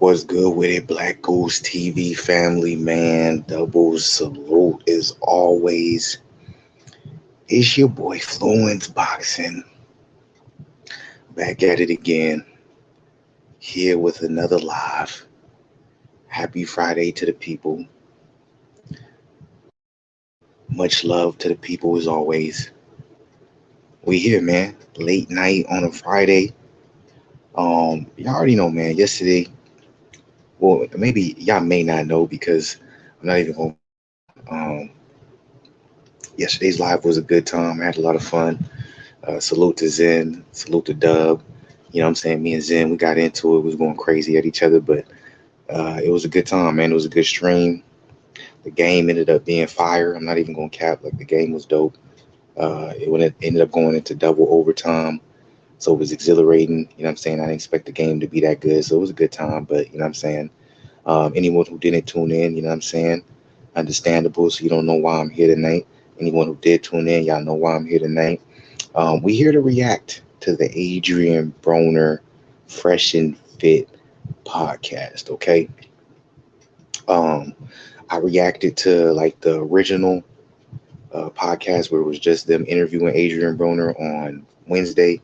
What's good with it, Black Goose TV family, man? Double salute as always. It's your boy Fluenceboxing back at it again, here with another live. Happy Friday to the people. Much love to the people as always. We here, man. Late night on a Friday. Y'all already know, man. Yesterday, well, maybe y'all may not know because I'm not even gonna cap. Yesterday's live was a good time. I had a lot of fun. Salute to Zen, salute to Dub. You know what I'm saying? Me and Zen, we got into it, was going crazy at each other, but it was a good time, man. It was a good stream. The game ended up being fire. I'm not even going to cap. Like, the game was dope. It ended up going into double overtime, so it was exhilarating. You know what I'm saying? I didn't expect the game to be that good, so it was a good time, but you know what I'm saying? Anyone who didn't tune in, you know what I'm saying? Understandable, so you don't know why I'm here tonight. Anyone who did tune in, y'all know why I'm here tonight. We here to react to the Adrien Broner Fresh and Fit podcast. Okay. Um, I reacted to like the original podcast where it was just them interviewing Adrien Broner on Wednesday.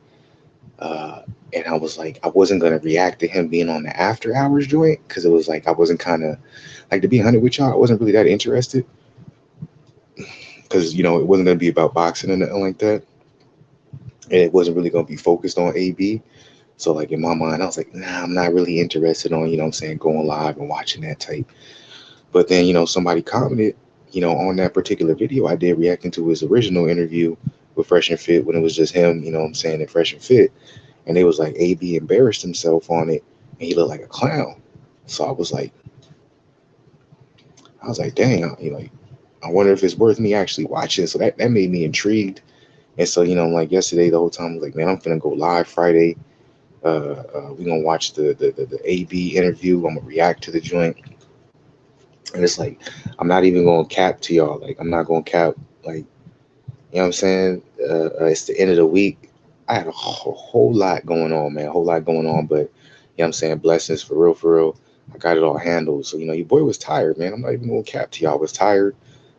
Uh, and I was like, I wasn't gonna react to him being on the after hours joint because it was like I wasn't kind of like, to be honest with y'all, I wasn't really that interested because it wasn't gonna be about boxing or nothing like that, and it wasn't really gonna be focused on AB. So like in my mind, I was like, nah, I'm not really interested on, what I'm saying, going live and watching that type. But then, somebody commented, on that particular video I did reacting to his original interview with Fresh and Fit when it was just him, what I'm saying, and Fresh and Fit. And they was like, AB embarrassed himself on it and he looked like a clown. So I was like, dang, like, I wonder if it's worth me actually watching. So that made me intrigued. And so, like yesterday, the whole time I was like, man, I'm gonna go live Friday. We're gonna watch the AB interview. I'm gonna react to the joint, and it's like I'm not even gonna cap to y'all. Like, I'm not gonna cap. Like, what I'm saying. It's the end of the week. I had a whole lot going on, man. A whole lot going on, but what I'm saying, blessings for real, for real. I got it all handled. So your boy was tired, man. I'm not even gonna cap to y'all. I was tired.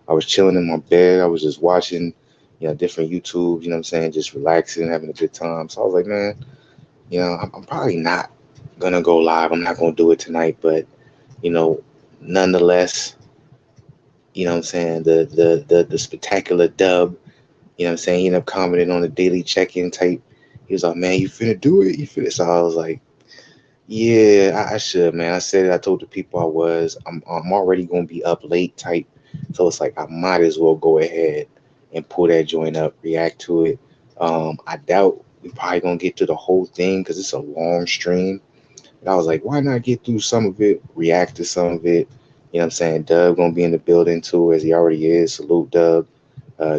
I was chilling in my bed. I was just watching, different YouTube. You know what I'm saying, just relaxing, having a good time. So I was like, man. I'm probably not gonna go live. I'm not gonna do it tonight, but you know, nonetheless, what I'm saying, the spectacular Dub, what I'm saying, he ended up commenting on the daily check-in type. He was like, man, you finna do it? You finna? So I was like, yeah, I should, man. I said it. I told the people I was. I'm already gonna be up late type. So it's like I might as well go ahead and pull that joint up, react to it. I doubt we probably gonna get to the whole thing because it's a long stream. And I was like, why not get through some of it, react to some of it? What I'm saying? Dub gonna be in the building too, as he already is. Salute Dub.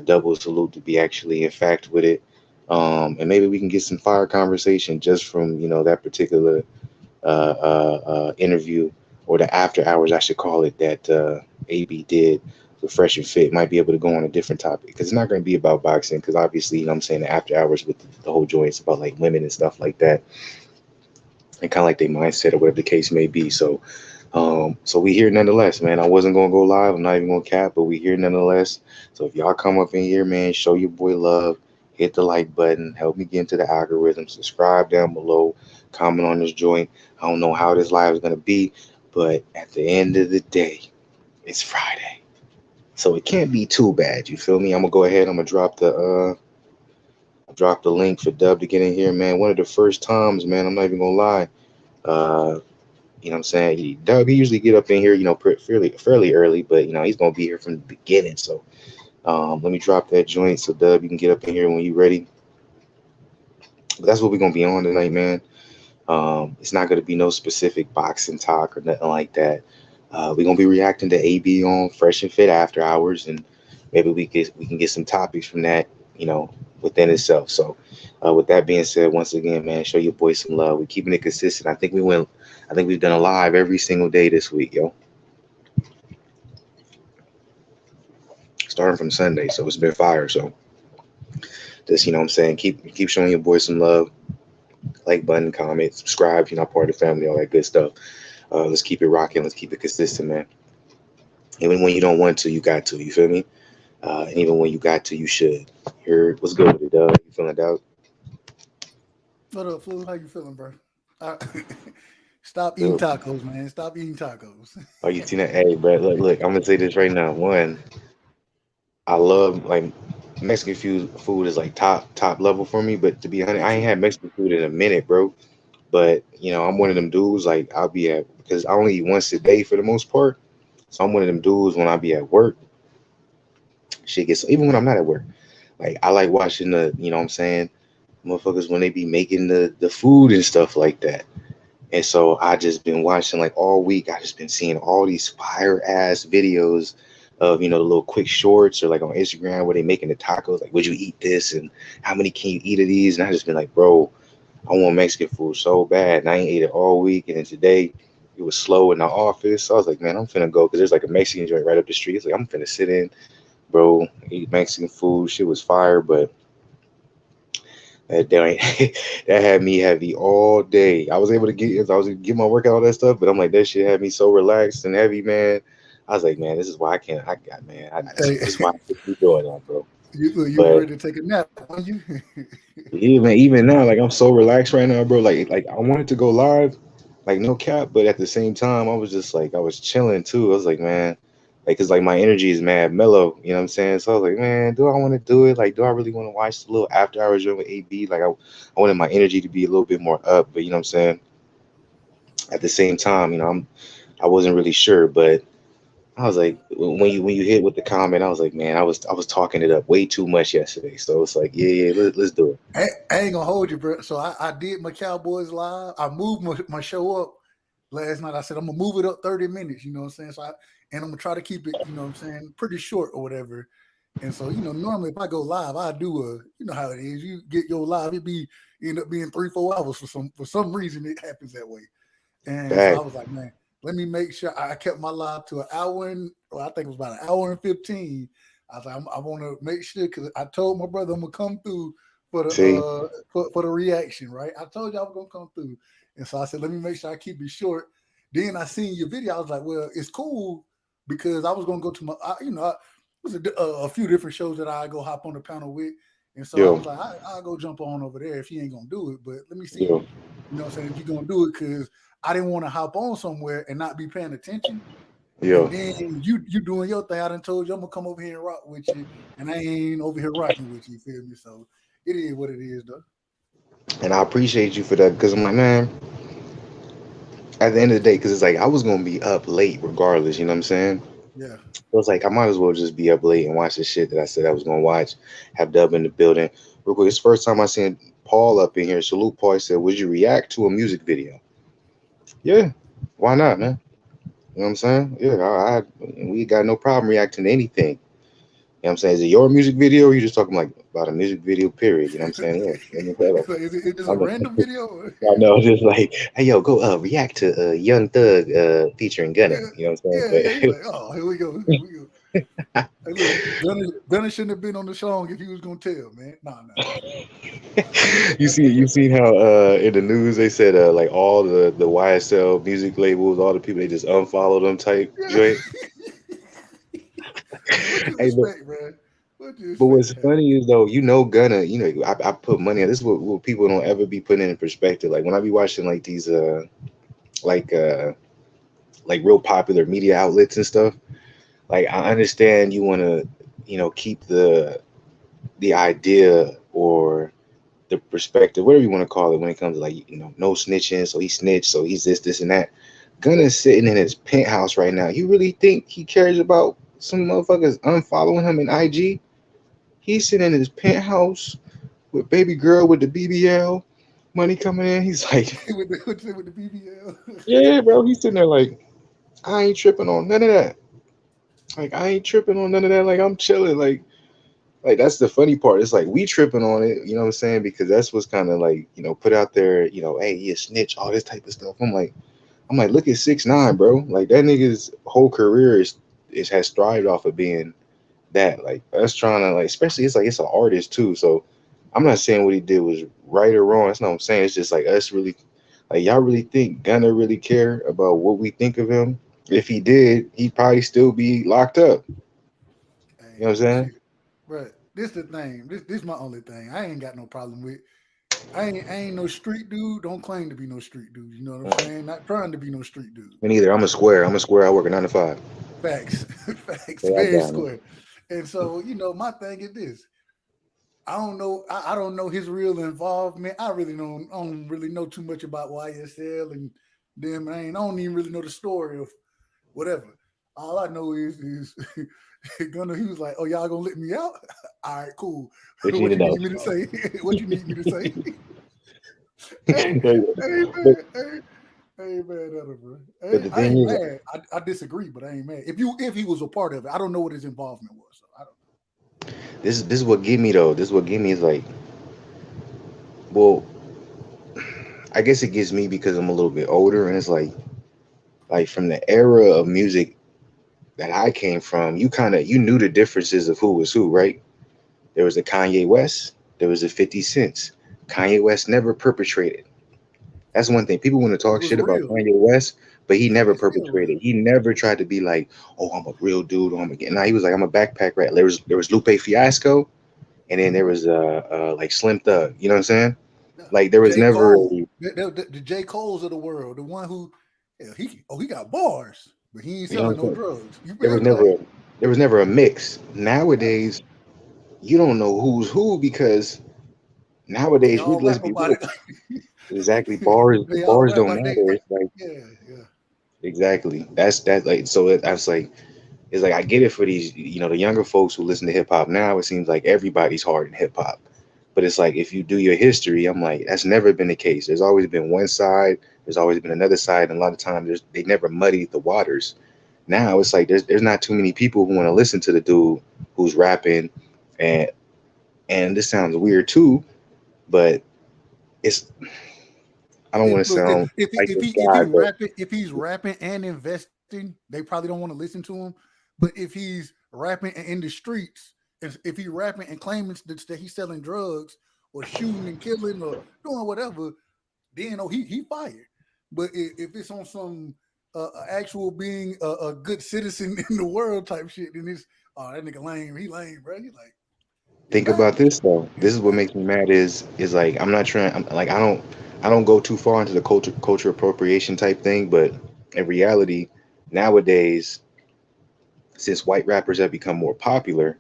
Double salute to be actually in fact with it. And maybe we can get some fire conversation just from that particular interview, or the after hours, I should call it, that AB did with Fresh and Fit. Might be able to go on a different topic because it's not going to be about boxing. Because obviously, what I'm saying, the after hours with the whole joint, it's about like women and stuff like that, and kind of like their mindset or whatever the case may be. So we here nonetheless, man. I wasn't gonna go live. I'm not even gonna cap, but we here nonetheless. So if y'all come up in here, man, show your boy love. Hit the like button. Help me get into the algorithm. Subscribe down below. Comment on this joint. I don't know how this live is gonna be, but at the end of the day, it's Friday, so it can't be too bad. You feel me? I'm gonna go ahead. I'm gonna drop the link for Dub to get in here, man. One of the first times, man. I'm not even gonna lie. What I'm saying? Dub, he usually get up in here, fairly early, but he's gonna be here from the beginning. So let me drop that joint so Dub, you can get up in here when you ready. But that's what we're gonna be on tonight, man. It's not gonna be no specific boxing talk or nothing like that. We're gonna be reacting to AB on Fresh and Fit after hours, and maybe we can get some topics from that, within itself. So with that being said, once again, man, show your boy some love. We're keeping it consistent. I think we've done a live every single day this week, yo. Starting from Sunday, so it's been fire. So just, what I'm saying, keep showing your boy some love. Like button, comment, subscribe if you're not part of the family, all that good stuff. Let's keep it rocking. Let's keep it consistent, man. Even when you don't want to, you got to. You feel me? And even when you got to, you should. Here, what's good with it, Doug? You feeling doubt? What up, Flu? How you feeling, bro? Uh, Stop eating Good. tacos, man. Stop eating tacos. Are you seen that? Hey, bro, look. I'm gonna say this right now. One, I love like Mexican food is like top level for me. But to be honest, Me I ain't too. had Mexican food in a minute, bro. But I'm one of them dudes. Like I'll be at because I only eat once a day for the most part. So I'm one of them dudes when I be at work. Shit gets even when I'm not at work. Like I like watching what I'm saying, motherfuckers when they be making the food and stuff like that. And so I just been watching like all week. I just been seeing all these fire ass videos of the little quick shorts or like on Instagram where they making the tacos. Like, would you eat this? And how many can you eat of these? And I just been like, bro, I want Mexican food so bad, and I ain't ate it all week. And then today it was slow in the office. So I was like, man, I'm finna go because there's like a Mexican joint right up the street. It's like I'm finna sit in, bro, eat Mexican food. Shit was fire, but that that had me heavy all day. I was able to get my workout, all that stuff, but I'm like that shit had me so relaxed and heavy, man. I was like, man, this is why I can't. I got man. Hey, This is why I can't keep doing that, bro. you was But ready to take a nap, weren't you? even now, like I'm so relaxed right now, bro. Like I wanted to go live, like no cap, but at the same time, I was just like I was chilling too. I was like, man, like cause like my energy is mad mellow, you know what I'm saying? So I was like, man, do I want to do it? Like, do I really want to watch the little after hours joint with AB? Like I wanted my energy to be a little bit more up, but you know what I'm saying? At the same time, I wasn't really sure, but I was like, when you hit with the comment, I was like, man, I was talking it up way too much yesterday. So it's like, yeah, let's do it. I ain't gonna hold you, bro. So I did my Cowboys live. I moved my show up last night. I said I'm gonna move it up 30 minutes. You know what I'm saying? And I'm gonna try to keep it. You know what I'm saying? Pretty short or whatever. And so normally if I go live, I do how it is. You get your live, end up being 3-4 hours for some reason it happens that way. And so I Back. was like, man, let me make sure I kept my live to an hour I think it was about an hour and 15. I was like, I want to make sure because I told my brother I'm gonna come through for the See, for the reaction, right? I told you I was gonna come through, and so I said, let me make sure I keep it short. Then I seen your video. I was like, well, it's cool because I was gonna go to was a few different shows that I go hop on the panel with, and so I yo, was like, I'll go jump on over there if he ain't gonna do it, but let me see, yo, what I'm saying, if you're gonna do it because I didn't want to hop on somewhere and not be paying attention. And yo. then you doing your thing. I done told you I'm gonna come over here and rock with you, and I ain't over here rocking with you. Feel me? So it is what it is, though. And I appreciate you for that because I'm like, man, at the end of the day, because it's like I was gonna be up late regardless. You know what I'm saying? Yeah. So it's like I might as well just be up late and watch the shit that I said I was gonna watch. Have Dub in the building. Real quick, it's the first time I seen Paul up in here. Salute, Paul. He said, "Would you react to a music video?" Yeah, why not, man? You know what I'm saying? Yeah, we got no problem reacting to anything. You know what I'm saying? Is it your music video or you just talking like about a music video, period? You know what I'm saying? Yeah. It's like, is it just a I'm random video? I know, just like, hey, yo, go react to Young Thug featuring Gunna. Yeah, You know what I'm yeah, yeah. He's saying? like, oh, here we go, here we go. Hey, look, Gunner shouldn't have been on the song if he was gonna tell, man. Nah, nah, nah. But you seen how in the news they said like all the YSL music labels, all the people they just unfollow them type joint. What you Hey, expect, man? What you but expect what's to happen? funny is though, Gunna, I put money on this is what people don't ever be putting in perspective. Like when I be watching like these like uh like real popular media outlets and stuff, like I understand you wanna, keep the idea or the perspective, whatever you want to call it, when it comes to like, no snitching, so he snitched, so he's this and that. Gunna's sitting in his penthouse right now. You really think he cares about some motherfuckers unfollowing him in IG? He's sitting in his penthouse with baby girl with the BBL money coming in. He's like, with the BBL. yeah, bro. He's sitting there like, I ain't tripping on none of that. Like, I ain't tripping on none of that. Like, I'm chilling. Like that's the funny part. It's like we tripping on it. You know what I'm saying? Because that's what's kind of like, put out there. Hey, he a snitch, all this type of stuff. I'm like, look at 6ix9ine, bro. Like that nigga's whole career is has thrived off of being that. Like us trying to like, especially it's like it's an artist too. So I'm not saying what he did was right or wrong. That's not what I'm saying. It's just like us really Like y'all really think Gunna really care about what we think of him? If he did, he'd probably still be locked up. You know what I'm Hey, saying? shit, bro. This the thing. This my only thing. I ain't got no problem with. I ain't no street dude. Don't claim to be no street dude. You know what I'm saying? Not trying to be no street dude. Me neither. I'm a square. I'm a square. I work a 9 to 5. Facts, facts, Yeah, I very got me. square. And so, my thing is this. I don't know. I don't know his real involvement. I don't really know too much about YSL and them. I don't even really know the story of whatever. All I know is Gunner. He was like, "Oh, y'all gonna let me out? All right, cool. What you What need you to know? need me to say? What you need me to say? Hey, hey, but, man, hey, man, that bro. but Hey, the I thing ain't is, mad. I disagree, but I ain't mad. If he was a part of it, I don't know what his involvement was. So I don't this is what get me though. This is what get me is like, well, I guess it gets me because I'm a little bit older, and it's like from the era of music that I came from, you knew the differences of who was who, right? There was a Kanye West, there was a 50 Cents. Kanye West never perpetrated. That's one thing. People want to know. He talk was shit about real, Kanye West, but he and never he's still real. perpetrated. He never tried to be like, "Oh, I'm a real dude." Oh, I'm a Now he was like, "I'm a backpack rat." There was Lupe Fiasco, and then there Mm-hmm. was like Slim Thug. You know what I'm saying? Yeah. Like there was J. never, Cole, you the J. Cole's of the world, the one who, yeah, he got bars, but he ain't know what selling I'm no saying? drugs. You There was feel me? never Like, there was never a mix. yeah, Nowadays, you don't know who's who because they nowadays, all let's rap be about real. it. Exactly, bars They all bars rap don't like matter. It's like yeah, yeah. exactly that's like so. I was like, it's like I get it for these, the younger folks who listen to hip hop now. It seems like everybody's hard in hip hop, but it's like if you do your history, I'm like that's never been the case. There's always been one side. There's always been another side, and a lot of times they never muddied the waters. Now it's like there's not too many people who want to listen to the dude who's rapping, and and this sounds weird too, but it's I don't want to Look, sound like this guy, but if he's rapping and investing, they probably don't want to listen to him. But if he's rapping and in the streets, if he rapping and claiming that he's selling drugs or shooting and killing or doing whatever, then he fired. But if it's on some actual being a good citizen in the world type shit, then it's that nigga lame. He lame, bro. He like it's think back. about this though. This It's is what back. makes me mad is like I'm not trying. I'm like I don't go too far into the culture appropriation type thing, but in reality, nowadays, since white rappers have become more popular,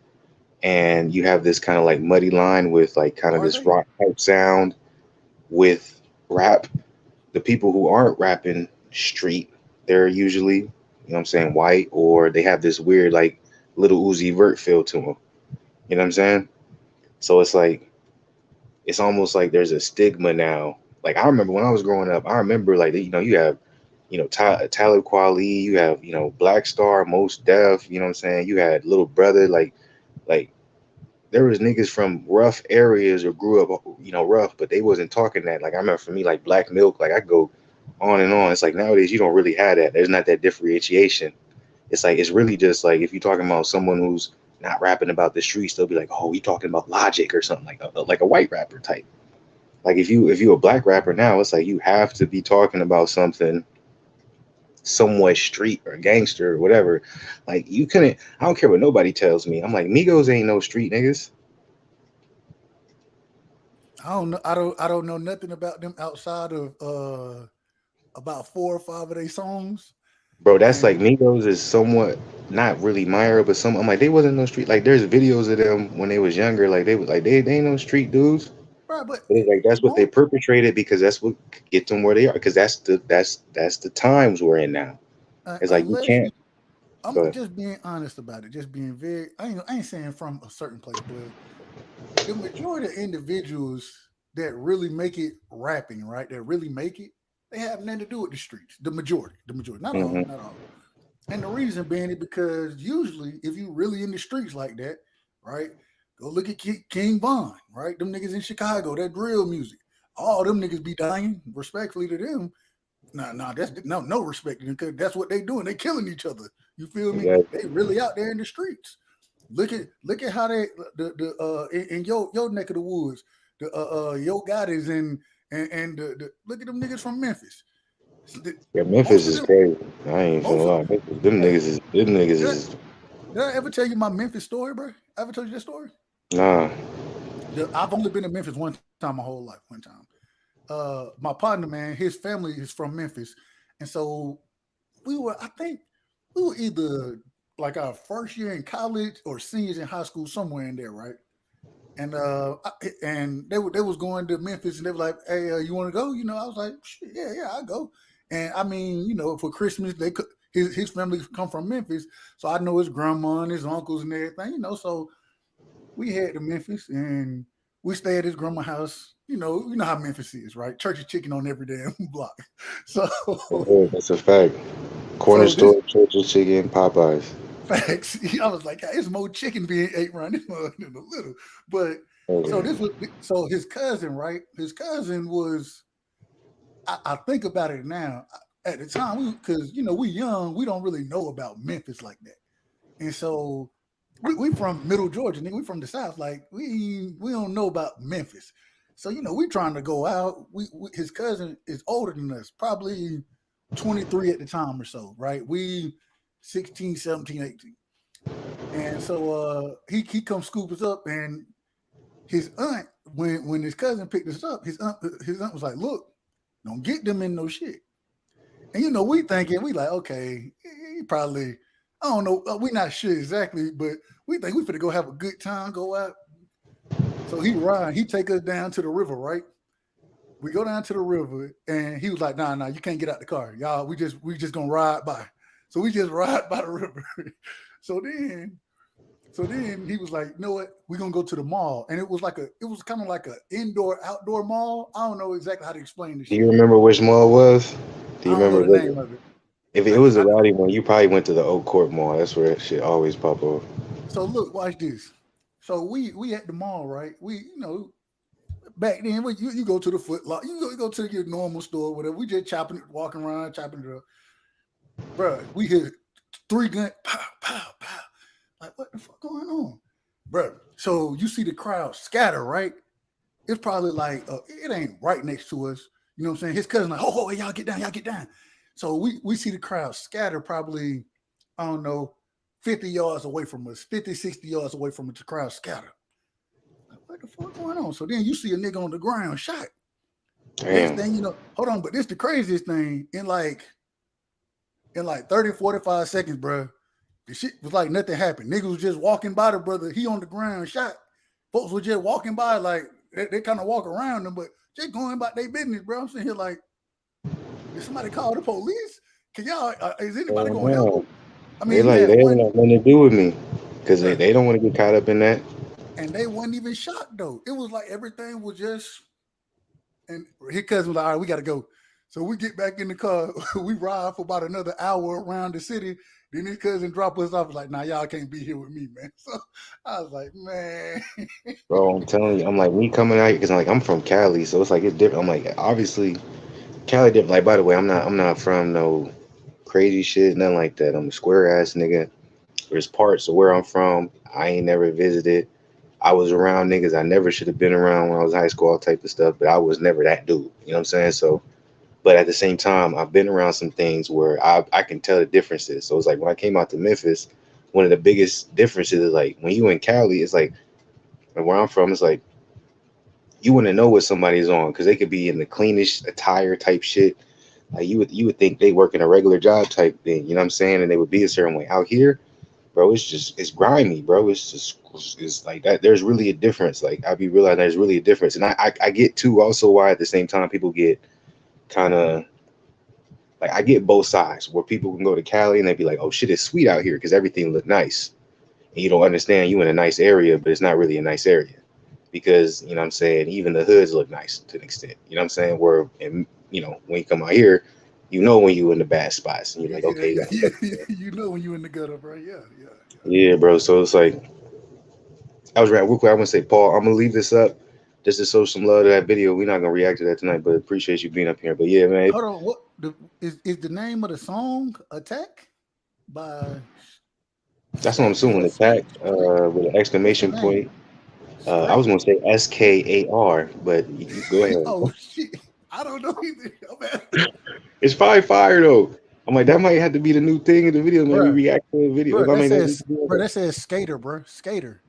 and you have this kind of like muddy line with like kind of Are this they? rock type sound with rap, the people who aren't rapping street, they're usually, what I'm saying, white, or they have this weird like little Uzi Vert feel to them. You know what I'm saying? So it's like it's almost like there's a stigma now. Like I remember when I was growing up, I remember like you have Talib Kweli, you have Black Star, Most Def. You know what I'm saying? You had Little Brother, like there was niggas from rough areas or grew up rough, but they wasn't talking that. Like I remember for me like Black Milk, like I go on and on. It's like nowadays you don't really have that. There's not that differentiation. It's like it's really just like if you're talking about someone who's not rapping about the streets, they'll be like, oh, you talking about Logic or something like a white rapper type. Like if you a black rapper now, it's like you have to be talking about something somewhat street or gangster or whatever. Like you couldn't. I don't care what nobody tells me. I'm like Migos ain't no street niggas, I don't know. I don't know nothing about them outside of about 4 or 5 of their songs. bro. That's like And Migos is somewhat not really Myra, but some. I'm like they wasn't no street. Like there's videos of them when they was younger. Like they was like they ain't no street dudes. right, but But it's like that's what they most perpetrated because that's what get them where they are. Because that's the times we're in now. It's like you unless can't. I'm But just being honest about it, just being very. I ain't saying from a certain place, but the majority of individuals that really make it rapping, right? That really make it, they have nothing to do with the streets. The majority, not all, hmm not all. And the reason being is because usually, if you really in the streets like that, right? Go look at King Von, right? Them niggas in Chicago, that drill music. All them niggas be dying. Respectfully to them, nah, that's no respect to them because that's what they doing. They killing each other. You feel me? yeah, They really out there in the streets. Look at how they in your neck of the woods. The Yo Gotti's And look at them niggas from Memphis. Yeah, Memphis is crazy. I ain't finna lie. Them niggas is. Did I ever tell you my Memphis story, bro? I ever told you that story? Nah. I've only been to Memphis one time my whole life. One time. My partner, man, his family is from Memphis, and so I think we were either like our first year in college or seniors in high school, somewhere in there, right? And they was going to Memphis, and they were like, "Hey, you want to go?" You know, I was like, "Yeah, I go." And I mean, you know, for Christmas, they could his family come from Memphis, so I know his grandma and his uncles and everything, you know. So we head to Memphis, and we stay at his grandma's house. You know how Memphis is, right? Church chicken on every damn block. So That's a fact. Corner store, church's chicken, Popeyes. Facts. I was like, it's more chicken being ate around this mother than a little. But so his cousin, right? His cousin was. I think about it now. At the time, because we young, we don't really know about Memphis like that, and so we from Middle Georgia, nigga. We from the South, like we don't know about Memphis. So we trying to go out. His cousin is older than us, probably 23 at the time or so, right? We 16, 17, 18. And so he comes scoop us up, and his aunt, when his cousin picked us up, his aunt was like, "Look, don't get them in no shit." And we thinking, we like, okay, he probably, I don't know, we not sure exactly, but we think we finna go have a good time, go out. So he take us down to the river, right? We go down to the river, and he was like, nah, you can't get out the car. Y'all, we just gonna ride by. So we just ride by the river. So then he was like, you know what? We're gonna go to the mall. And it was kind of like an indoor-outdoor mall. I don't know exactly how to explain this. Do you remember which mall it was? Do you remember the name of it? If it was a rowdy one, you probably went to the Oak Court Mall. That's where that shit always pop up. So look, watch this. So we at the mall, right? We, back then, you go to the Foot Locker, you go to your normal store, whatever. We just walking around, chopping it up. Bro, we hear 3 guns, pow, pow, pow. Like, what the fuck going on? Bro, so you see the crowd scatter, right? It's probably like, it ain't right next to us. You know what I'm saying? His cousin like, oh, y'all get down. So we see the crowd scatter probably, I don't know, 50 yards away from us, 50, 60 yards away from us, the crowd scatter. Like, what the fuck going on? So then you see a nigga on the ground shot. Damn. Next thing hold on, but this the craziest thing, in like 30, 45 seconds, bro, the shit was like nothing happened. Niggas was just walking by the brother. He on the ground shot. Folks were just walking by, like they kind of walk around them, but just going about their business, bro. I'm sitting here like, did somebody call the police? Can y'all, is anybody going to help them? I mean, they have nothing to do with me, because they don't want to get caught up in that. And they wasn't even shocked though. It was like everything was just, and his cousin was like, all right, we got to go. So we get back in the car. We ride for about another hour around the city. Then his cousin drop us off. Like, nah, y'all can't be here with me, man. So I was like, man. Bro, I'm telling you, I'm like, me coming out here, because I'm from Cali, so it's like, it's different. I'm like, obviously, Cali different. Like, by the way, I'm not from no crazy shit, nothing like that. I'm a square ass nigga. There's parts of where I'm from I ain't never visited. I was around niggas I never should have been around when I was in high school, all type of stuff, but I was never that dude. You know what I'm saying? So, but at the same time, I've been around some things where I can tell the differences. So it's like when I came out to Memphis, one of the biggest differences is like when you in Cali, it's like where I'm from, it's like you wouldn't know what somebody's on because they could be in the cleanest attire type shit. Like you would think they work in a regular job type thing. You know what I'm saying? And they would be a certain way. Out here, bro, it's grimy, bro. It's like that. There's really a difference. Like I be realizing there's really a difference, and I get too also why at the same time people get kind of like I get both sides where people can go to Cali and they be like, oh shit, it's sweet out here because everything look nice, and you don't understand you in a nice area, but it's not really a nice area because you know what I'm saying even the hoods look nice to an extent. You know what I'm saying? Where and you know when you come out here. You know when you in the bad spots, and you're like, okay, you know when you in the gutter, bro. Yeah, bro. So it's like, I was right. Real quick, I want to say, Paul, I'm gonna leave this up just to show some love to that video. We're not gonna react to that tonight, but appreciate you being up here. But yeah, man. Hold on, what is the name of the song? Attack by. That's what I'm assuming. Attack with an exclamation point. I was Skater. gonna say SKAR, but you go ahead. Oh shit. I don't know either. It's probably fire though. I'm like, that might have to be the new thing in the video, man. We Bruh, react to the video. bruh, I that mean, says, bruh, that says skater, bruh. Skater.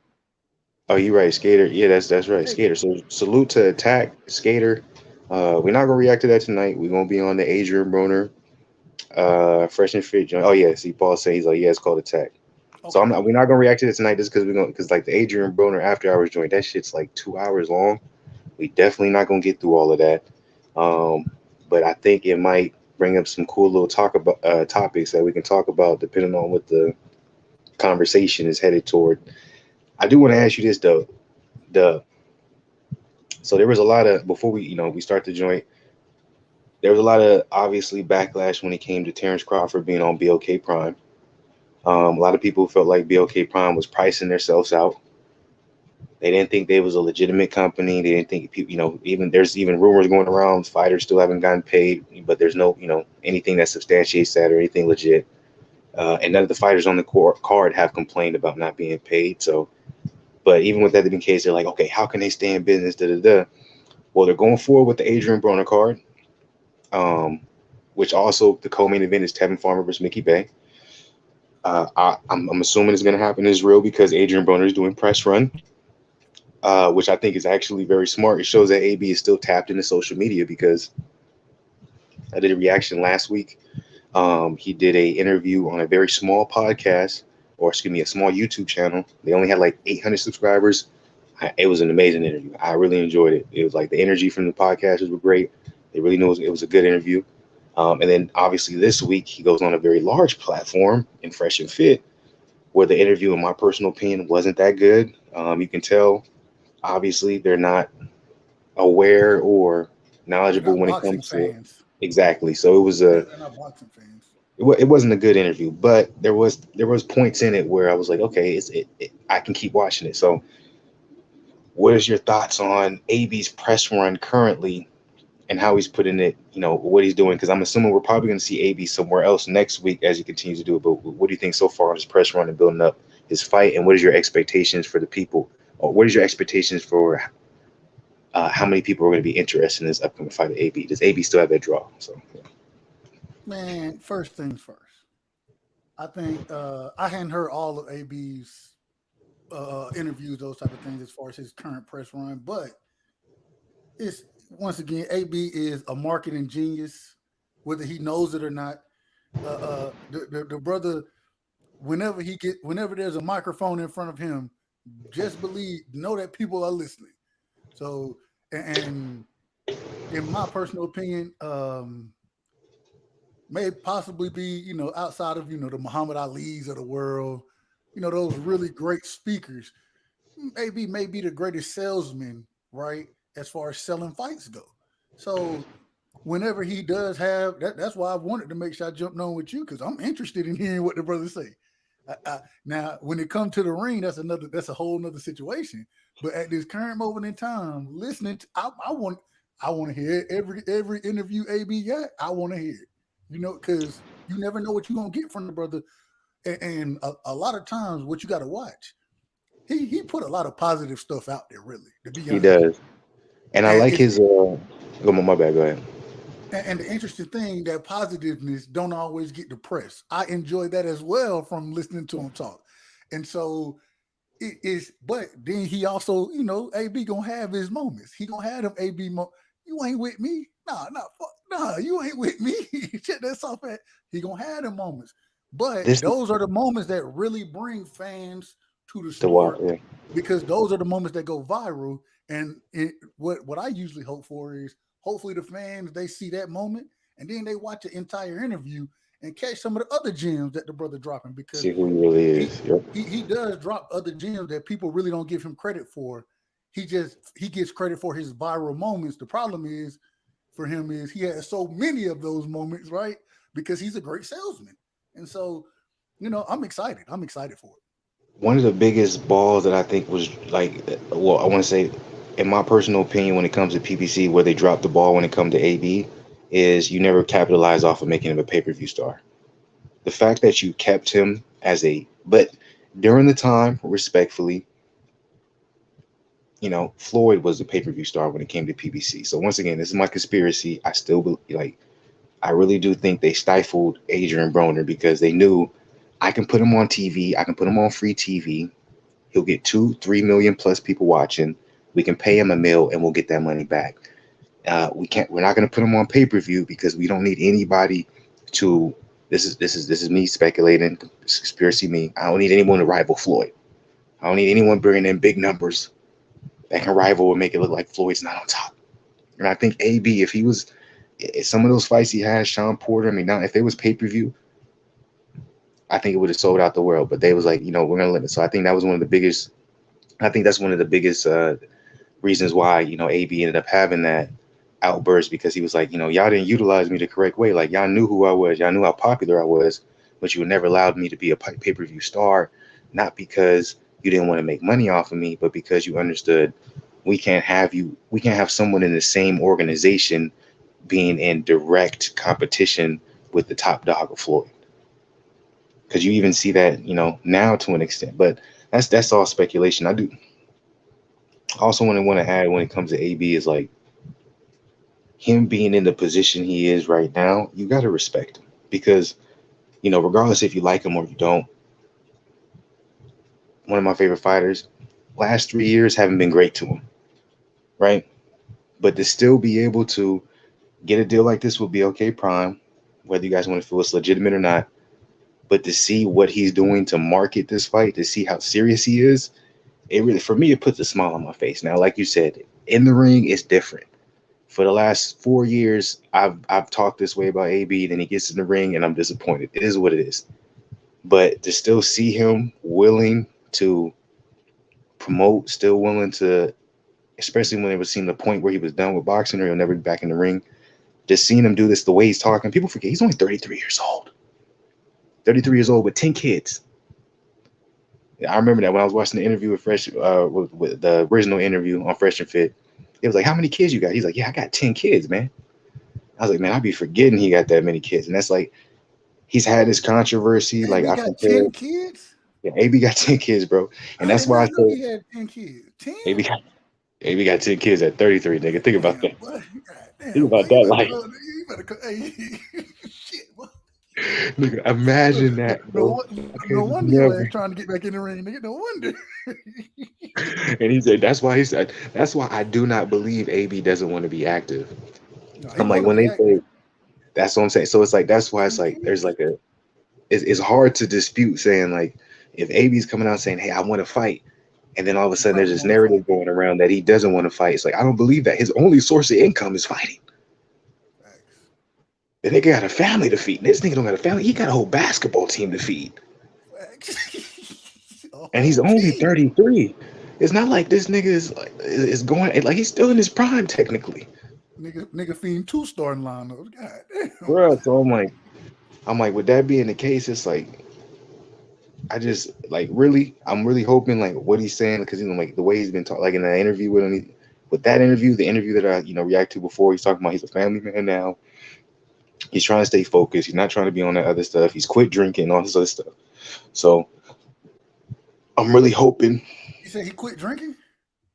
oh, you right, Skater. Yeah, that's right, Skater. Skater. So salute to Attack, Skater. We're not gonna react to that tonight. We're gonna be on the Adrien Broner, Fresh and Fit joint. Oh yeah, see Paul say he's like, yeah, it's called Attack. So Okay, we're okay. not gonna react to it tonight just because we're gonna because like the Adrien Broner After Hours joint, that shit's like 2 hours long. We definitely not gonna get through all of that. Um, but I think it might bring up some cool little topics that we can talk about depending on what the conversation is headed toward. I do want to ask you this though. The So there was a lot of before we start the joint. There was a lot of obviously backlash when it came to Terrence Crawford being on BLK Prime. A lot of people felt like BLK Prime was pricing themselves out. They didn't think they was a legitimate company. They didn't think people, even there's even rumors going around. Fighters still haven't gotten paid, but there's no, anything that substantiates that or anything legit. And none of the fighters on the card have complained about not being paid. So, but even with that being the case, they're like, okay, how can they stay in business? Da da da. Well, they're going forward with the Adrien Broner card, um, which also the co-main event is Tevin Farmer versus Mickey Bay. I'm assuming it's going to happen in Israel because Adrien Broner is doing press run, which I think is actually very smart. It shows that AB is still tapped into social media because I did a reaction last week. He did a interview on a very small podcast, or excuse me, a small YouTube channel. They only had like 800 subscribers. It was an amazing interview. I really enjoyed it. It was like the energy from the podcasters were great. They really knew it was a good interview. And then obviously this week he goes on a very large platform in Fresh and Fit, where the interview, in my personal opinion, wasn't that good. You can tell, obviously, they're not aware or They're knowledgeable not when it boxing comes to fans. exactly. So it was a They're not boxing fans. it wasn't a good interview, but there was points in it where I was like, okay, I can keep watching it. So, what is your thoughts on AB's press run currently and how he's putting it? What he's doing, because I'm assuming we're probably going to see AB somewhere else next week as he continues to do it. But what do you think so far on his press run and building up his fight, and what is your expectations for the people, or what is your expectations for how many people are going to be interested in this upcoming fight of AB? Does AB still have that draw? So, yeah. Man, first things first. I think I hadn't heard all of AB's interviews, those type of things, as far as his current press run. But it's once again, AB is a marketing genius, whether he knows it or not. The brother, whenever there's a microphone in front of him, just know that people are listening. So, and in my personal opinion, may possibly be, outside of, the Muhammad Ali's of the world, those really great speakers, maybe may be the greatest salesman, right? As far as selling fights go. So whenever he does have that's why I wanted to make sure I jumped on with you, because I'm interested in hearing what the brothers say. Now, when it comes to the ring, that's a whole nother situation. But at this current moment in time, listening, I want to hear every interview AB got. I want to hear it, because you never know what you're gonna get from the brother. And a lot of times, what you got to watch, he put a lot of positive stuff out there, really, to be He honest with does, you. and I And like it's his. Go on, my bad. Go ahead. and the interesting thing, that positiveness don't always get the press. I enjoy that as well from listening to him talk. And so it is, but then he also, AB gonna have his moments. He gonna have them AB you ain't with me. Nah, you ain't with me. Shut that off at. He gonna have them moments. But This those are the moments that really bring fans to the to what? sport, Yeah. because those are the moments that go viral. And what I usually hope for is, hopefully the fans, they see that moment and then they watch the entire interview and catch some of the other gems that the brother dropping, because See who he really he is. Yep. he does drop other gems that people really don't give him credit for. He gets credit for his viral moments. The problem is for him is he has so many of those moments, right? Because he's a great salesman. And so, I'm excited. I'm excited for it. One of the biggest balls that I think was like, well, I want to say, in my personal opinion, when it comes to PPC, where they dropped the ball when it comes to AB, is you never capitalize off of making him a pay-per-view star. The fact that you kept him but during the time, respectfully, Floyd was the pay-per-view star when it came to PBC. So once again, this is my conspiracy. I still like, I really do think they stifled Adrien Broner because they knew I can put him on TV. I can put him on free TV. He'll get 2-3 million plus people watching. We can pay him a mil and we'll get that money back. We're not going to put him on pay-per-view because we don't need anybody to. This is me speculating. Conspiracy me. I don't need anyone to rival Floyd. I don't need anyone bringing in big numbers that can rival and make it look like Floyd's not on top. And I think AB, if some of those fights he had, Sean Porter, I mean, now if it was pay-per-view, I think it would have sold out the world. But they was like, we're going to limit. So I think that was one of the biggest, I think that's one of the biggest reasons why, AB ended up having that outburst, because he was like, y'all didn't utilize me the correct way. Like, y'all knew who I was. Y'all knew how popular I was, but you never allowed me to be a pay-per-view star, not because you didn't want to make money off of me, but because you understood we can't have someone in the same organization being in direct competition with the top dog of Floyd. Because you even see that, now to an extent, but that's all speculation. I also want to add when it comes to AB is like him being in the position he is right now, you got to respect him because, regardless if you like him or you don't, one of my favorite fighters, last 3 years haven't been great to him, right? But to still be able to get a deal like this will be okay, Prime, whether you guys want to feel it's legitimate or not. But to see what he's doing to market this fight, to see how serious he is, it really, for me, it puts a smile on my face. Now, like you said, in the ring, it's different. For the last 4 years, I've talked this way about AB, then he gets in the ring, and I'm disappointed. It is what it is. But to still see him willing to promote, still willing to, especially when it was seeing the point where he was done with boxing or he'll never be back in the ring, just seeing him do this the way he's talking, people forget he's only 33 years old. 33 years old with 10 kids. I remember that when I was watching the interview with with the original interview on Fresh and Fit, it was like, how many kids you got? He's like, yeah, I got 10 kids, man. I was like, man, I'd be forgetting he got that many kids. And that's like, he's had this controversy. Like, AB I got compare, 10 kids? yeah, AB got 10 kids, bro. And I that's did why I not know said he had 10 kids. 10? AB got 10 kids at 33, nigga. Think about Damn, that. boy. God Think damn, boy. about that. Like, You better hey, shit, boy. nigga, imagine that, bro. I No could wonder your ass never. trying to get back in the ring, nigga. No wonder. And he said, that's why I do not believe AB doesn't want to be active. No, he I'm like, want to when be they active. say, that's what I'm saying. So it's like, that's why it's like, there's like it's hard to dispute saying like, if AB's coming out saying, hey, I want to fight, and then all of a He sudden there's probably this want to fight. narrative going around that he doesn't want to fight. It's like, I don't believe that. His only source of income is fighting. Facts. The nigga got a family to feed. This nigga don't got a family. He got a whole basketball team to feed. Facts. A And he's whole only team. 33. It's not like this nigga is going, like, he's still in his prime technically. Nigga feeding 2 starting lineups. God damn. Bro, so I'm like, with that being the case, it's like, I just like really, I'm really hoping like what he's saying, because like the way he's been talking, like in that interview with him, with that interview, the interview that I react to before, he's talking about he's a family man now. He's trying to stay focused. He's not trying to be on that other stuff. He's quit drinking, all this other stuff. So I'm really hoping. You said he quit drinking?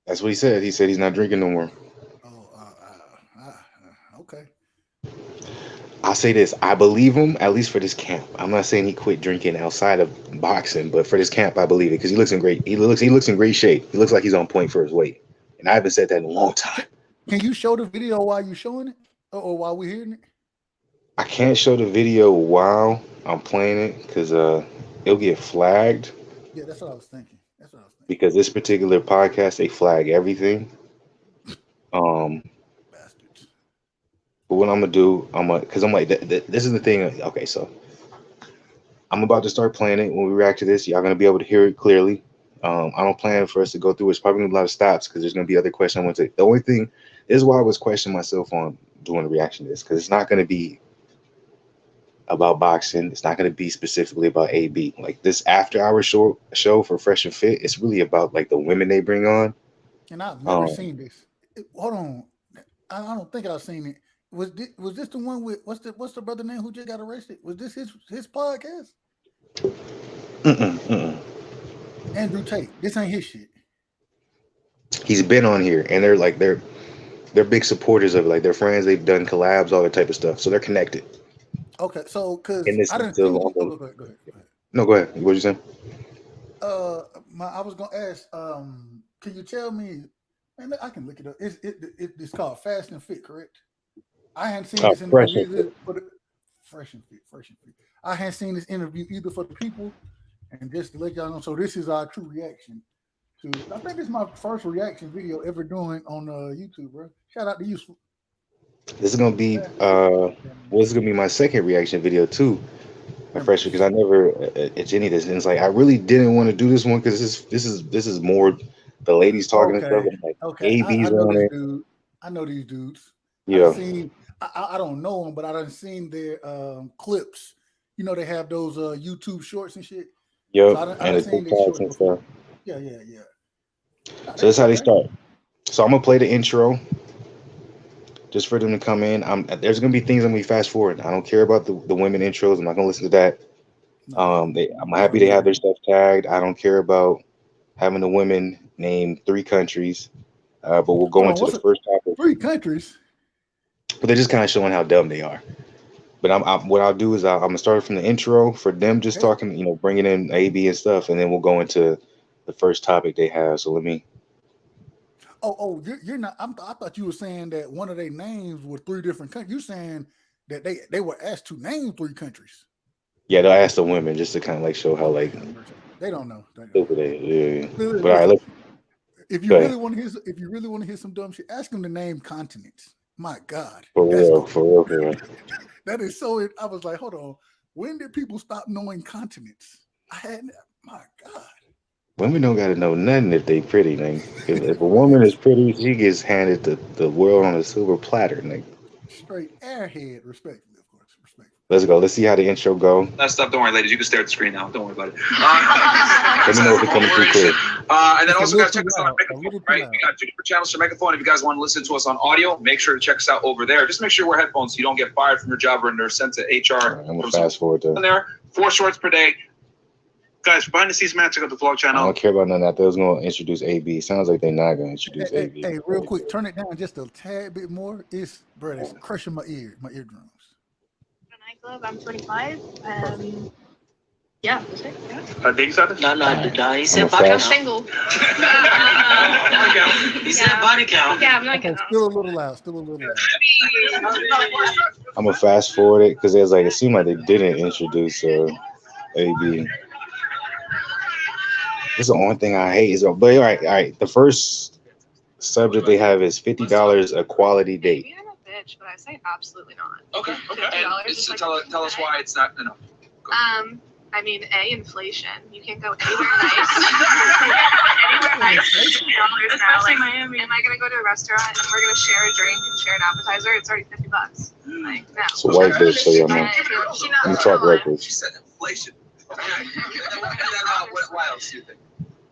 That's what he said. He said he's not drinking no more. Oh, okay. I'll say this: I believe him, at least for this camp. I'm not saying he quit drinking outside of boxing, but for this camp, I believe it because he looks in great. He looks in great shape. He looks like he's on point for his weight, and I haven't said that in a long time. Can you show the video while you showing it, or while we're hearing it? I can't show the video while I'm playing it because it'll get flagged. Yeah, that's what I was thinking. Because this particular podcast, they flag everything. Bastards. But what I'm gonna do, because I'm like, this is the thing. Okay, so I'm about to start playing it. When we react to this, y'all gonna be able to hear it clearly. I don't plan for us to go through. It's probably gonna be a lot of stops because there's gonna be other questions I want to. The only thing this is why I was questioning myself on doing a reaction to this, because it's not gonna be about boxing. It's not gonna be specifically about AB. Like this after hour show for Fresh and Fit, it's really about like the women they bring on. And I've never seen this. Hold on, I don't think I've seen it. Was this the one with what's the brother name who just got arrested? Was this his podcast? Mm-mm. Andrew Tate. This ain't his shit. He's been on here, and they're big supporters of it. Like they're friends. They've done collabs, all that type of stuff. So they're connected. Okay, so And because this I is didn't still see. on Oh, the. go ahead, go ahead, go ahead. No, go ahead. What you saying? I was gonna ask. Can you tell me? Man, I can look it up. It's called Fast and Fit, correct? I hadn't seen this Fresh interview and either for the Fresh and Fit, Fresh and Fit. I hadn't seen this interview either for the people, and just to let y'all know. So this is our true reaction to. I think this is my first reaction video ever doing on YouTube, bro. Shout out to you. This is gonna be Fast and Fit. well, this is gonna be my second reaction video too. A fresh because I never it's any of this. And it's like I really didn't want to do this one because this is more the ladies talking and stuff. Okay, And like okay. I AB's know on this it. dude. I know these dudes. I done Yeah. seen. I don't know them, but I done seen their clips. You know they have those YouTube shorts and shit. So Yep. I And done the seen their TikToks shorts and stuff. before. Yeah, yeah, yeah. Nah, So that's how they okay. start. So I'm gonna play the intro just for them to come in. There's gonna be things I'm gonna be fast forward. I don't care about the women intros. I'm not gonna listen to that. No, yeah. I'm We happy don't they need have it. their stuff tagged. I don't care about having the women name 3 countries. But we'll Hold go on. into the What's it? first topic. 3 countries? But they're just kind of showing how dumb they are. But what I'll do is I'm gonna start from the intro for them just They, talking, bringing in A, B, and stuff, and then we'll go into the first topic they have. So let me. oh, you're not. I thought you were saying that one of their names were 3 different countries. You saying that they were asked to name 3 countries? Yeah, they'll ask the women just to kind of like show how Lord like have mercy. They don't know. They don't stupid know. they. Yeah. But all right, Listen, let's if you go ahead. really want to hear, if you really want to hear some dumb shit, ask them to name continents. My God, For that's real, for real, for real. that is so. I was like, hold on, when did people stop knowing continents? I had, my God, Women don't gotta know nothing if they pretty, nigga. If a woman is pretty, she gets handed the world on a silver platter, nigga. straight airhead, respectfully, of course, respectfully. Let's go. Let's see how the intro go. Stuff. Don't worry, ladies. You can stare at the screen now. Don't worry about it. Let me know if it's coming through clear. And then It's a also, little guys, check too us out on loud, a Megaphone, little too right? loud. We got 2 different channels for Megaphone. If you guys want to listen to us on audio, make sure to check us out over there. Just make sure you wear headphones so you don't get fired from your job or they're sent to HR. All right, I'm gonna fast forward to. On there, 4 shorts per day. Guys, behind the scenes, man, check out the vlog I channel. don't care about none of that. They was gonna introduce AB. Sounds like they're not gonna introduce AB. Hey, real quick, turn it down just a tad bit more. It's, bro, it's crushing my eardrums. Nightclub. I'm 25. Yeah, that's it. Yeah. Dating status? No, he I'm said a body I'm fast. count. single. He said body count. Yeah, I'm not Okay, gonna. still a little loud. Still a little loud. I'm gonna fast forward it because it seemed like they didn't introduce AB. This is the only thing I hate. But all right. The first subject they have is $50 a quality date. Maybe I'm a bitch, but I say absolutely not. Okay. $50 And is so like tell us why it's not enough. I mean, inflation. You can't go anywhere nice. Anywhere nice for $50 now. Especially Miami. Am I gonna go to a restaurant and we're gonna share a drink and share an appetizer? It's already $50. Like, no. It's a white bitch, so yeah, man. Let me talk records. She said inflation. Okay. And then what else do you think?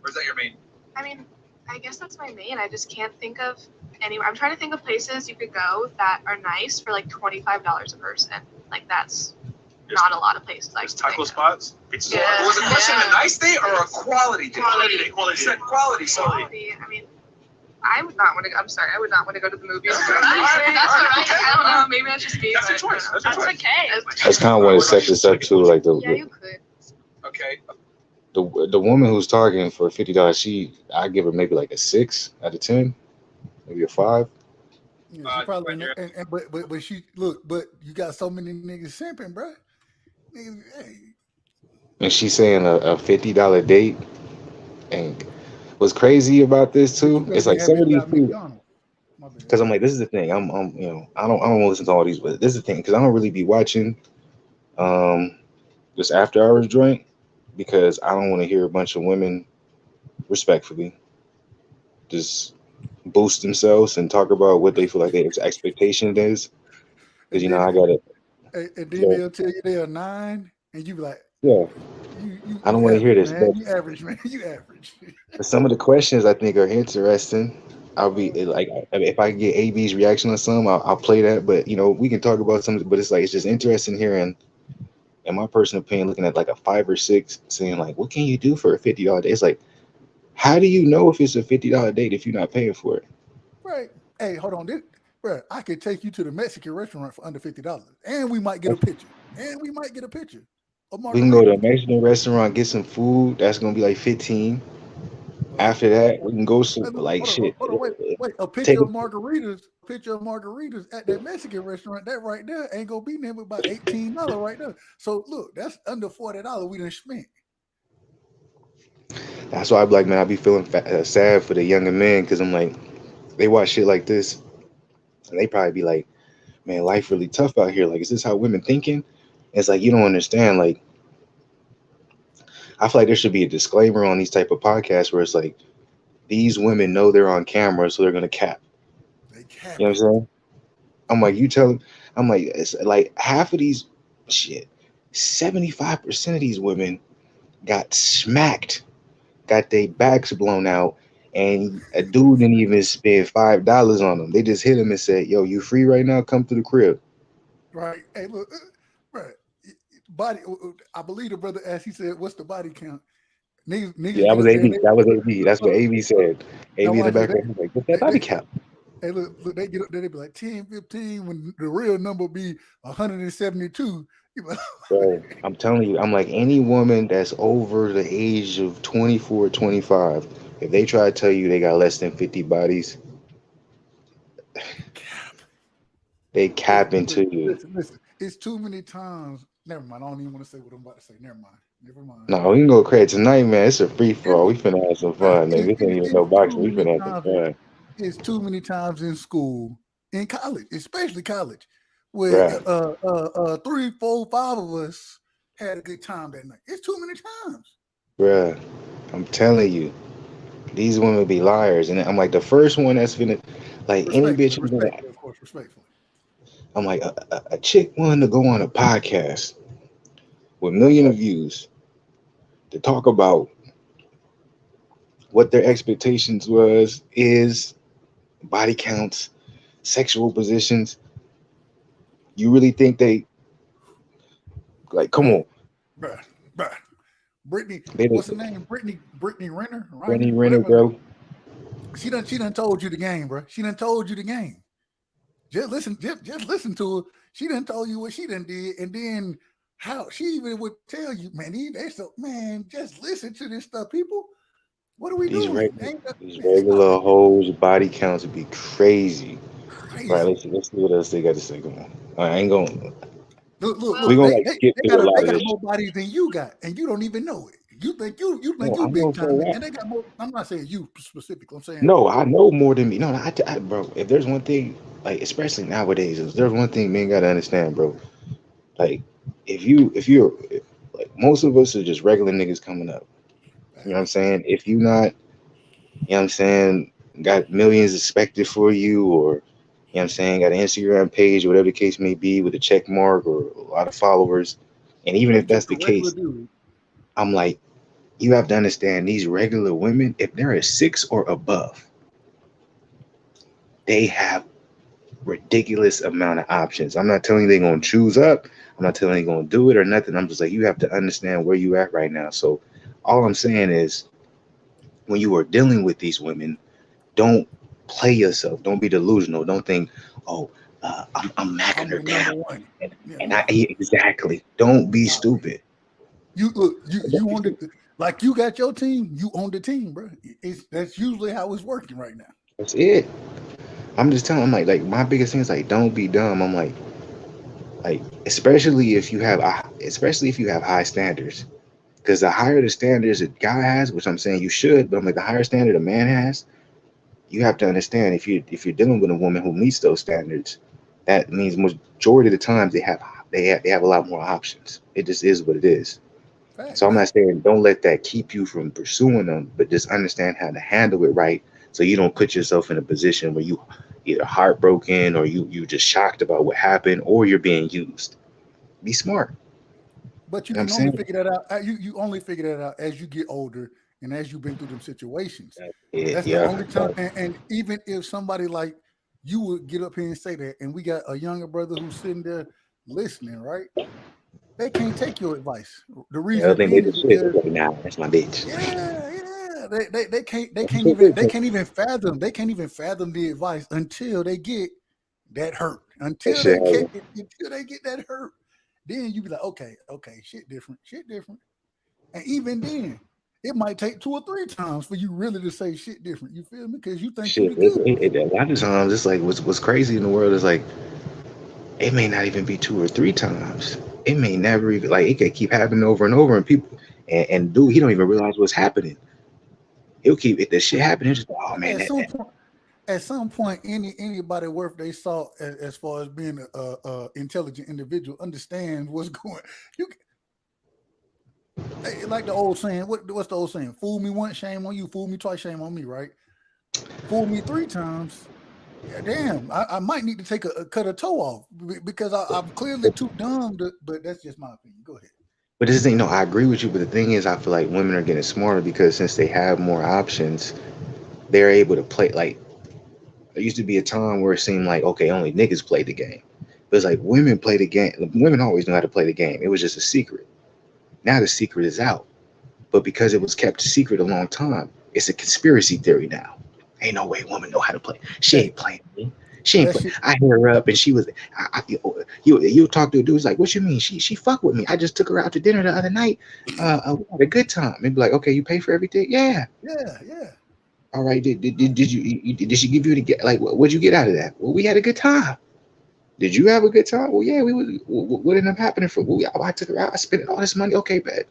Or is that your main? I mean, I guess that's my main. I just can't think of anywhere. I'm trying to think of places you could go that are nice for like $25 a person. Like that's not a lot of places. There's taco think spots. Yeah. Was the question Yeah. a nice date or a quality date? Quality. You said quality. So Quality. I mean, I would not want to. I'm sorry. I would not want to go to the movies. Okay. I don't know. Maybe that's just me. That's your choice. That's your choice. okay. That's kind of what it sets us up to. Like Yeah, you could. Okay. the woman who's talking for $50, I give her maybe like a 6 out of 10, maybe a 5. Yeah, she probably, but she look, but you got so many niggas simping, bro. Niggas, hey, And she's saying a $50 date. And what's crazy about this you too, better it's be like happy some of these about people. McDonald's. My bad. Because I'm like, this is the thing. I don't want to listen to all these, but this is the thing. Because I don't really be watching, this after hours joint, because I don't want to hear a bunch of women, respectfully, just boost themselves and talk about what they feel like their expectation is. Because And I then, got it. and then So they'll tell you they are 9, and you be like, yeah, I don't want to hear average, this. man. But You average, man. You average. some of the questions I think are interesting. I'll be like, if I get AB's reaction on some, I'll play that. But we can talk about some. But it's just interesting hearing, in my personal opinion, looking at like a 5 or 6, saying like, what can you do for a $50 day? It's like How do you know if it's a $50 date if you're not paying for it? Right. Hey, hold on, bro. I could take you to the Mexican restaurant for under $50, and we might get a picture. Of We can go to a margaritas. Mexican restaurant, get some food. That's gonna be like 15. After that, we can go some Hey, look, like shit. hold on, wait. A Take picture a, of margaritas. At that Mexican restaurant. That right there ain't gonna be near about $18 right there. So look, that's under $40 we done spent. that's why I'm like, man, I be feeling sad for the younger men because I'm like, they watch shit like this, and they probably be like, man, life really tough out here. Like, is this how women thinking? It's like you don't understand. Like, I feel like there should be a disclaimer on these type of podcasts where it's like, these women know they're on camera, so they're gonna cap. They cap. You know what I'm saying? I'm like, I'm like, it's like half of these shit, 75% of these women got smacked, got their backs blown out, and a dude didn't even spend $5 on them. They just hit him and said, yo, you free right now? Come to the crib. Right. Hey, look, bro. Body. I believe the brother asked. He said, "What's the body count?" Niggas Yeah, that get was up there. AB. That was AB. That's what AB said. Now AB in the watch this. background. He's like, what's that body count? Hey, look, they get up there. They be like 10, 15. When the real number be 172. Bro, I'm telling you, I'm like, any woman that's over the age of 24, 25, if they try to tell you they got less than 50 bodies, they cap into you. Listen. It's too many times. Never mind. I don't even want to say what I'm about to say. Never mind. No, we can go crazy tonight, man. It's a free for all. We finna have some fun, nigga. This ain't even no boxing. We finna have some fun. It's too many times in school, in college, especially college, where 3, 4, 5 of us had a good time that night. It's too many times. Bruh, I'm telling you, these women be liars. And I'm like, the first one that's finna, like, any bitch. Of course, respectfully. I'm like, a chick wanted to go on a podcast with millions of views to talk about what their expectations is body counts, sexual positions. You really think they, like, come on. Bruh. Brittany, what's her name? Brittany Renner? Brittany Renner, bro. She done told you the game, bro. She done told you the game. Just listen to her. She done told you what she done did, and then how she even would tell you, man, just listen to this stuff, people. What are we doing? These regular hoes body counts would be crazy. All right, let's see what else they got to say. Come on. I ain't going. Look. We're gonna skip through a lot of this. They got more bodies than you got, and you don't even know it. You think you big time, and they got more. I'm not saying you specifically. I'm saying no. I know more than me. No, I bro. If there's one thing, like especially nowadays, if there's one thing men gotta understand, bro. Like if you're like most of us are just regular niggas coming up. You know what I'm saying? If you not, you know what I'm saying, got millions expected for you, or you know what I'm saying, got an Instagram page or whatever the case may be with a check mark or a lot of followers, and even if that's the case, I'm like, you have to understand these regular women, if they're a 6 or above, they have ridiculous amount of options. I'm not telling you they're gonna choose up. I'm not telling you they're gonna do it or nothing. I'm just like, you have to understand where you at right now. So all I'm saying is, when you are dealing with these women, don't play yourself. Don't be delusional. Don't think, oh, I'm macking her down. And I exactly. Don't be stupid. You on the, like you got your team. You own the team, bro. That's usually how it's working right now. That's it. I'm just telling. I'm like my biggest thing is like, don't be dumb. I'm like especially if you have high standards. Because the higher the standards a guy has, which I'm saying you should, but I'm like the higher standard a man has, you have to understand if you're dealing with a woman who meets those standards, that means majority of the time they have a lot more options. It just is what it is. So I'm not saying don't let that keep you from pursuing them, but just understand how to handle it right, so you don't put yourself in a position where you either heartbroken or you just shocked about what happened or you're being used. Be smart. But you can only figure that out. You only figure that out as you get older and as you've been through them situations. That's the only time. And even if somebody like you would get up here and say that, and we got a younger brother who's sitting there listening, right? They can't take your advice. The reason being is because, nah, that's my bitch. Yeah. Yeah, they can't even fathom the advice until they get that hurt. Until they get that hurt, then you be like, okay, shit different. And even then, it might take 2 or 3 times for you really to say shit different. You feel me? Because you think you Shit, the good. a lot of times it's like what's crazy in the world is like it may not even be 2 or 3 times. It may never even like it could keep happening over and over, and people and dude, he don't even realize what's happening. He'll keep if the shit happening. Just oh man, At some point, anybody worth their salt as far as being a intelligent individual understands what's going. You like the old saying. What's the old saying? Fool me once, shame on you. Fool me twice, shame on me. Right? Fool me 3 times. Yeah, damn, I might need to take cut a toe off because I'm clearly too dumb. But that's just my opinion. Go ahead. But this thing, no, I agree with you. But the thing is, I feel like women are getting smarter because since they have more options, they're able to play. Like there used to be a time where it seemed like okay, only niggas played the game. But it's like women play the game. Women always knew how to play the game. It was just a secret. Now the secret is out. But because it was kept secret a long time, it's a conspiracy theory now. Ain't no way women know how to play. She ain't playing me. She ain't playing. I hear her up and she was. You talk to a dude. Who's like, what you mean? She fucked with me. I just took her out to dinner the other night. We had a good time. And be like, okay, you pay for everything? Yeah. All right. Did she give you the like? What'd you get out of that? Well, we had a good time. Did you have a good time? Well, yeah. What ended up happening for? Well, I took her out. I spent all this money. Okay, bet.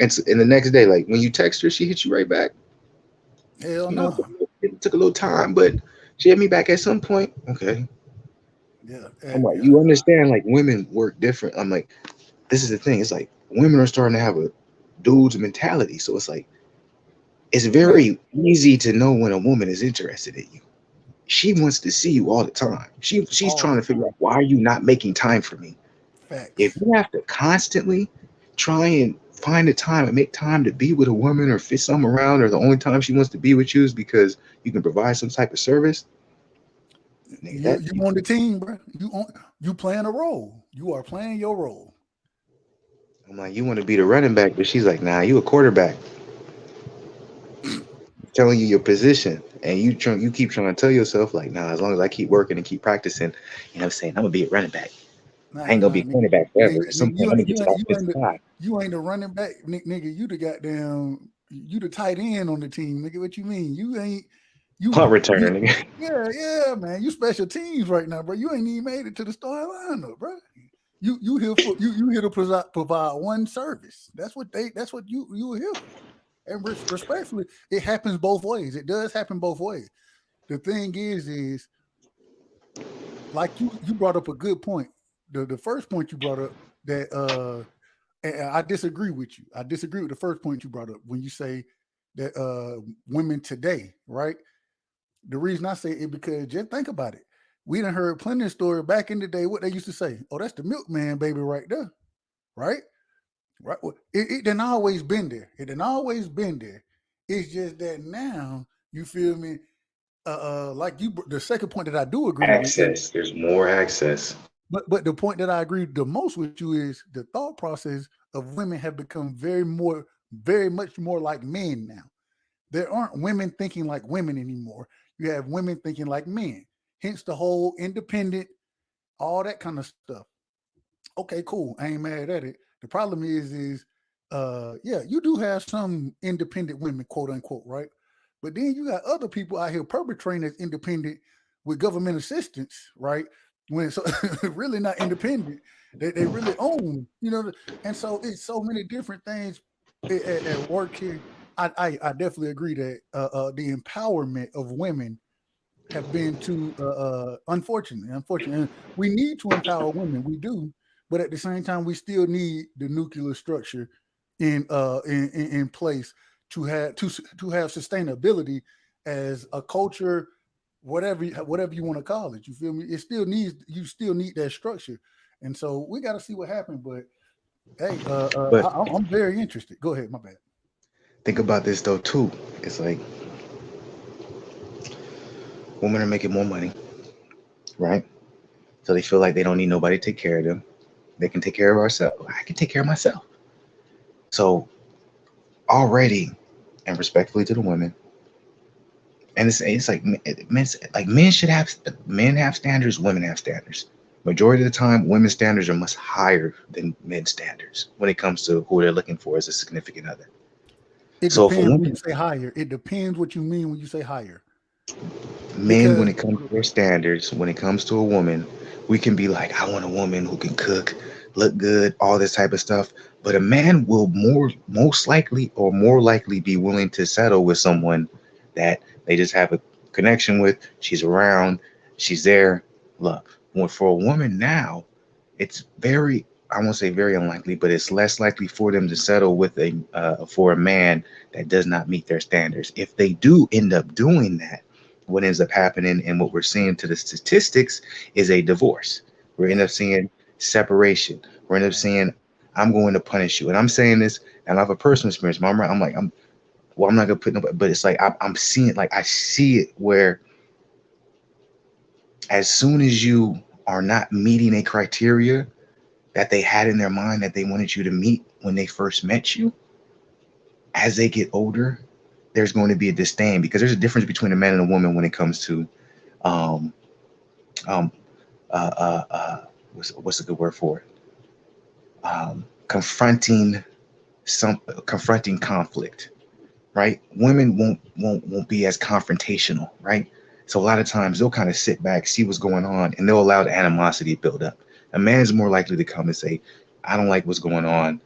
And the next day, like when you text her, she hits you right back. Hell no. It took a little time, but she hit me back at some point. Okay. Yeah. I'm like, you understand, like women work different. I'm like, this is the thing. It's like women are starting to have a dude's mentality. So it's like, it's very easy to know when a woman is interested in you. She wants to see you all the time. She's trying to figure out why are you not making time for me? Facts. If you have to constantly try and find the time and make time to be with a woman or fit something around, or the only time she wants to be with you is because you can provide some type of service. You on the team, bro. You playing a role. You are playing your role. I'm like, you want to be the running back, but she's like, nah, you a quarterback. Telling you your position, and you keep trying to tell yourself like, nah, as long as I keep working and keep practicing, you know what I'm saying, I'm gonna be a running back. I ain't gonna be a cornerback forever. At some point, I'm gonna get to that 55. You ain't a running back, nigga. You the goddamn, you the tight end on the team, nigga. What you mean? You punt return, nigga. Yeah, man. You special teams right now, bro. You ain't even made it to the starting lineup, bro. You here for you here to provide one service. That's what you were here for. And respectfully, it happens both ways. It does happen both ways. The thing is like you brought up a good point. The first point you brought up that and I disagree with you. I disagree with the first point you brought up when you say that women today, right? The reason I say it because just think about it. We done heard plenty of stories back in the day what they used to say. Oh, that's the milkman baby right there. Right? Right. Well, it didn't always been there. It didn't always been there. It's just that now you feel me. Like you, the second point that I do agree access. There's more access. But the point that I agree the most with you is the thought process of women have become very much more like men now. There aren't women thinking like women anymore. You have women thinking like men. Hence the whole independent, all that kind of stuff. Okay, cool. I ain't mad at it. The problem is you do have some independent women, quote unquote, right? But then you got other people out here perpetrating as independent with government assistance, right? When so really not independent, they really own, and so it's so many different things at work here. I definitely agree that the empowerment of women have been too unfortunate. And we need to empower women, we do, but at the same time, we still need the nuclear structure in place to have sustainability as a culture, whatever you want to call it. You feel me? You still need that structure, and so we got to see what happens. But hey, I'm very interested. Go ahead, my bad. Think about this though too. It's like women are making more money, right? So they feel like they don't need nobody to take care of them. They can take care of ourselves. I can take care of myself. So already and respectfully to the women, and it's like men should have men have standards, women have standards. Majority of the time, women's standards are much higher than men's standards when it comes to who they're looking for as a significant other. It So if a depends when you woman, say higher. It depends what you mean when you say higher. men, when Because it comes to their standards, when it comes to a woman, we can be like, I want a woman who can cook, look good, all this type of stuff. But a man will most likely or more likely be willing to settle with someone that they just have a connection with. She's around, she's there, love. Well, for a woman now, it's very, I won't say very unlikely, but it's less likely for them to settle with a for a man that does not meet their standards. If they do end up doing that, what ends up happening and what we're seeing to the statistics is a divorce. We end up seeing separation. We end up seeing, I'm going to punish you. And I'm saying this, and I have a personal experience. I'm like, I'm not gonna put nobody, but it's like I'm seeing, like I see it where as soon as you are not meeting a criteria that they had in their mind that they wanted you to meet when they first met you, as they get older, there's going to be a disdain, because there's a difference between a man and a woman when it comes to um um what's a good word for it, confronting confronting conflict, right? Women won't be as confrontational, right? So a lot of times they'll kind of sit back, see what's going on, and they'll allow the animosity to build up. A man's more likely to come and say, I don't like what's going on,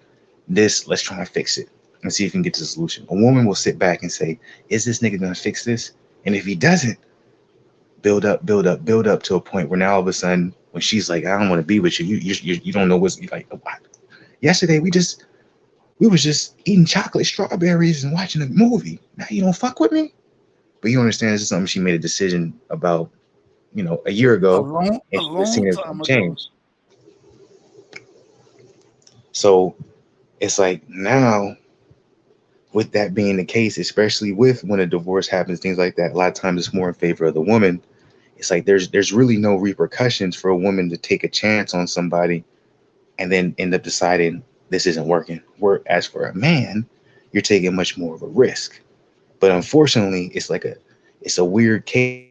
let's try and fix it and see if we can get to the solution. A woman will sit back and say, is this nigga gonna fix this? And if he doesn't, build up, build up, build up to a point where now all of a sudden, when she's like, I don't want to be with you, you don't know what's like. What? Yesterday we was just eating chocolate strawberries and watching a movie. Now you don't fuck with me? But you understand this is something she made a decision about, a year a ago, long and a she was long seeing time everything ago. change. So it's like now, with that being the case, especially with when a divorce happens, things like that, a lot of times it's more in favor of the woman. It's like there's really no repercussions for a woman to take a chance on somebody and then end up deciding this isn't working. Whereas for a man, you're taking much more of a risk. But unfortunately, it's a weird case.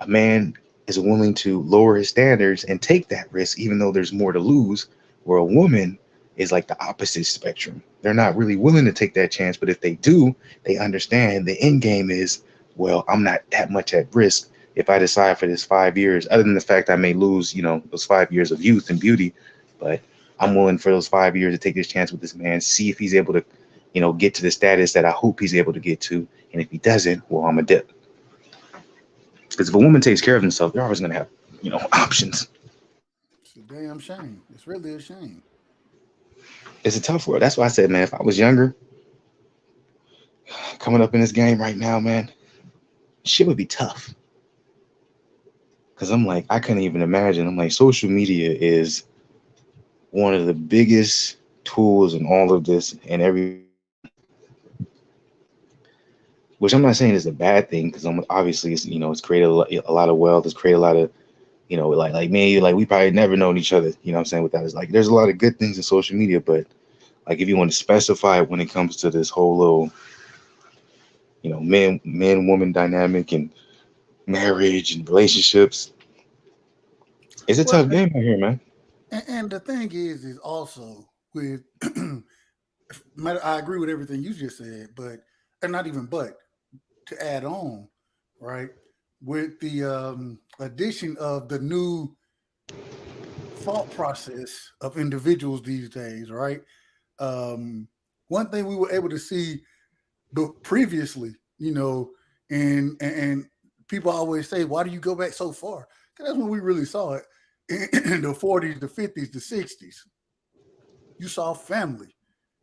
A man is willing to lower his standards and take that risk, even though there's more to lose. Where a woman is like the opposite spectrum. They're not really willing to take that chance, but if they do, they understand the end game is, well, I'm not that much at risk if I decide for this 5 years, other than the fact I may lose, those 5 years of youth and beauty, but I'm willing for those 5 years to take this chance with this man, see if he's able to, get to the status that I hope he's able to get to. And if he doesn't, well, I'm a dip. Because if a woman takes care of themselves, they're always going to have, options. It's a damn shame. It's really a shame. It's a tough world. That's why I said, man, if I was younger, coming up in this game right now, man, shit would be tough. Because I'm like, I couldn't even imagine. I'm like, social media is one of the biggest tools in all of this and which I'm not saying is a bad thing, because I'm obviously it's created a lot of wealth. It's created a lot of, like me, like we probably never known each other. You know what I'm saying? With that, it's like there's a lot of good things in social media, but like if you want to specify it when it comes to this whole little, man woman dynamic and marriage and relationships, it's a Well, tough game out here, man. and the thing is also with I agree with everything you just said, but and not even but to add on, right? With the addition of the new thought process of individuals these days, right? One thing we were able to see previously, and people always say, "Why do you go back so far?" Because that's when we really saw it in the 40s, the 50s, the 60s. You saw family.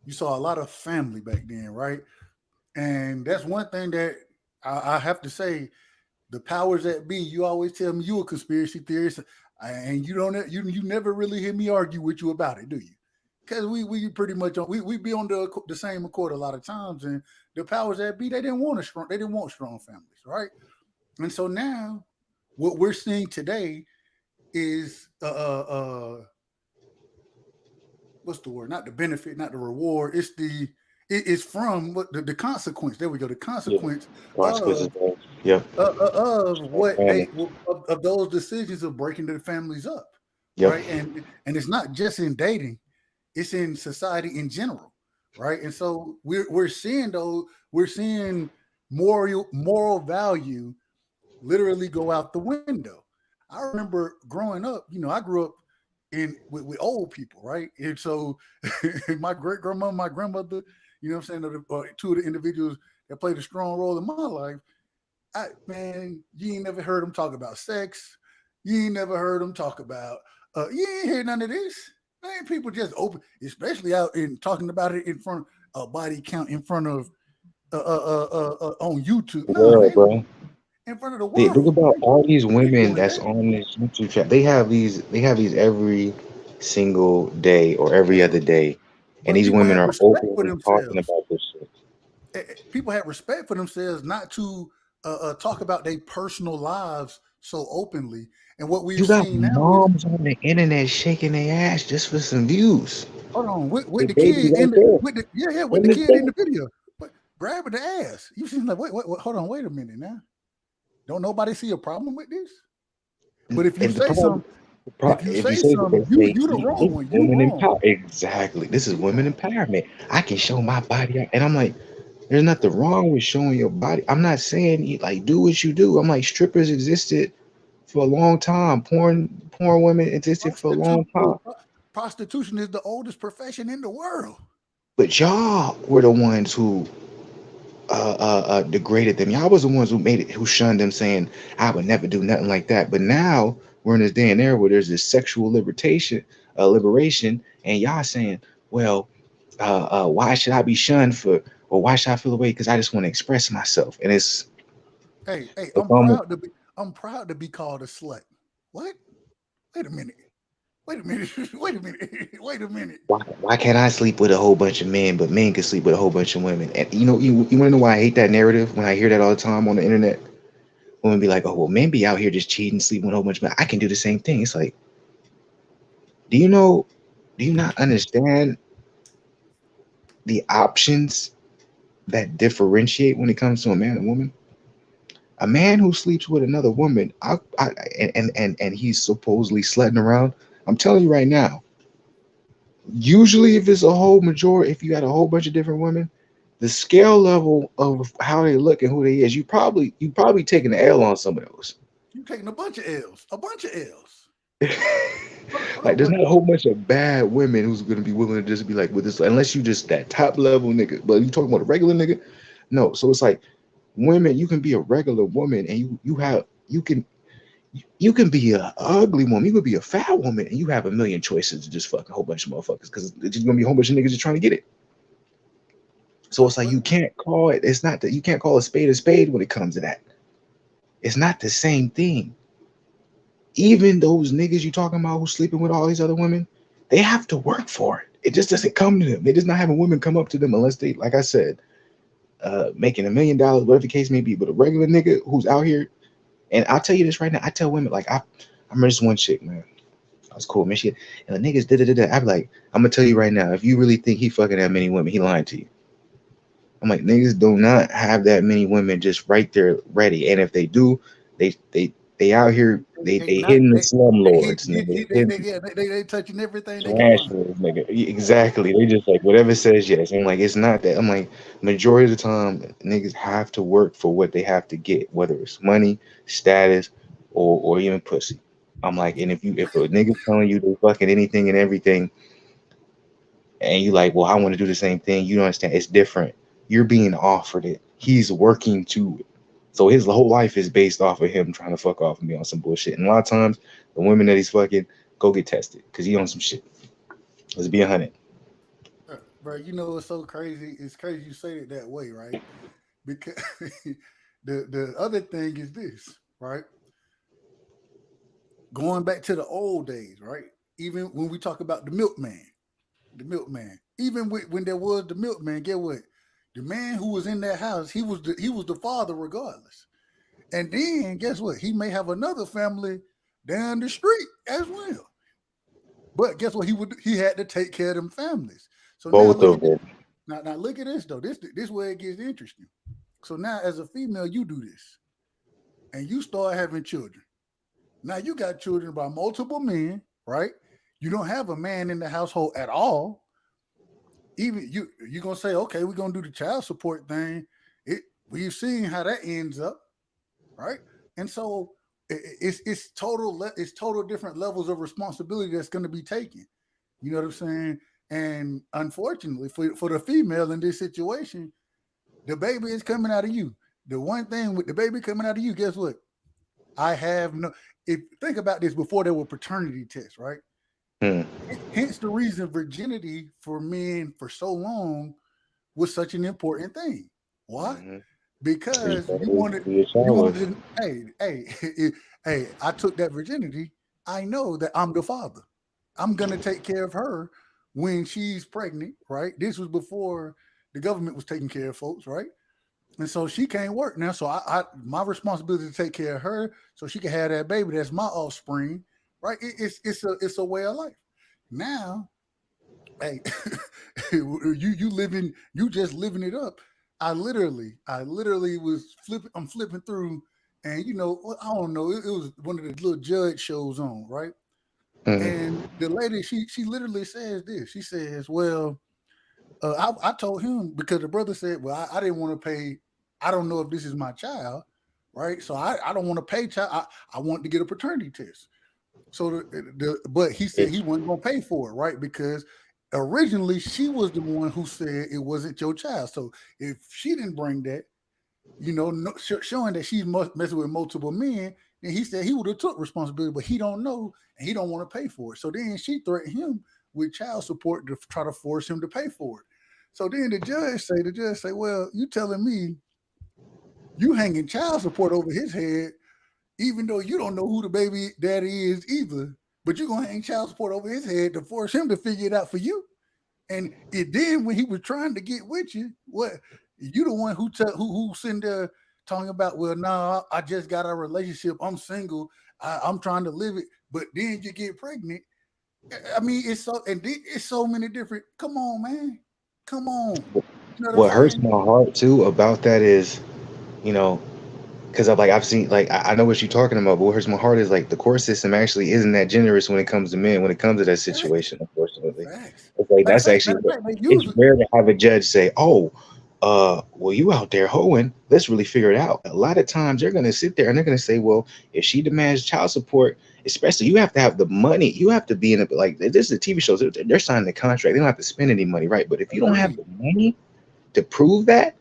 You saw a lot of family back then, right? And that's one thing that I have to say. The powers that be, you always tell me you a conspiracy theorist, and you never really hear me argue with you about it, do you? Because we pretty much we be on the same accord a lot of times, and the powers that be they didn't want strong families, right? And so now what we're seeing today is what's the word? Not the benefit, not the reward. It's it's from what the consequence. There we go. The consequence Consequences. of Yep. what Family. of those decisions of breaking their families up, Yep. right? And it's not just in dating; it's in society in general, right? And so we're seeing moral value literally go out the window. I remember growing up. I grew up with old people, right? And so my great grandmother, my grandmother, what I'm saying, two of the individuals that played a strong role in my life. Man, you ain't never heard them talk about sex. You ain't never heard them talk about. You ain't hear none of this. Man, people just open, especially out in talking about it in front of body count in front of on YouTube. No, Bro. in front of the Think world. about all these women doing that's that. on this YouTube channel. They have these every single day or every other day, and But these people women have are respect for openly talking themselves. about this shit. People have respect for themselves not to talk about their personal lives so openly. And what we've You got seen now is, moms on the internet shaking their ass just for some views. hold on, They with the baby kid right in the there with the with in the the kid in the thing. video, but grabbing the ass. You seem like wait, hold on, wait a minute now. Don't nobody see a problem with this? But if you And the say problem, something, if you if you say say that, they something, you say the wrong this is one. You women wrong. empower. Exactly, this is You women wrong. empowerment. I can show my body, and I'm like, there's nothing wrong with showing your body. I'm not saying you like do what you do. I'm like strippers existed for a long time. Porn women existed for a long time. Prostitution is the oldest profession in the world. But y'all were the ones who degraded them. Y'all was the ones who made it, who shunned them, saying I would never do nothing like that. But now we're in this day and era where there's this sexual liberation, and y'all saying, well, why should I be shunned for, or why should I feel away? Because I just want to express myself, and Hey, it's almost I'm proud to be called a slut. What? Wait a minute. Wait a minute. Wait a minute. Wait a minute. why can't I sleep with a whole bunch of men, but men can sleep with a whole bunch of women? And you want to know why I hate that narrative when I hear that all the time on the internet? Women be like, oh well, men be out here just cheating, sleeping with a whole bunch of men. I can do the same thing. It's like, do you know? Do you not understand the options that differentiate when it comes to a man and woman? A man who sleeps with another woman, and he's supposedly slutting around. I'm telling you right now. Usually, if it's a whole majority, if you had a whole bunch of different women, the scale level of how they look and who they is, you probably taking the L on some of those. You taking a bunch of L's. A bunch of L's. Hold Like, on, there's not a whole bunch of bad women who's gonna be willing to just be like with this, unless you just that top level nigga. But you talking about a regular nigga? No. So it's like women, you can be a regular woman, and you can be a ugly woman, you could be a fat woman, and you have a million choices to just fuck a whole bunch of motherfuckers because it's just gonna be a whole bunch of niggas just trying to get it. So it's like you can't call it. It's not that you can't call a spade when it comes to that. It's not the same thing. Even those niggas you talking about who sleeping with all these other women, they have to work for it. It just doesn't come to them. They just not having women come up to them unless they, like I said, making $1 million, whatever the case may be. But a regular nigga who's out here, and I'll tell you this right now, I tell women like I remember this one chick, man. I was cool, man. She and the niggas I be like, I'm gonna tell you right now, if you really think he fucking that many women, he lying to you. I'm like, niggas do not have that many women just right there ready. And if they do, they out here, they hitting the slumlords, nigga. They touching everything they can Trash find. niggas, nigga. Exactly. They just like whatever says yes. I'm like, it's not that. I'm like, majority of the time, niggas have to work for what they have to get, whether it's money, status, or even pussy. I'm like, and if a nigga telling you they fucking anything and everything, and you like, well, I want to do the same thing, you don't understand. It's different. You're being offered it. He's working to it. So his whole life is based off of him trying to fuck off and be on some bullshit. And a lot of times, the women that he's fucking go get tested because he on some shit. Let's be 100. Bro, you know what's so crazy? It's crazy you say it that way, right? Because the other thing is this, right? Going back to the old days, right? Even when we talk about the milkman, even when there was the milkman, get what? The man who was in that house, he was the father regardless. And then guess what? He may have another family down the street as well. But guess what? He had to take care of them families. So now Both look of at this. them. Now look at this though. This where it gets interesting. So now, as a female, you do this, and you start having children. Now you got children by multiple men, right? You don't have a man in the household at all. Even you're gonna say, okay, we're gonna do the child support thing. We've seen how that ends up, right? And so it's total different levels of responsibility that's going to be taken. You know what I'm saying? And unfortunately, for the female in this situation, the baby is coming out of you. The one thing with the baby coming out of you, guess what? I have no. If think about this, before there were paternity tests, right? Hence the reason virginity for men for so long was such an important thing. Why? Because you wanted hey, I took that virginity. I know that I'm the father. I'm gonna take care of her when she's pregnant, right? This was before the government was taking care of folks, right? And so she can't work now. So I my responsibility to take care of her so she can have that baby. That's my offspring, right? It's a way of life. Now, hey, you just living it up. I literally was flipping. I'm flipping through, and I don't know. It was one of the little judge shows on, right? And the lady, she literally says this. She says, "Well, I told him because the brother said, well, I didn't want to pay. I don't know if this is my child, right? So I don't want to pay child. I want to get a paternity test. So but he said he wasn't going to pay for it, right? Because originally she was the one who said it wasn't your child. So if she didn't bring that, showing that she's messing with multiple men, then he said he would have took responsibility, but he don't know and he don't want to pay for it. So then she threatened him with child support to try to force him to pay for it. So then the judge say, well, you telling me you hanging child support over his head, even though you don't know who the baby daddy is either, but you're going to hang child support over his head to force him to figure it out for you. And then when he was trying to get with you, what you the one who sitting there talking about, well, no, I just got a relationship. I'm single. I'm trying to live it. But then you get pregnant. I mean, it's so many different. Come on, man. Come on. What hurts my heart too about that is, because I've seen, I know what you're talking about, but what hurts my heart is the court system actually isn't that generous when it comes to men, when it comes to that situation, unfortunately. It's that's actually, it's rare to have a judge say, oh, well, you out there hoeing, let's really figure it out. A lot of times they're going to sit there and they're going to say, well, if she demands child support, especially you have to have the money, you have to be in this is a TV show, they're signing the contract, they don't have to spend any money, right? But if you don't have the money to prove that,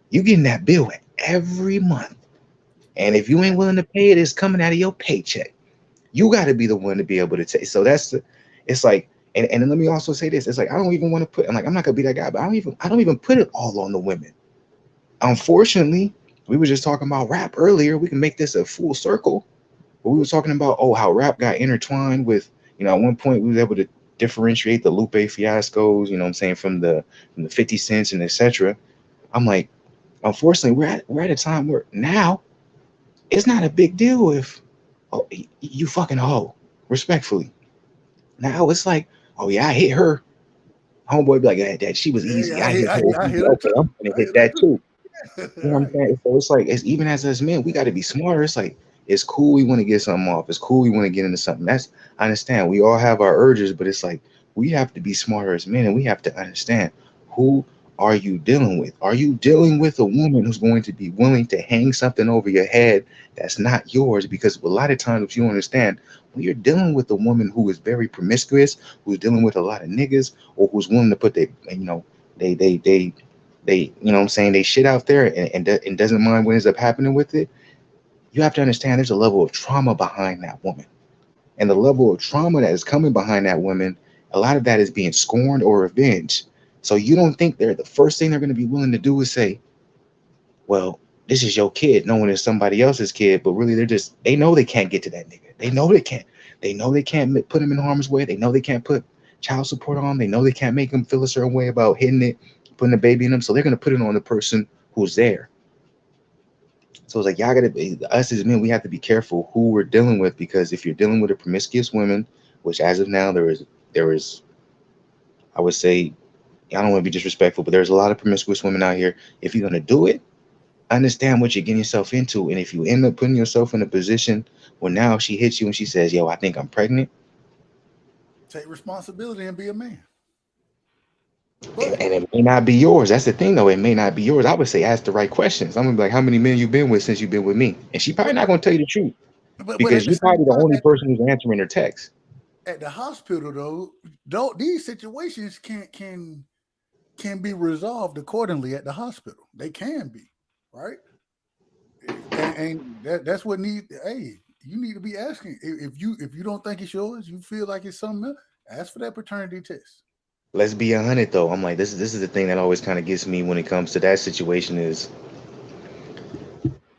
you're getting that bill every month. And if you ain't willing to pay it, it's coming out of your paycheck. You got to be the one to be able to take. So it's like, and then let me also say this. It's I don't even want to put, I'm not gonna be that guy, but I don't even put it all on the women. Unfortunately, we were just talking about rap earlier. We can make this a full circle. But we were talking about, how rap got intertwined with, at one point we was able to differentiate the Lupe fiascos, what I'm saying, from the 50 Cents and etc. I'm like, unfortunately, we're at a time where now it's not a big deal if you fucking hoe, respectfully. Now it's oh yeah, I hit her. Homeboy be like, that she was easy. I hit her. Okay, I'm gonna hit that too. You know what I'm saying? So it's even as us men, we got to be smarter. It's cool we want to get something off. It's cool we want to get into something. I understand. We all have our urges, but it's we have to be smarter as men, and we have to understand who are you dealing with? Are you dealing with a woman who's going to be willing to hang something over your head that's not yours? Because a lot of times, if you understand, when you're dealing with a woman who is very promiscuous, who's dealing with a lot of niggas, or who's willing to put they they shit out there and doesn't mind what ends up happening with it, you have to understand there's a level of trauma behind that woman. And the level of trauma that is coming behind that woman, a lot of that is being scorned or revenged. So you don't think the first thing they're going to be willing to do is say, well, this is your kid, knowing it's somebody else's kid, but really they know they can't get to that nigga. They know they can't. They know they can't put him in harm's way. They know they can't put child support on him. They know they can't make him feel a certain way about hitting it, putting the baby in him. So they're going to put it on the person who's there. So it's y'all got to be, us as men, we have to be careful who we're dealing with, because if you're dealing with a promiscuous woman, which as of now there is, I would say, I don't want to be disrespectful, but there's a lot of promiscuous women out here. If you're gonna do it, understand what you're getting yourself into. And if you end up putting yourself in a position where now she hits you and she says, yo, I think I'm pregnant, take responsibility and be a man. and it may not be yours. That's the thing, though. It may not be yours. I would say ask the right questions. I'm gonna be like, how many men you been with since you've been with me? And she probably not gonna tell you the truth because you're probably the only person who's answering her text. At the hospital, though, these situations can be resolved accordingly at the hospital. They can be, right? And that's what needs. Hey, you need to be asking if you don't think it's yours, you feel like it's something else, ask for that paternity test. Let's be 100 though. I'm like, this is the thing that always kind of gets me when it comes to that situation is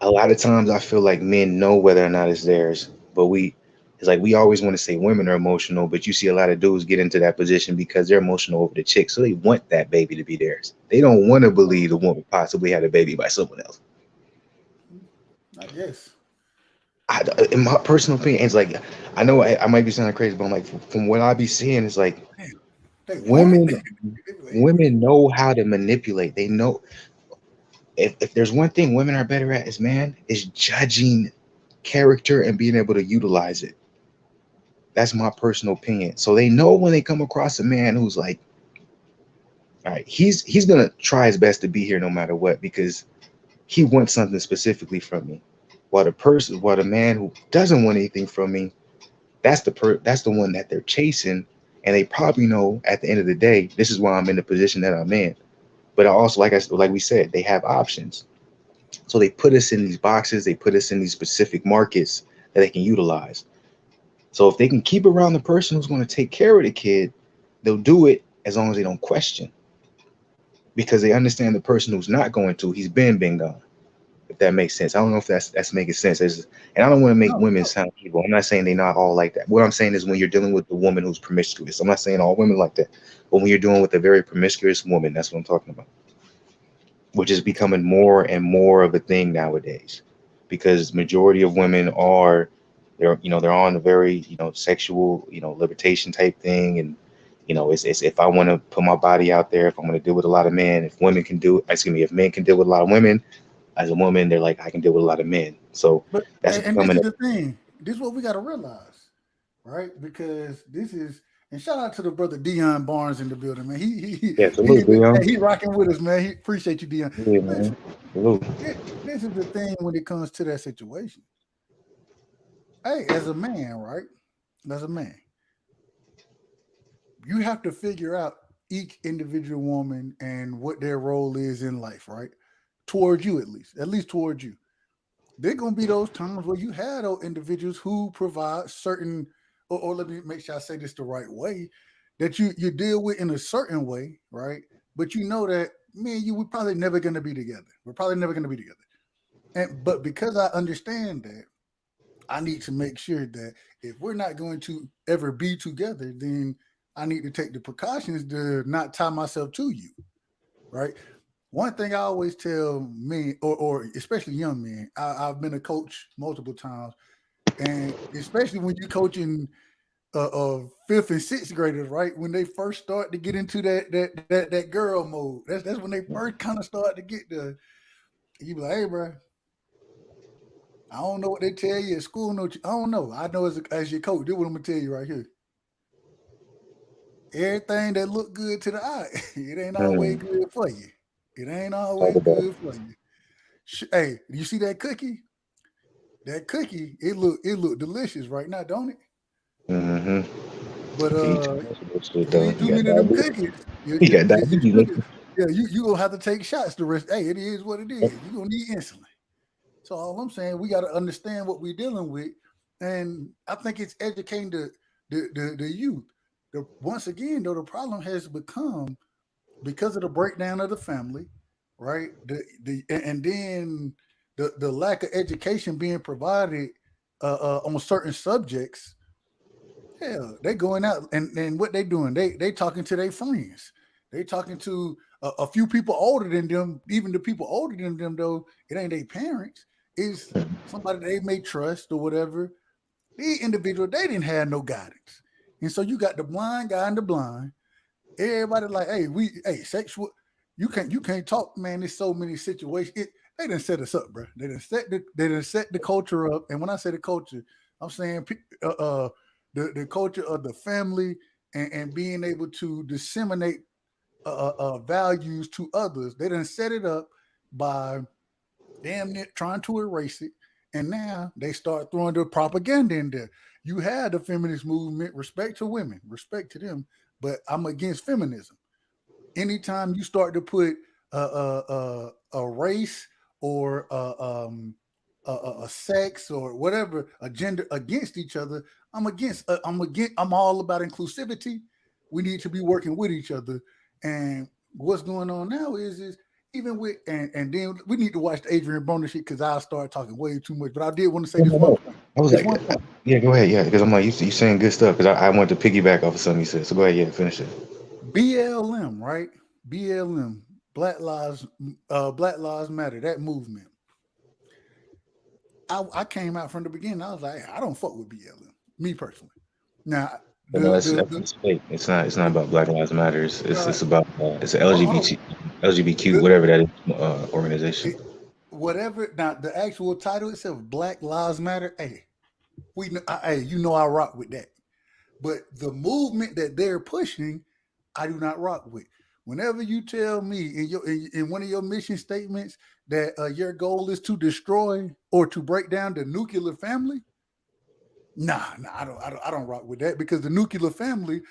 a lot of times I feel like men know whether or not it's theirs, but it's like we always want to say women are emotional, but you see a lot of dudes get into that position because they're emotional over the chick, so they want that baby to be theirs. They don't want to believe the woman possibly had a baby by someone else. I guess. In my personal opinion, it's like I know I might be sounding crazy, but I'm like from what I be seeing, it's like women know how to manipulate. They know if there's one thing women are better at is judging character and being able to utilize it. That's my personal opinion. So they know when they come across a man who's like, all right, he's gonna try his best to be here no matter what because he wants something specifically from me. While the man who doesn't want anything from me, that's the one that they're chasing, and they probably know at the end of the day, this is why I'm in the position that I'm in. But I also, like we said, they have options. So they put us in these boxes, they put us in these specific markets that they can utilize. So if they can keep around the person who's going to take care of the kid, they'll do it as long as they don't question. Because they understand the person who's not going to, he's been gone. If that makes sense. I don't know if that's making sense. And I don't want to make women sound evil. I'm not saying they're not all like that. What I'm saying is when you're dealing with the woman who's promiscuous, I'm not saying all women like that. But when you're dealing with a very promiscuous woman, that's what I'm talking about. Which is becoming more and more of a thing nowadays. Because majority of women they're on a very, sexual, libertation type thing. And, it's if I want to put my body out there, if I'm going to deal with a lot of men, if men can deal with a lot of women, as a woman, they're like, I can deal with a lot of men. So this is the thing. This is what we got to realize, right? Because and shout out to the brother Dion Barnes in the building, man. He rocking with us, man. He appreciate you, Dion. Yeah, man. This is the thing when it comes to that situation. Hey, as a man, right? As a man, you have to figure out each individual woman and what their role is in life, right? Towards you, at least towards you. There are going to be those times where you have those individuals who provide certain, or let me make sure I say this the right way, that you deal with in a certain way, right? But you know that me and you, we're probably never going to be together. But because I understand that, I need to make sure that if we're not going to ever be together, then I need to take the precautions to not tie myself to you, right? One thing I always tell men, or especially young men, I've been a coach multiple times, and especially when you're coaching fifth and sixth graders, right? When they first start to get into that girl mode, that's when they first kind of start to get you be like, hey, bro, I don't know what they tell you at school. I don't know. I know as your coach, this is what I'm gonna tell you right here. Everything that look good to the eye, it ain't always good for you. It ain't always good for you. Hey, you see that cookie? That cookie, it look delicious right now, don't it? Mm-hmm. But you eat too many of them cookies. You gonna have to take shots the rest. Hey, it is what it is. You're gonna need insulin. So all I'm saying, we got to understand what we're dealing with, and I think it's educating the youth. Once again, though, the problem has become because of the breakdown of the family, right? And then the lack of education being provided on certain subjects. Yeah, they going out and what they doing? They talking to their friends. They talking to a few people older than them. Even the people older than them, though, it ain't their parents. It's somebody they may trust or whatever. These individuals, they didn't have no guidance. And so you got the blind guy and the blind. Everybody like, hey, sexual. You can't talk, man. There's so many situations. They didn't set us up, bro. They didn't set the culture up. And when I say the culture, I'm saying the culture of the family and being able to disseminate values to others. They didn't set it up by damn near trying to erase it. And now they start throwing the propaganda in there. You had the feminist movement, respect to women, respect to them, but I'm against feminism. Anytime you start to put a race or a sex or whatever a gender against each other, I'm against. I'm all about inclusivity. We need to be working with each other. And what's going on now is even with and then we need to watch the Adrien Broner shit because I'll start talking way too much. But I did want to say this one point. I was This like, one point. yeah, go ahead, yeah, because I'm like, you saying good stuff because I want to piggyback off of something you said. So go ahead, yeah, finish it. BLM, right? BLM, Black Lives Matter, that movement. I came out from the beginning. I was like, I don't fuck with BLM, me personally. Now, But no, that's fake. It's not about Black Lives Matter. It's about it's a LGBTQ the, whatever that is organization. whatever. Now, the actual title itself, Black Lives Matter. Hey, I rock with that. But the movement that they're pushing, I do not rock with. Whenever you tell me in one of your mission statements that your goal is to destroy or to break down the nuclear family, nah, I don't rock with that because the nuclear family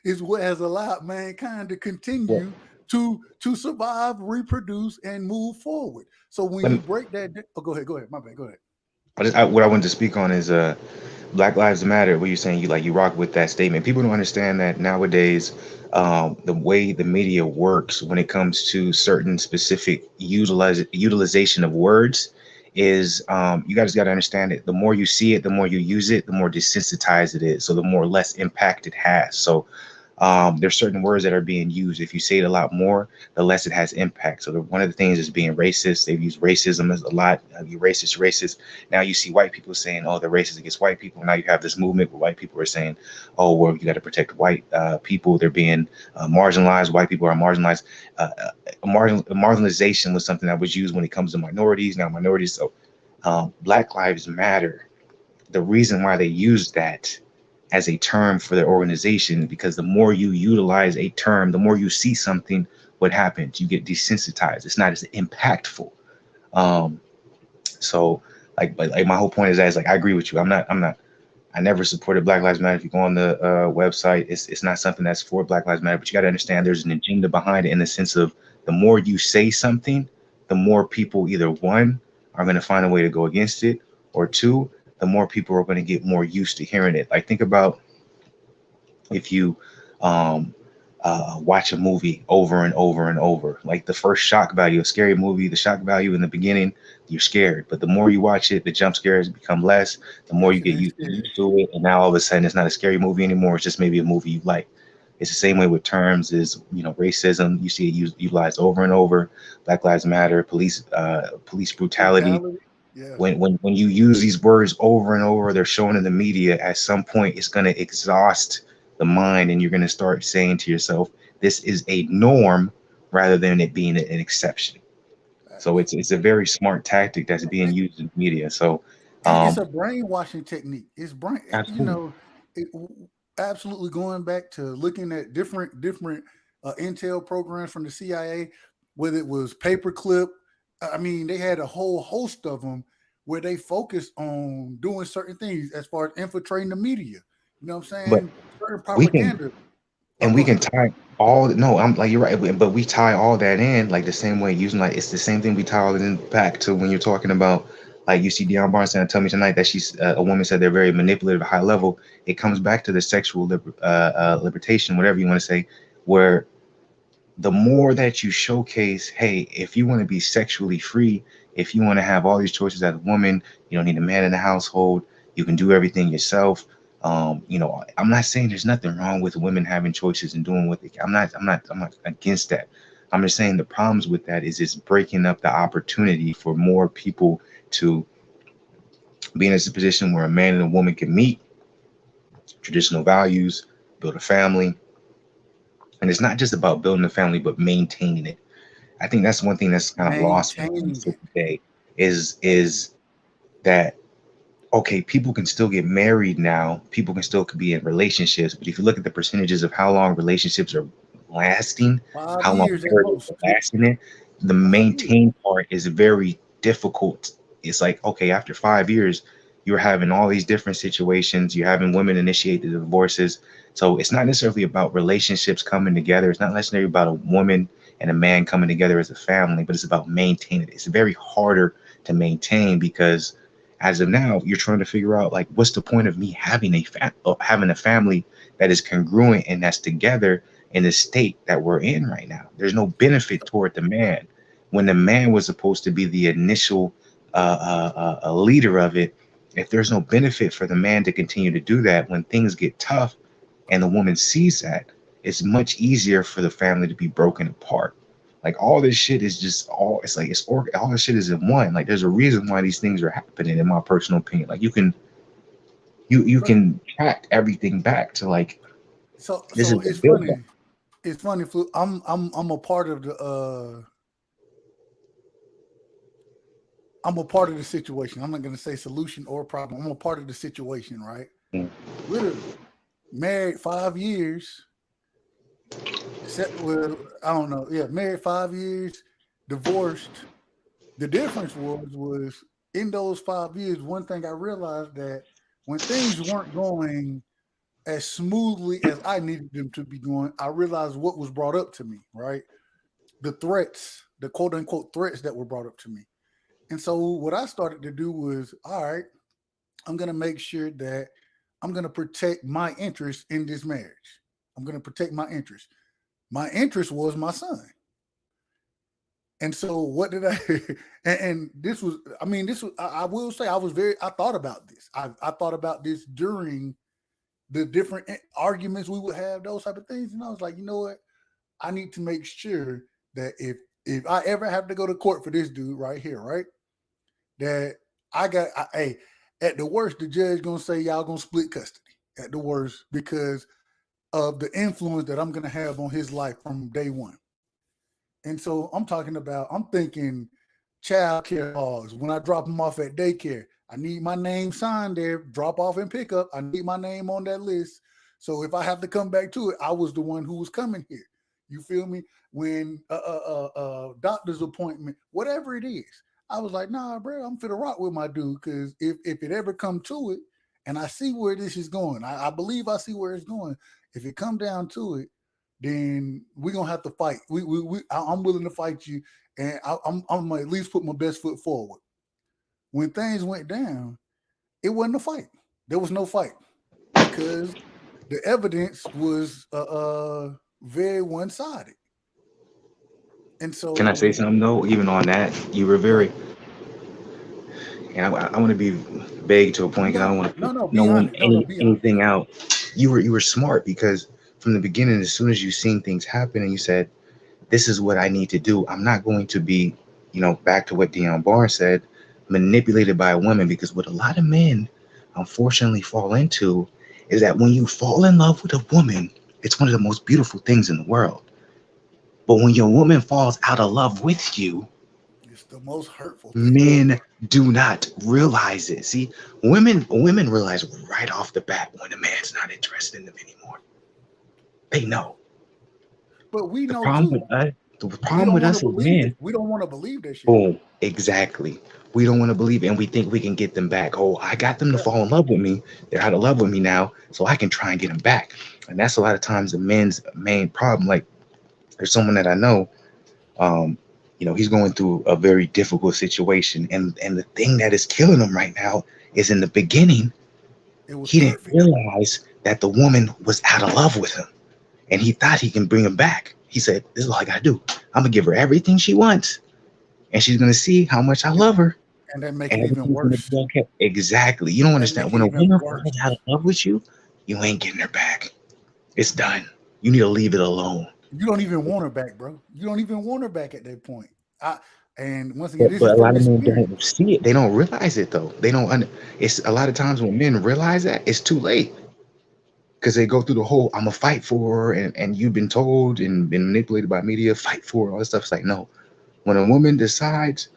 is what has allowed mankind to continue to survive, reproduce, and move forward. So when you break that, go ahead, my bad, go ahead. What I wanted to speak on is Black Lives Matter. What you're saying, you rock with that statement. People don't understand that nowadays, the way the media works when it comes to certain specific utilization of words is you guys got to understand it. The more you see it, the more you use it, the more desensitized it is. So the more less impact it has. So there's certain words that are being used. If you say it a lot more, the less it has impact. So one of the things is being racist. They've used racism as a lot. You racist. Now you see white people saying, "Oh, they're racist against white people." Now you have this movement where white people are saying, "Oh, well, you got to protect white people. They're being marginalized. White people are marginalized." Marginalization was something that was used when it comes to minorities. Now minorities. So Black Lives Matter. The reason why they used that as a term for their organization, because the more you utilize a term, the more you see something, what happens? You get desensitized. It's not as impactful. So like my whole point is that is like I agree with you. I never supported Black Lives Matter. If you go on the website, it's not something that's for Black Lives Matter, but you got to understand there's an agenda behind it in the sense of the more you say something, the more people either one are going to find a way to go against it, or two, the more people are going to get more used to hearing it. Like think about if you watch a movie over and over and over, like the first shock value, a scary movie, the shock value in the beginning, you're scared. But the more you watch it, the jump scares become less, the more you get used to it. And now all of a sudden it's not a scary movie anymore. It's just maybe a movie you like. It's the same way with terms is, racism. You see it utilized over and over. Black Lives Matter, police brutality. Yeah. When you use these words over and over, they're shown in the media. At some point, it's going to exhaust the mind, and you're going to start saying to yourself, "This is a norm," rather than it being an exception. So it's a very smart tactic that's being used in media. So it's a brainwashing technique. It's absolutely. Absolutely going back to looking at different intel programs from the CIA, whether it was paperclip. I mean, they had a whole host of them where they focused on doing certain things as far as infiltrating the media. You know what I'm But saying? Certain we can propaganda. and we can tie all. No, I'm like you're right, but we tie all that in like the same way using like it's the same thing we tie all it in back to when you're talking about like you see Deion Barnes tell me tonight that she's a woman said they're very manipulative at high level. It comes back to the sexual libertation, whatever you want to say, where the more that you showcase, hey, if you want to be sexually free, if you want to have all these choices as a woman, you don't need a man in the household, you can do everything yourself. I'm not saying there's nothing wrong with women having choices and doing what they can. I'm not against that. I'm just saying the problems with that is it's breaking up the opportunity for more people to be in a position where a man and a woman can meet traditional values, build a family, And it's not just about building a family, but maintaining it. I think that's one thing that's kind of lost Maintaining it. today is that, okay, people can still get married now. People can still be in relationships. But if you look at the percentages of how long relationships are lasting, 5 how long years at marriages most. are lasting it, the 5 years. maintain part is very difficult. It's like, okay, after 5 years, you're having all these different situations. You're having women initiate the divorces. So it's not necessarily about relationships coming together. It's not necessarily about a woman and a man coming together as a family, but it's about maintaining it. It's very harder to maintain because as of now, you're trying to figure out, like, what's the point of me having a family that is congruent and that's together in the state that we're in right now? There's no benefit toward the man when the man was supposed to be the initial a leader of it. If there's no benefit for the man to continue to do that, when things get tough and the woman sees that, it's much easier for the family to be broken apart. Like, all this shit is just all, it's like, all this shit is in one. Like, there's a reason why these things are happening, in my personal opinion. Like, you can track everything back to, like, So this is it's the buildup. funny. It's funny, Flu. I'm a part of the I'm a part of the situation. I'm not gonna say solution or problem. I'm a part of the situation, right? Mm. Literally married 5 years. Well, I don't know. Yeah, married 5 years, divorced. The difference was in those 5 years, one thing I realized, that when things weren't going as smoothly as I needed them to be going, I realized what was brought up to me, right? The threats, the quote unquote threats that were brought up to me. And so what I started to do was, all right, I'm going to make sure that I'm going to protect my interest in this marriage. I'm going to protect my interest. My interest was my son. And so what did I, and this was, I mean, this was, I will say I thought about this. I thought about this during the different arguments we would have, those type of things. And I was like, you know what? I need to make sure that if I ever have to go to court for this dude right here, right? That hey, at the worst, the judge gonna say y'all gonna split custody at the worst because of the influence that I'm gonna have on his life from day one. And so I'm thinking child care laws. When I drop him off at daycare, I need my name signed there, drop off and pick up. I need my name on that list. So if I have to come back to it, I was the one who was coming here. You feel me? When doctor's appointment, whatever it is, I was like, nah, bro, I'm finna rock with my dude. Cause if it ever come to it, and I see where this is going, I believe I see where it's going. If it come down to it, then we're gonna have to fight. I'm willing to fight you, and I'm gonna at least put my best foot forward. When things went down, it wasn't a fight. There was no fight because the evidence was very one-sided. And so, Can I say something though? Even on that, you were very, and I want to be vague to a point because I don't want to put be honest. anything out. You were smart because from the beginning, as soon as you seen things happen and you said, this is what I need to do. I'm not going to be, back to what Dion Barnes said, manipulated by a woman, because what a lot of men unfortunately fall into is that when you fall in love with a woman, it's one of the most beautiful things in the world. But when your woman falls out of love with you, it's the most hurtful thing. Men do not realize it. See, women realize right off the bat when a man's not interested in them anymore. They know. But we know too. The problem with us as men, we don't want to believe that shit. Boom, exactly. We don't want to believe it, and we think we can get them back. Oh, I got them to fall in love with me. They're out of love with me now, so I can try and get them back. And that's a lot of times the men's main problem. Like, there's someone that I know, he's going through a very difficult situation, and the thing that is killing him right now is in the beginning, he didn't realize that the woman was out of love with him, and he thought he can bring him back. He said, this is all I gotta do. I'm gonna give her everything she wants, and she's gonna see how much I love her. And then make it even worse. Exactly. You don't understand. When a woman falls out of love with you, you ain't getting her back. It's done. You need to leave it alone. You don't even want her back, bro. You don't even want her back at that point. And once again, but a lot of men don't see it. They don't realize it though. They don't. It's a lot of times when men realize that, it's too late. because they go through the whole I'm a fight for her, and you've been told and been manipulated by media, fight for her, all this stuff. It's like, no, when a woman decides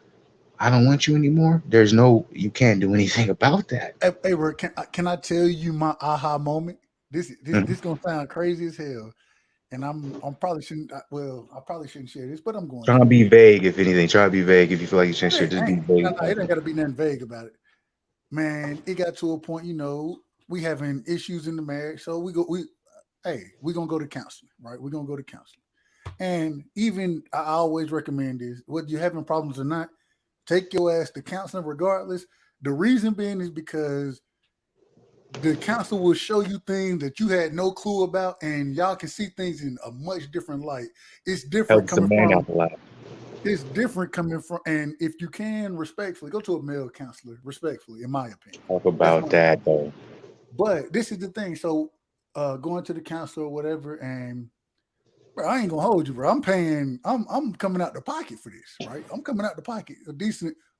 I don't want you anymore, there's no, you can't do anything about that. Hey, bro, can I tell you my aha moment? This gonna sound crazy as hell, and I'm probably shouldn't. I probably shouldn't share this, but I'm going Try to to. be vague, if anything. Try to be vague if you feel like you shouldn't share. Just be vague. It ain't got to be nothing vague about it, man. It got to a point, we having issues in the marriage, so we gonna go to counseling, right? We're gonna go to counseling, and even I always recommend this, whether you're having problems or not, take your ass to counseling regardless. The reason being is because the counselor will show you things that you had no clue about, and y'all can see things in a much different light. It's different Helps the coming man from. out a lot. It's different coming from, and if you can respectfully go to a male counselor, respectfully, in my opinion. Talk about that though. But this is the thing. So, going to the counselor or whatever, and bro, I ain't gonna hold you, bro. I'm paying. I'm coming out the pocket for this, right? I'm coming out the pocket a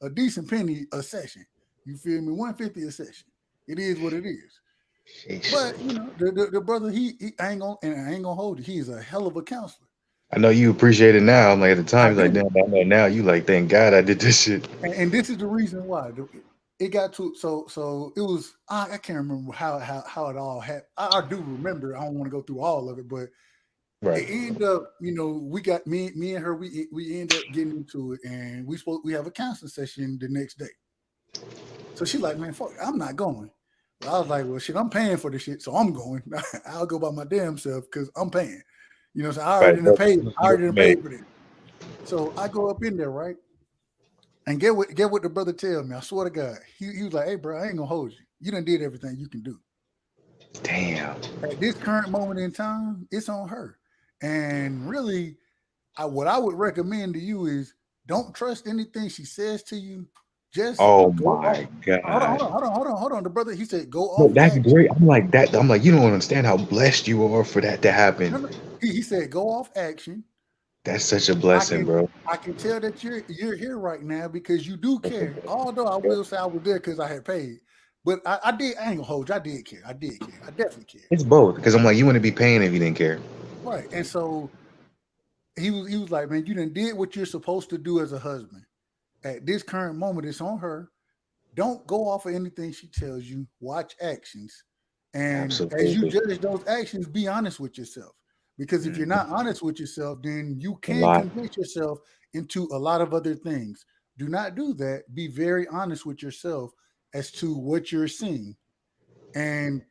decent penny a session. You feel me? $150 a session. It is what it is. Sheesh. But the brother, he I ain't gonna hold you. He's a hell of a counselor. I know you appreciate it now. I'm like, at the time, I you're like, do. damn, I know now. You like, thank God I did this shit. And this is the reason why it got to so it was I can't remember how it all happened. I do remember. I don't want to go through all of it, but Right. it ended up, we got me and her. We ended up getting into it, and we have a counseling session the next day. So she like, man, fuck, I'm not going. Well, I was like, well, shit, I'm paying for this shit, so I'm going. I'll go by my damn self because I'm paying. So I already didn't pay. I already didn't pay for this. So I go up in there, right? And get what the brother tell me. I swear to God, he was like, "Hey, bro, I ain't gonna hold you. You done did everything you can do. Damn. At this current moment in time, it's on her. And really, what I would recommend to you is don't trust anything she says to you. Just Oh go my off. God. Hold on. The brother, he said, go No, off that's action. great. I'm like that. I'm like, you don't understand how blessed you are for that to happen. No. He said, go off action. That's such a blessing, bro. I can tell that you're here right now because you do care. Although I will say I was there because I had paid. But I did. I ain't gonna hold you. I did care. I definitely care. It's both, because I'm like, you wouldn't be paying if you didn't care. Right. And so he was like, man, you done did what you're supposed to do as a husband. At this current moment, it's on her. Don't go off of anything she tells you. Watch actions. And as you judge those actions, be honest with yourself. Because if you're not honest with yourself, then you can convince yourself into a lot of other things. Do not do that. Be very honest with yourself as to what you're seeing. And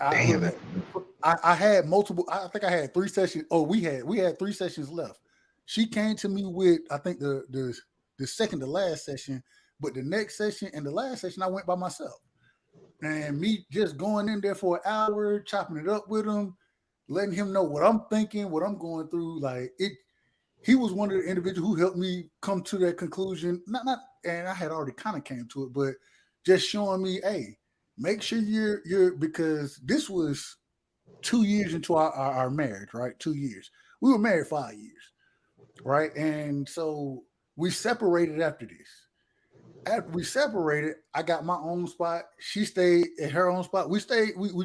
I had multiple. I think I had 3 sessions. Oh, we had 3 sessions left. She came to me with, I think the second to last session, but the next session and the last session I went by myself. And me just going in there for an hour, chopping it up with him, letting him know what I'm thinking, what I'm going through. Like he was one of the individuals who helped me come to that conclusion. And I had already kind of came to it, but just showing me, hey, make sure you're because this was 2 years into our marriage, right? 2 years. We were married 5 years, right? And so we separated after this. After we separated, I got my own spot. She stayed at her own spot. We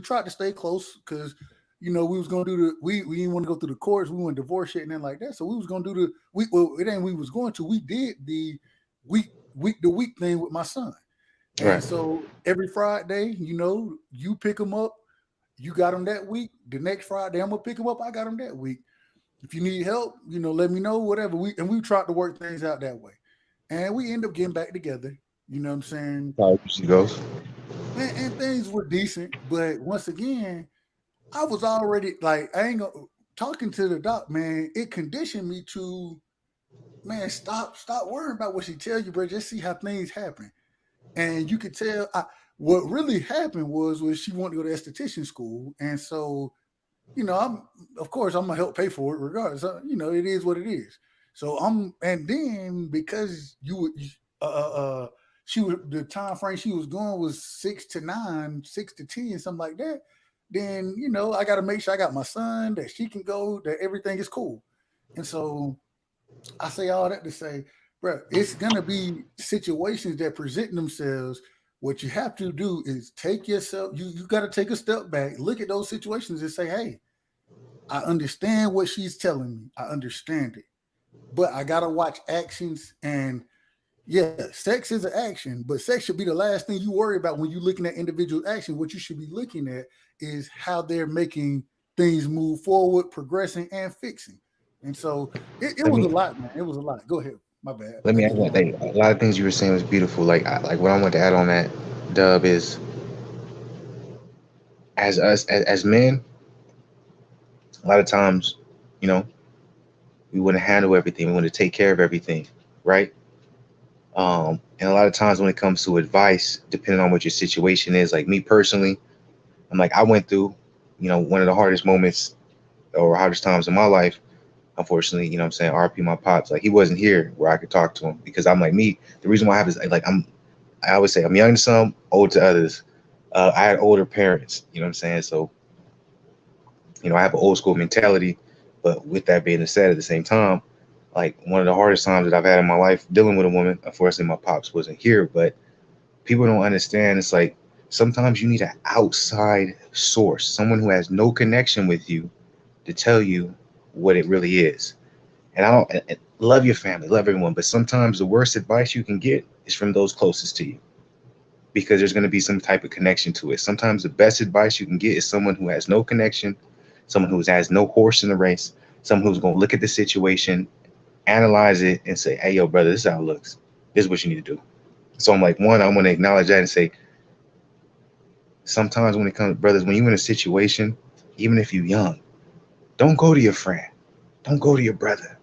tried to stay close because we was gonna do we didn't want to go through the courts. We want to divorce shit and then like that. So we was gonna do we did the week thing with my son. And so every Friday, you pick him up. You got him that week. The next Friday, I'm gonna pick him up. I got him that week. If you need help, let me know. Whatever. We tried to work things out that way, and we end up getting back together. You know what I'm saying? How she goes. And things were decent, but once again, I was already like, I ain't gonna talking to the doc, man. It conditioned me to, man, stop worrying about what she tell you, bro. Just see how things happen. And you could tell what really happened was she wanted to go to esthetician school. And so, of course, I'm going to help pay for it regardless. It is what it is. So and then because the time frame she was going was 6 to 9, 6 to 10, something like that. Then, I got to make sure I got my son, that she can go, that everything is cool. And so I say all that to say, bro, it's going to be situations that present themselves what you have to do is take yourself, you got to take a step back, look at those situations and say, hey, I understand what she's telling me. I understand it. But I got to watch actions. And yeah, sex is an action, but sex should be the last thing you worry about when you're looking at individual action. What you should be looking at is how they're making things move forward, progressing, and fixing. And so it was a lot, man. It was a lot. Go ahead. My bad. Let me add one thing. A lot of things you were saying was beautiful. Like what I want to add on that, Dub, is as men, a lot of times, you know, we want to handle everything. We want to take care of everything, right? And a lot of times when it comes to advice, depending on what your situation is, like me personally, I'm like, I went through, one of the hardest moments or hardest times in my life. Unfortunately, you know what I'm saying, RP my pops, like he wasn't here where I could talk to him, because I'm like me. The reason why I have is like I always say I'm young to some, old to others. I had older parents, you know what I'm saying? So, I have an old school mentality, but with that being said, at the same time, like one of the hardest times that I've had in my life dealing with a woman, unfortunately my pops wasn't here, but people don't understand. It's like sometimes you need an outside source, someone who has no connection with you, to tell you what it really is. And I love your family, love everyone, but sometimes the worst advice you can get is from those closest to you, because there's going to be some type of connection to it. Sometimes the best advice you can get is someone who has no connection, someone who has no horse in the race, someone who's going to look at the situation, analyze it, and say, hey, yo, brother, this is how it looks. This is what you need to do. So I'm like, one, I want to acknowledge that and say, sometimes when it comes, brothers, when you're in a situation, even if you're young, don't go to your friend. Don't go to your brother.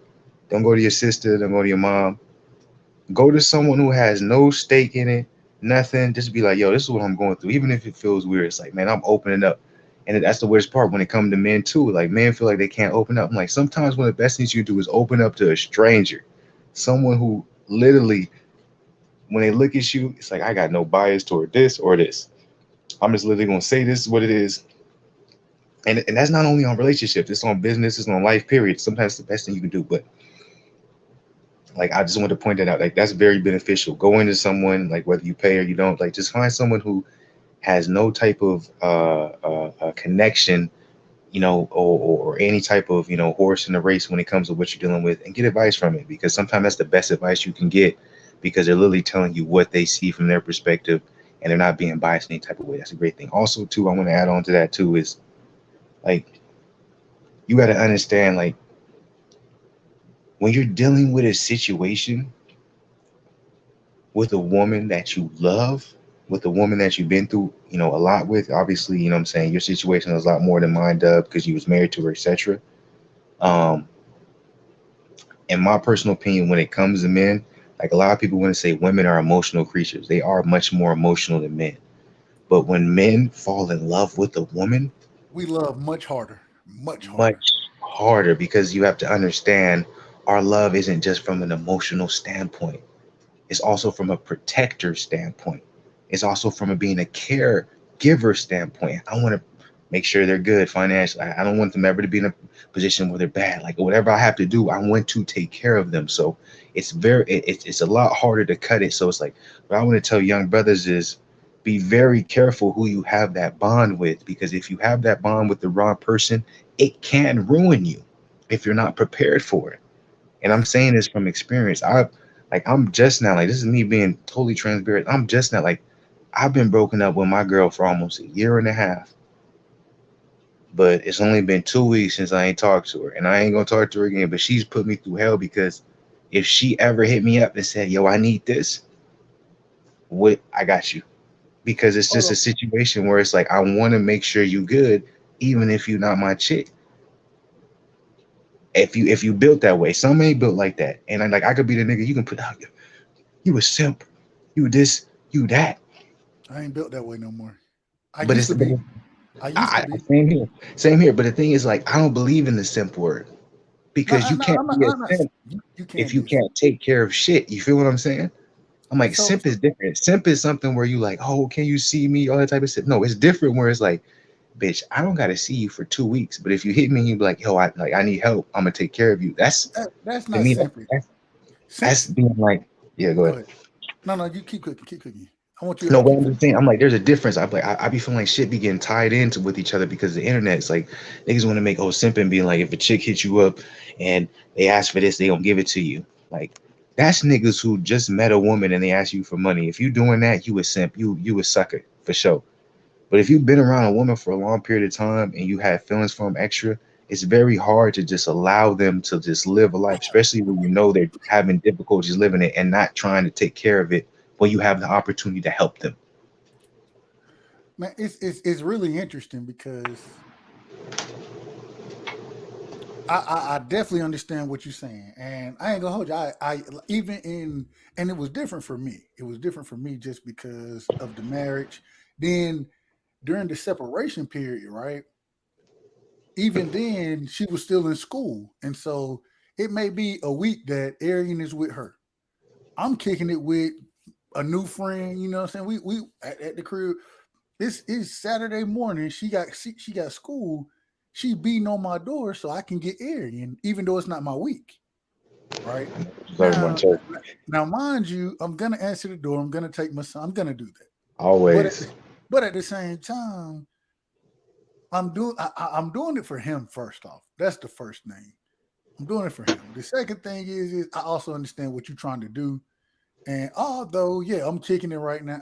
Don't go to your sister. Don't go to your mom. Go to someone who has no stake in it, nothing. Just be like, yo, this is what I'm going through. Even if it feels weird, it's like, man, I'm opening up. And that's the worst part when it comes to men too. Like, men feel like they can't open up. I'm like, sometimes one of the best things you do is open up to a stranger, someone who literally, when they look at you, it's like, I got no bias toward this or this. I'm just literally going to say this is what it is. And that's not only on relationships, it's on business, it's on life, period. Sometimes it's the best thing you can do. But like, I just want to point that out. Like, that's very beneficial. Go into someone, like whether you pay or you don't, like just find someone who has no type of connection, or any type of, horse in the race when it comes to what you're dealing with, and get advice from it, because sometimes that's the best advice you can get, because they're literally telling you what they see from their perspective, and they're not being biased in any type of way. That's a great thing. Also, too, I want to add on to that too is, like, you got to understand, like, when you're dealing with a situation with a woman that you love, with a woman that you've been through, a lot with, obviously, you know what I'm saying, your situation is a lot more than mine, Dub, because you was married to her, etc. In my personal opinion, when it comes to men, like, a lot of people want to say women are emotional creatures. They are much more emotional than men. But when men fall in love with a woman, we love much harder, much harder. much harder, because you have to understand, our love isn't just from an emotional standpoint. It's also from a protector standpoint. It's also from a being a caregiver standpoint. I want to make sure they're good financially. I don't want them ever to be in a position where they're bad. Like, whatever I have to do, I want to take care of them. So it's a lot harder to cut it. So it's like, what I want to tell young brothers is, be very careful who you have that bond with, because if you have that bond with the wrong person, it can ruin you if you're not prepared for it. And I'm saying this from experience. I'm just now, like, this is me being totally transparent. I'm just now, like, I've been broken up with my girl for almost a year and a half, but it's only been 2 weeks since I ain't talked to her, and I ain't gonna talk to her again. But she's put me through hell, because if she ever hit me up and said, yo, I need this, what, I got you. Because it's just a situation where it's like, I want to make sure you good, even if you're not my chick. If you built that way, some ain't built like that. And I could be the nigga you can put out. You a simp, you this, you that. I ain't built that way no more. I But used to be. Same here. But the thing is, like, I don't believe in the simp word, because you can't be a simp if you can't take care of shit. You feel what I'm saying? I'm like, simp is different. Simp is something where you like, oh, can you see me? All that type of shit. No, it's different where it's like, bitch, I don't gotta see you for 2 weeks, but if you hit me and you be like, yo, I need help, I'm gonna take care of you. That's not me. simple. That's being like, yeah, go ahead. No, you keep cooking. I want you No, to what keep I'm it. just saying, I'm like, there's a difference. I'm like, I be feeling like shit be getting tied into with each other because the internet. It's like niggas want to make simping being like, if a chick hits you up and they ask for this, they don't give it to you. Like, that's niggas who just met a woman and they ask you for money. If you doing that, you a simp. You a sucker for sure. But if you've been around a woman for a long period of time and you have feelings for them extra, it's very hard to just allow them to just live a life, especially when you know they're having difficulties living it and not trying to take care of it when you have the opportunity to help them. Man, it's really interesting because I definitely understand what you're saying, and I ain't gonna hold you. I even in and it was different for me. It was different for me just because of the marriage. Then during the separation period, right? Even then, she was still in school, and so it may be a week that Adrien is with her. I'm kicking it with a new friend. You know what I'm saying? We at the crib. This is Saturday morning. She got school. She beating on my door so I can get Adrien, even though it's not my week. Right Sorry, my now, turkey. now, mind you, I'm gonna answer the door. I'm gonna take my son. I'm gonna do that. But Always. but at the same time, I'm doing it for him. First off, that's the first thing. I'm doing it for him. The second thing is I also understand what you're trying to do. And although, yeah, I'm kicking it right now.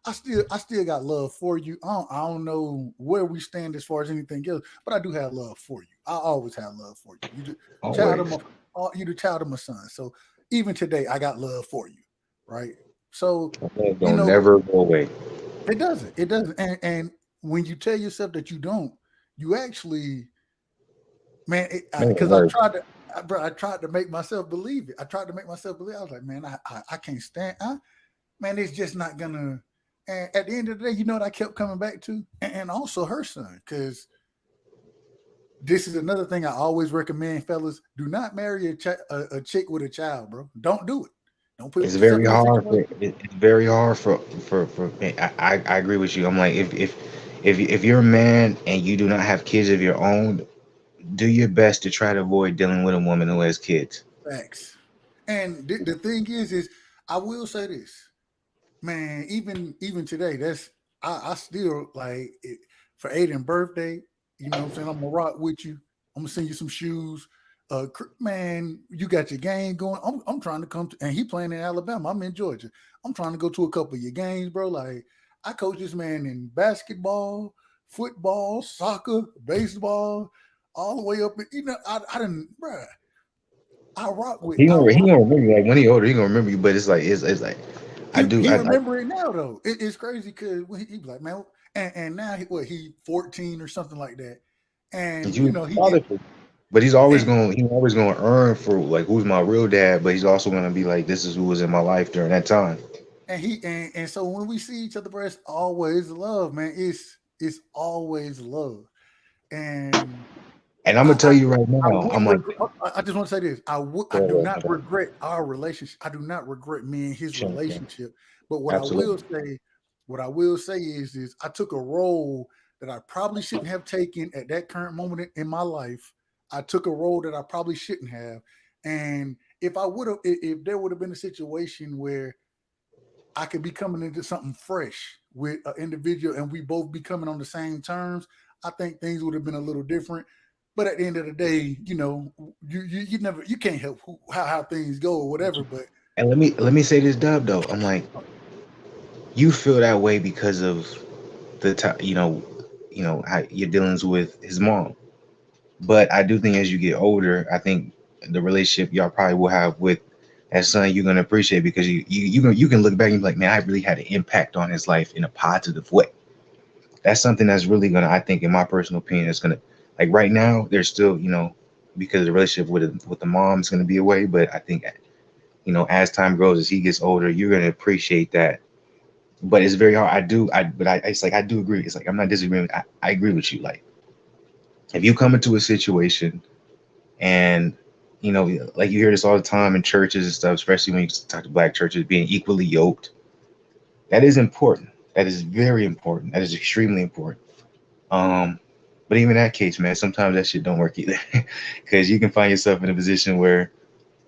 I still got love for you. I don't know where we stand as far as anything else, but I do have love for you. I always have love for you. You the child of Always. you the child of my son. So even today, I got love for you, right? So Love you don't know, never go away. it doesn't. It doesn't. And when you tell yourself that you don't, you actually, man, Man, it because I hurts. tried to. Bro, I tried to make myself believe it. I tried to make myself believe. I was like, man, I can't stand. Man, it's just not gonna. And at the end of the day, you know what I kept coming back to, and also her son, because this is another thing I always recommend, fellas: do not marry a chick with a child, bro. Don't do it. Don't put It's yourself very in a hard situation. for it's very hard for I agree with you. I'm like if you're a man and you do not have kids of your own, do your best to try to avoid dealing with a woman who has kids. Facts. And the thing is I will say this, man. Even today, I still like it, for Aiden's birthday. You know what I'm saying? I'm gonna rock with you. I'm gonna send you some shoes. Man, you got your game going. I'm trying to come to, and he playing in Alabama. I'm in Georgia. I'm trying to go to a couple of your games, bro. Like I coach this man in basketball, football, soccer, baseball, all the way up. You know, I didn't, bro. I He rock. gonna remember you. Like when he older, he gonna remember you. But it's like I do He I remember it now though. It's crazy because he be like, man, and now he 14 or something like that, and you he father figure. But and, he's always gonna earn for like who's my real dad. But he's also gonna be like this is who was in my life during that time. and so when we see each other, bro, it's always love, man. It's always love, and And I'm I gonna tell you right I now, I'm wouldn't like, regret. I just want to say this. I go do ahead, not regret our relationship. I do not regret me and his Sure, yeah, relationship. But absolutely. what I will say is I took a role that I probably shouldn't have taken at that current moment in my life. I took a role that I probably shouldn't have. And if I would have, if there would have been a situation where I could be coming into something fresh with an individual and we both be coming on the same terms, I think things would have been a little different. But at the end of the day, you never you can't help how things go or whatever. But And let me say this, Dub. Though I'm like, you feel that way because of the time, how your dealings with his mom. But I do think as you get older, I think the relationship y'all probably will have with that son you're gonna appreciate because you can look back and be like, man, I really had an impact on his life in a positive way. That's something that's really gonna, I think, in my personal opinion, is gonna like right now there's still because the relationship with the mom is gonna be away, but I think as time grows, as he gets older, you're gonna appreciate that. But it's very hard. It's like I do agree. It's like I'm not disagreeing. I agree with you. Like if you come into a situation and like you hear this all the time in churches and stuff, especially when you talk to black churches being equally yoked, that is important. That is very important. That is extremely important. Um, but even in that case, man, sometimes that shit don't work either, because you can find yourself in a position where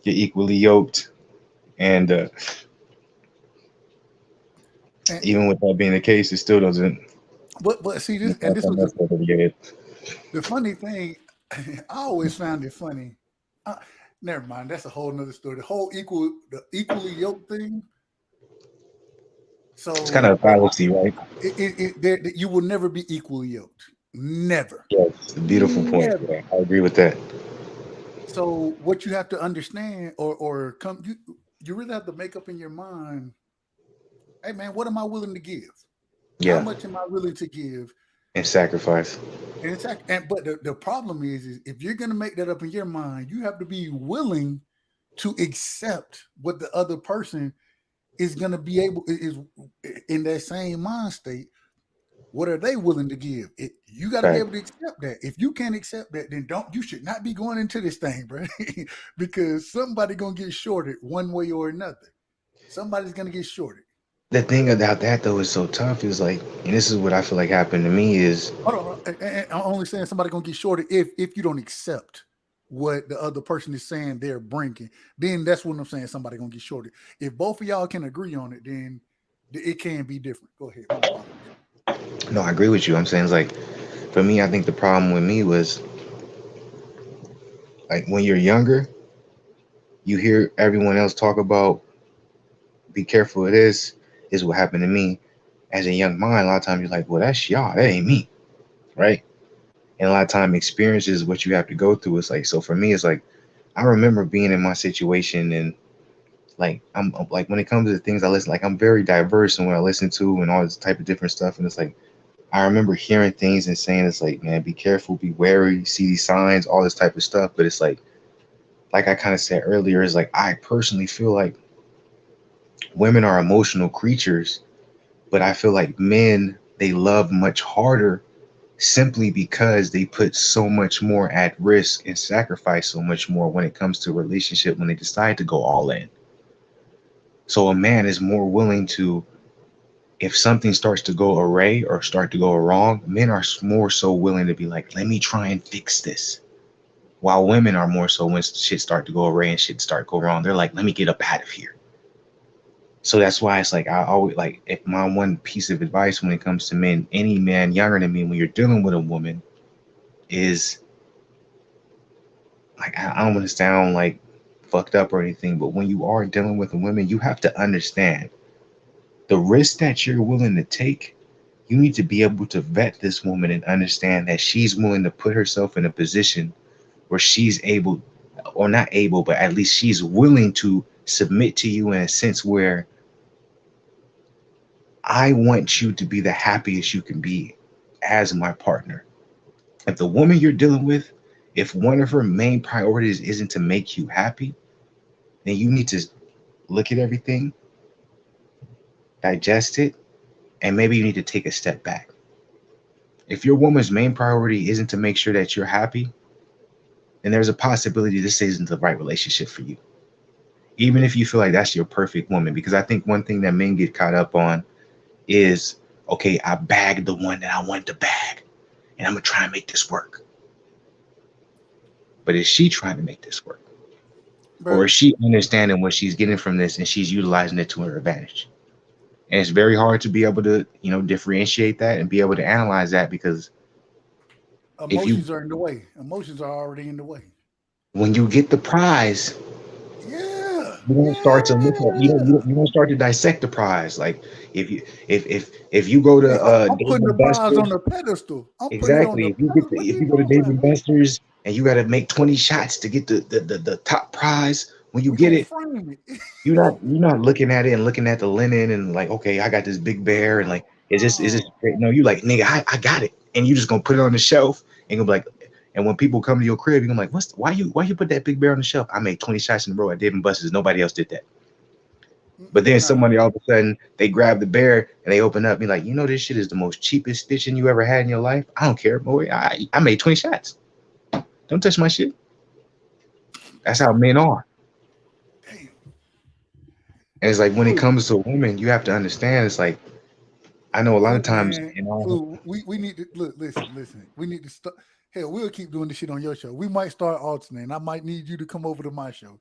you're equally yoked, and Even with that being the case, it still doesn't. But see this, and this was the funny thing. I always found it funny. Never mind. That's a whole nother story. The equally yoked thing. So it's kind of a fallacy, right? You will never be equally yoked. Never. Yes, beautiful point. Yeah, I agree with that. So what you have to understand, or you really have to make up in your mind. Hey man, what am I willing to give? Yeah. How much am I willing to give? And sacrifice. But the problem is if you're gonna make that up in your mind, you have to be willing to accept what the other person is gonna be able is in that same mind state. What are they willing to give? You got to be able to accept that. If you can't accept that, then you should not be going into this thing, bro. Because somebody gonna get shorted one way or another. Somebody's gonna get shorted. The thing about that though is so tough is like, and this is what I feel like happened to me is. Hold on, I'm only saying somebody gonna get shorted if you don't accept what the other person is saying they're bringing. Then that's what I'm saying. Somebody gonna get shorted. If both of y'all can agree on it, then it can be different. Go ahead. No, I agree with you. I'm saying it's like, for me, I think the problem with me was like when you're younger, you hear everyone else talk about be careful of this. Is what happened to me as a young mind. A lot of times you're like, well, that's y'all, that ain't me, right? And a lot of time experiences what you have to go through. It's like, so for me, it's like I remember being in my situation and like I'm like when it comes to the things I listen, like I'm very diverse in what I listen to and all this type of different stuff. And it's like I remember hearing things and saying it's like, man, be careful, be wary, see these signs, all this type of stuff. But it's like I kind of said earlier, is like I personally feel like women are emotional creatures, but I feel like men, they love much harder simply because they put so much more at risk and sacrifice so much more when it comes to a relationship when they decide to go all in. So a man is more willing to, if something starts to go awry or start to go wrong, men are more so willing to be like, let me try and fix this. While women are more so when shit start to go awry and shit start to go wrong, they're like, let me get up out of here. So that's why it's like, I always like, if my one piece of advice when it comes to men, any man younger than me, when you're dealing with a woman is like, I don't want to sound like fucked up or anything, but when you are dealing with a woman, you have to understand the risk that you're willing to take. You need to be able to vet this woman and understand that she's willing to put herself in a position where she's able, or not able, but at least she's willing to submit to you in a sense where I want you to be the happiest you can be as my partner. If the woman you're dealing with, if one of her main priorities isn't to make you happy, then you need to look at everything, digest it, and maybe you need to take a step back. If your woman's main priority isn't to make sure that you're happy, then there's a possibility this isn't the right relationship for you. Even if you feel like that's your perfect woman, because I think one thing that men get caught up on is, okay, I bagged the one that I wanted to bag, and I'm gonna try and make this work. But is she trying to make this work? Bro. Or is she understanding what she's getting from this and she's utilizing it to her advantage? And it's very hard to be able to, differentiate that and be able to analyze that, because emotions are in the way. Emotions are already in the way. When you get the prize, you don't start to look at, you don't start to dissect the prize. Like if you go to I'm putting the prize on the pedestal. Exactly. If you go to Dave & Buster's and you got to make 20 shots to get the top prize, when you get it, you're not looking at it and looking at the linen and like, okay, I got this big bear and like, is this great? No, you like, nigga, I got it, and you just gonna put it on the shelf and you'll be like, and when people come to your crib, you're gonna be like, why you put that big bear on the shelf? I made 20 shots in a row at Dave & Buster's. Nobody else did that. But then somebody all of a sudden they grab the bear and they open up and be like, this shit is the most cheapest stitching you ever had in your life. I don't care, boy. I made 20 shots. Don't touch my shit. That's how men are. And it's like when it comes to women, you have to understand. It's like, I know a lot of times, we need to listen. We need to start. Hell, we'll keep doing this shit on your show. We might start alternating. I might need you to come over to my show.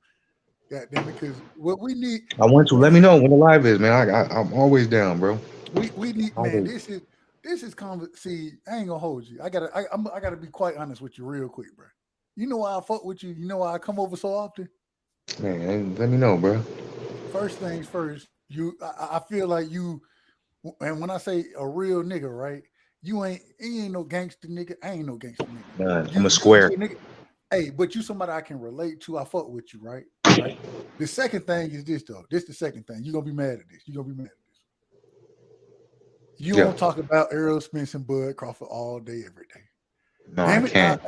Goddamn, because what we need. I want to let me know when the live is, man. I'm always down, bro. We need, man. This is see. I ain't gonna hold you. I gotta be quite honest with you real quick, bro. You know why I fuck with you. You know why I come over so often. Man, let me know, bro. First things first. I feel like you, and when I say a real nigga, right? You ain't no gangster nigga. I ain't no gangster nigga. Nah, You I'm a square. nigga. Hey, but you somebody I can relate to. I fuck with you, right? Right. The second thing is this though. This the second thing. You're gonna be mad at this. You're gonna be mad at this. You don't talk about Errol Spence and Bud Crawford all day, every day. No, Damn I it. can't.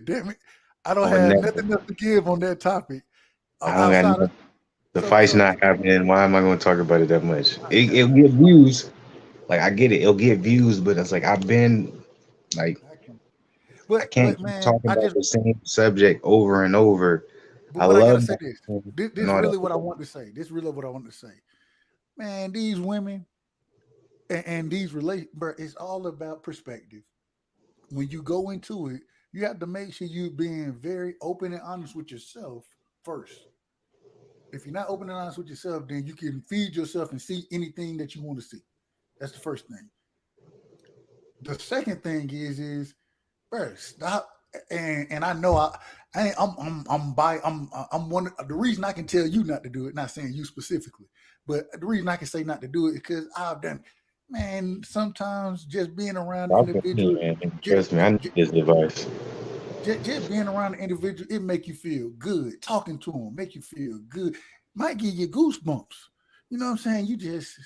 Damn it. I don't have nothing else to give on that topic. I don't got nothing. The fight's not happening. Why am I going to talk about it that much? It'll get views. Like, I get it. It'll get views, but it's like I've been like, I can't keep talking about the same subject over and over. But I gotta say this. This really what I want to say. This really what I want to say. Man, these women and these relations, bro, it's all about perspective. When you go into it, you have to make sure you're being very open and honest with yourself first. If you're not open and honest with yourself, then you can feed yourself and see anything that you want to see. That's the first thing. The second thing is, bro, stop. And I know I'm one. The reason I can tell you not to do it, not saying you specifically, but the reason I can say not to do it is because I've done. Man, sometimes just being around individuals. Trust me, I need this advice. Just being around an individual, it make you feel good. Talking to them make you feel good. Might give you goosebumps. You know what I'm saying? You just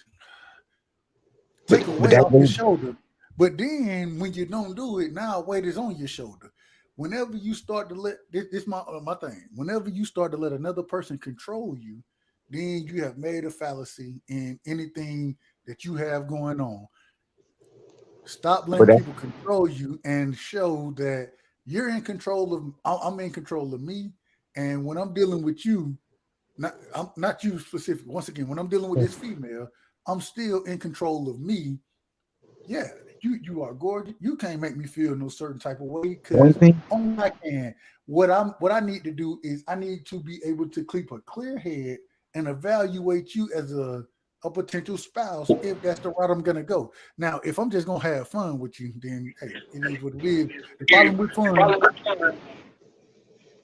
take a weight off your shoulder. But then when you don't do it, now weight is on your shoulder. Whenever you start to let this my thing. Whenever you start to let another person control you, then you have made a fallacy in anything that you have going on. Stop letting people control you and show that you're in control of. I'm in control of me, and when I'm dealing with you, I'm not you specific. Once again, when I'm dealing with this female, I'm still in control of me. Yeah, you are gorgeous. You can't make me feel no certain type of way because only I can. What I need to do is I need to be able to keep a clear head and evaluate you as a potential spouse if that's the route I'm gonna go. Now, if I'm just gonna have fun with you, then hey, it is what it is. The problem with fun,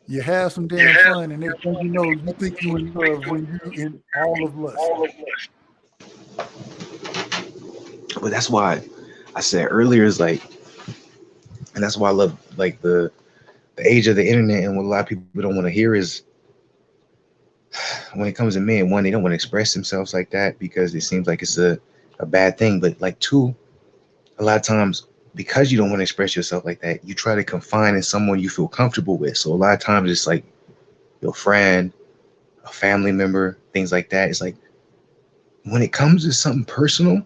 you have some damn fun, and next thing you know, you think you in love when you in all of lust. But that's why I said earlier is like, and that's why I love like the age of the internet, and what a lot of people don't want to hear is when it comes to men, one, they don't want to express themselves like that because it seems like it's a bad thing. But like two, a lot of times because you don't want to express yourself like that, you try to confine in someone you feel comfortable with. So a lot of times it's like your friend, a family member, things like that. It's like when it comes to something personal,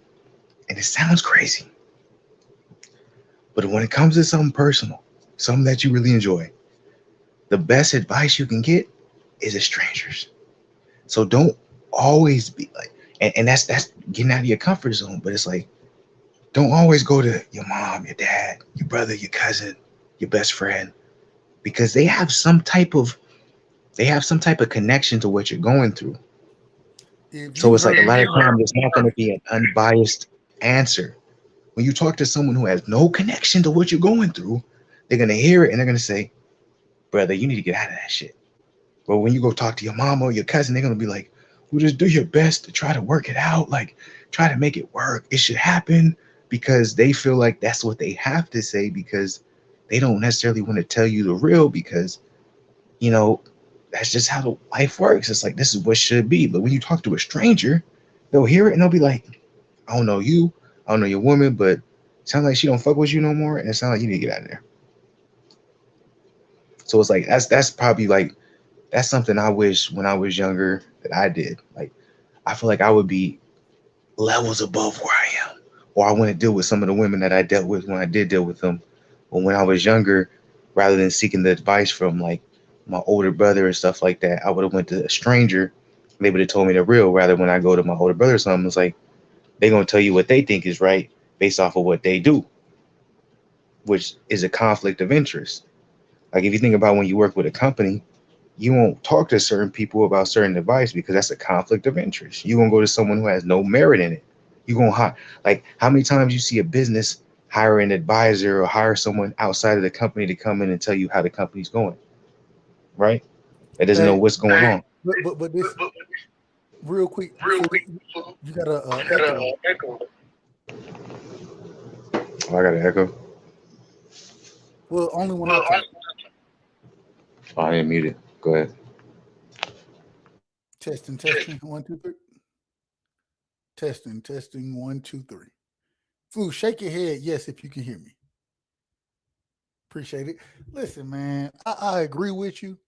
and it sounds crazy, but when it comes to something personal, something that you really enjoy, the best advice you can get is strangers. So don't always be like, and that's getting out of your comfort zone. But it's like, don't always go to your mom, your dad, your brother, your cousin, your best friend, because they have some type of connection to what you're going through. So it's like a lot of times it's not going to be an unbiased answer. When you talk to someone who has no connection to what you're going through, they're going to hear it and they're going to say, brother, you need to get out of that shit. But when you go talk to your mom or your cousin, they're going to be like, well, just do your best to try to work it out. Like, try to make it work. It should happen, because they feel like that's what they have to say, because they don't necessarily want to tell you the real, because, you know, that's just how the life works. It's like, this is what should be. But when you talk to a stranger, they'll hear it and they'll be like, I don't know you, I don't know your woman, but it sounds like she don't fuck with you no more, and it sounds like you need to get out of there. So it's like, that's probably like, that's something I wish when I was younger that I did. Like, I feel like I would be levels above where I am, or I wouldn't deal with some of the women that I dealt with when I did deal with them. But when I was younger, rather than seeking the advice from like my older brother and stuff like that, I would have went to a stranger. They would have told me the real, rather when I go to my older brother or something, it's like, they're going to tell you what they think is right based off of what they do, which is a conflict of interest. Like, if you think about when you work with a company, you won't talk to certain people about certain advice because that's a conflict of interest. You won't go to someone who has no merit in it. You gonna hire, like, how many times you see a business hire an advisor or hire someone outside of the company to come in and tell you how the company's going, right? That doesn't know what's going on. But this real quick, you got a echo. Oh, I got an echo. Well, only when I talk. Oh, I didn't mute it. Go ahead. Testing. 1, 2, 3. Testing. 1, 2, 3. Flue, shake your head. Yes, if you can hear me. Appreciate it. Listen, man, I agree with you.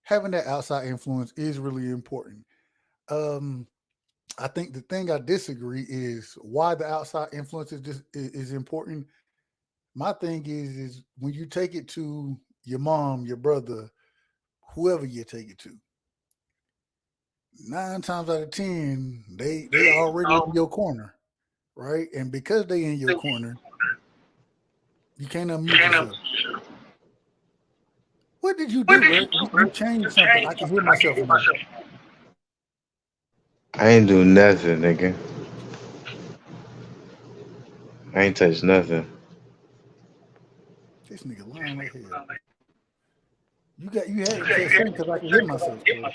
Having that outside influence is really important. I think the thing I disagree is why the outside influence is important. My thing is when you take it to your mom, your brother, whoever you take it to, 9 times out of 10, they already in your corner, right? And because they in your corner, you can't unmute yourself. What did you do, bro? You changed something. I can hear myself now. I ain't do nothing, nigga. I ain't touched nothing. This nigga lying like hell. You had it to say because I can hear myself. Bro.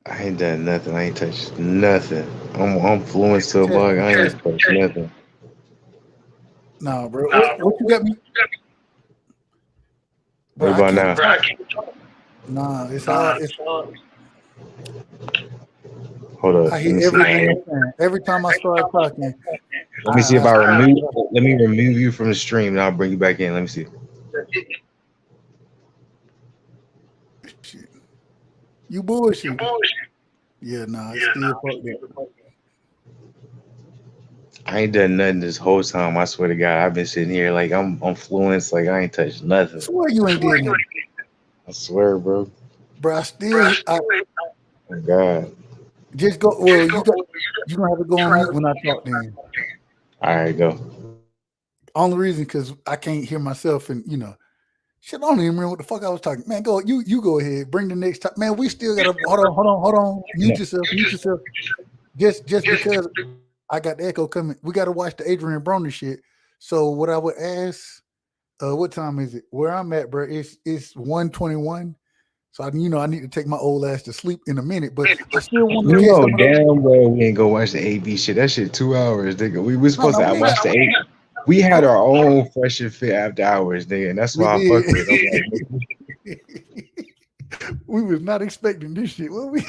I ain't done nothing. I ain't touched nothing. I'm fluent to a bug. I ain't touched nothing. Nah, bro. What you got me? What about now? Nah, it's hard. Hold up. I hear everything. Every time I start talking. Let me see if I remove. Let me remove you from the stream, and I'll bring you back in. Let me see. Shit. You bullshit. Yeah, nah, it's still fucked up. I ain't done nothing this whole time. I swear to God, I've been sitting here like I'm fluent, like I ain't touched nothing. I swear you ain't did nothing. I swear, bro. Bro, Oh God. Just go. Well, you gonna have to go on mute when I talk. Then. All right, go. Only reason because I can't hear myself, and shit. I don't even remember what the fuck I was talking. Man, go. You go ahead. Bring the next time. Man, we still gotta. Hold on. Mute yourself. Just because I got the echo coming, we gotta watch the Adrien Broner shit. So what I would ask, what time is it? Where I'm at, bro, it's 1:21. So I need to take my old ass to sleep in a minute, but I still want to catch some of those. Damn well we ain't go watch the AB shit. That shit 2 hours, nigga. We was supposed to watch the AB. We had our own Fresh and Fit after hours, nigga, and that's why I fuck with it. We was not expecting this shit. What we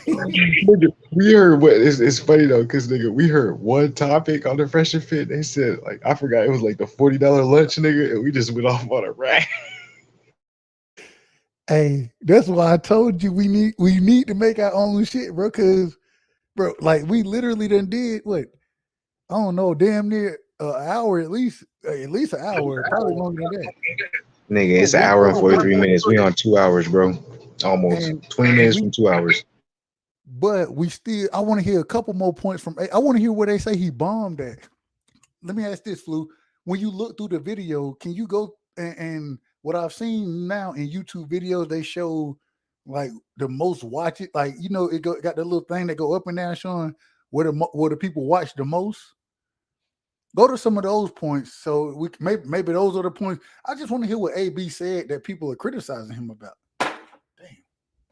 heard what it's funny though, because nigga, we heard one topic on the Fresh and Fit. They said like I forgot it was like the $40 lunch, nigga, and we just went off on a rant. Hey, that's why I told you we need to make our own shit, bro. Cause, bro, like we literally done did what? I don't know, damn near an hour at least an hour, probably longer than that. Nigga, it's an hour and 43 minutes. We on 2 hours, bro. Almost 20 minutes from 2 hours. But I want to hear a couple more points from. I want to hear where they say he bombed at. Let me ask this, Flu. When you look through the video, can you go and what I've seen now in YouTube videos, they show like the most watch it, like it got the little thing that go up and down showing where the people watch the most. Go to some of those points, so we maybe those are the points. I just want to hear what AB said that people are criticizing him about. Damn,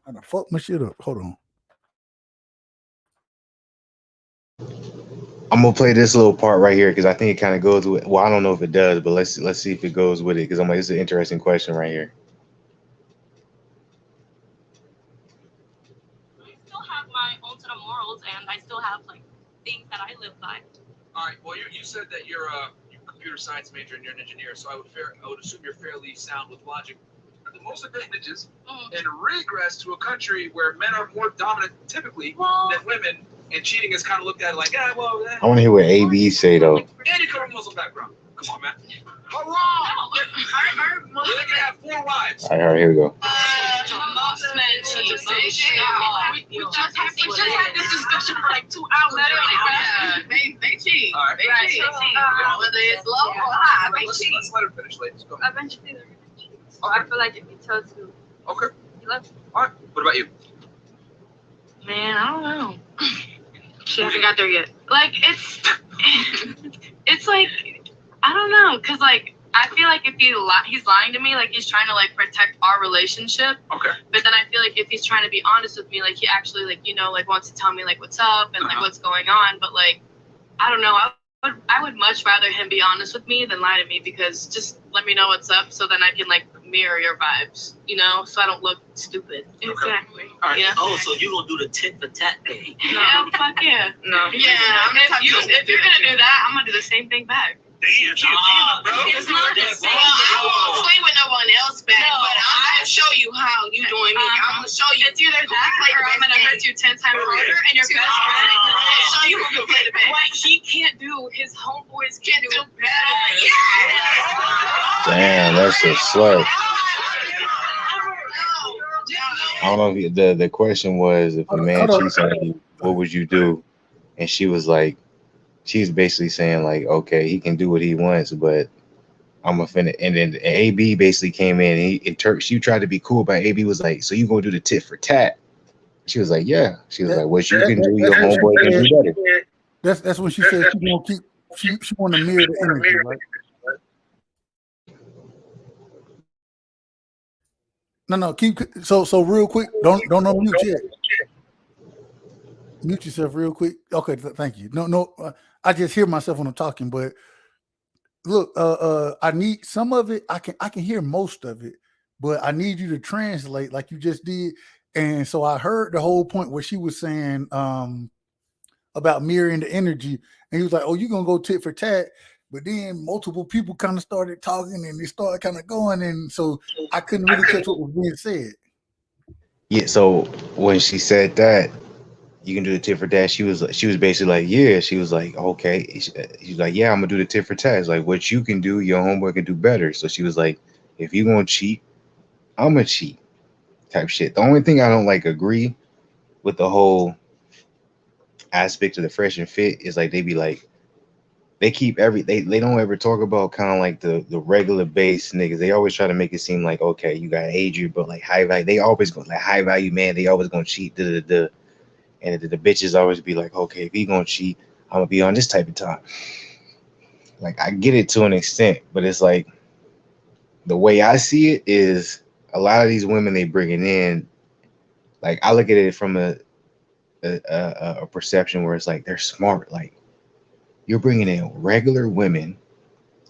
I done fucked my shit up. Hold on. I'm gonna play this little part right here because I think it kind of goes with. Well, I don't know if it does, but let's see if it goes with it because it's an interesting question right here. I still have my own set of morals, and I still have like things that I live by. All right. Well, you said that you're a computer science major and you're an engineer, so I would assume you're fairly sound with logic. The most advantages and regress to a country where men are more dominant typically than women. And cheating is kind of looked at like, I want to hear what AB say though. And you come from a Muslim background. Come on, man. Haram! They can have 4 wives. All right, here we go. Most men cheat. We just had this discussion for like 2 hours. They cheat. All right. They cheat. Whether it's low or high, they cheat. Let's let her finish, ladies. Go. Eventually, they're gonna cheat. So I feel like if he tells you, Okay. he loves you. All right. What about you? Man, I don't know. She hasn't got there yet. Like, it's like, I don't know, because, like, I feel like if he's lying to me, like, he's trying to, like, protect our relationship. Okay. But then I feel like if he's trying to be honest with me, like, he actually, like, you know, like, wants to tell me, like, what's up and, like, what's going on. But, like, I don't know. I would much rather him be honest with me than lie to me, because just let me know what's up so then I can, like, mirror your vibes, you know, so I don't look stupid. Exactly. All right. Yeah. Oh, so you gonna do the tit for tat thing? No, fuck yeah. No. Yeah, if you're gonna do that, I'm gonna do the same thing back. Damn, she a demon, bro. It's not the same. I won't play with no one else back, No, but I'm gonna show you how you doing me. I'm gonna show you. It's either that or I'm gonna hurt you 10 times harder and your best friend. I'll show you who can play the best. What he can't do, his homeboys can do better. Damn, that's a slap. I don't know if the question was, if a man cheats on you, what would you do? And she was like, she's basically saying like, okay, he can do what he wants, but I'm offended. And then AB basically came in and she tried to be cool, but AB was like, so you gonna do the tit for tat? She was like, yeah. She was like, what you can do, your homeboy can do better. That's when she said she gonna keep. She want to mirror the energy, right? No, keep so real quick. Don't unmute yet. Mute yourself real quick. Okay, thank you. No, I just hear myself when I'm talking, but look, I need some of it. I can hear most of it, but I need you to translate like you just did. And so I heard the whole point where she was saying about mirroring the energy, and he was like, "Oh, you're gonna go tit for tat." But then multiple people kind of started talking, and they started kind of going, and so I couldn't really catch what was being said. Yeah. So when she said that, you can do the tit for tat, she was basically like, yeah. She was like, okay. She's like, yeah, I'm gonna do the tit for tat. It's like, what you can do, your homeboy can do better. So she was like, if you gonna cheat, I'm gonna cheat, type shit. The only thing I don't like agree with the whole aspect of the fresh and fit is like, they be like, they keep they don't ever talk about kind of like the regular base niggas. They always try to make it seem like, okay, you got Adrien, but like high value, they always go like high value man, they always gonna cheat. And the bitches always be like, okay, if he gonna cheat, I'm gonna be on this type of time. Like, I get it to an extent, but it's like, the way I see it is, a lot of these women they bringing in, like, I look at it from a perception where it's like, they're smart. Like, you're bringing in regular women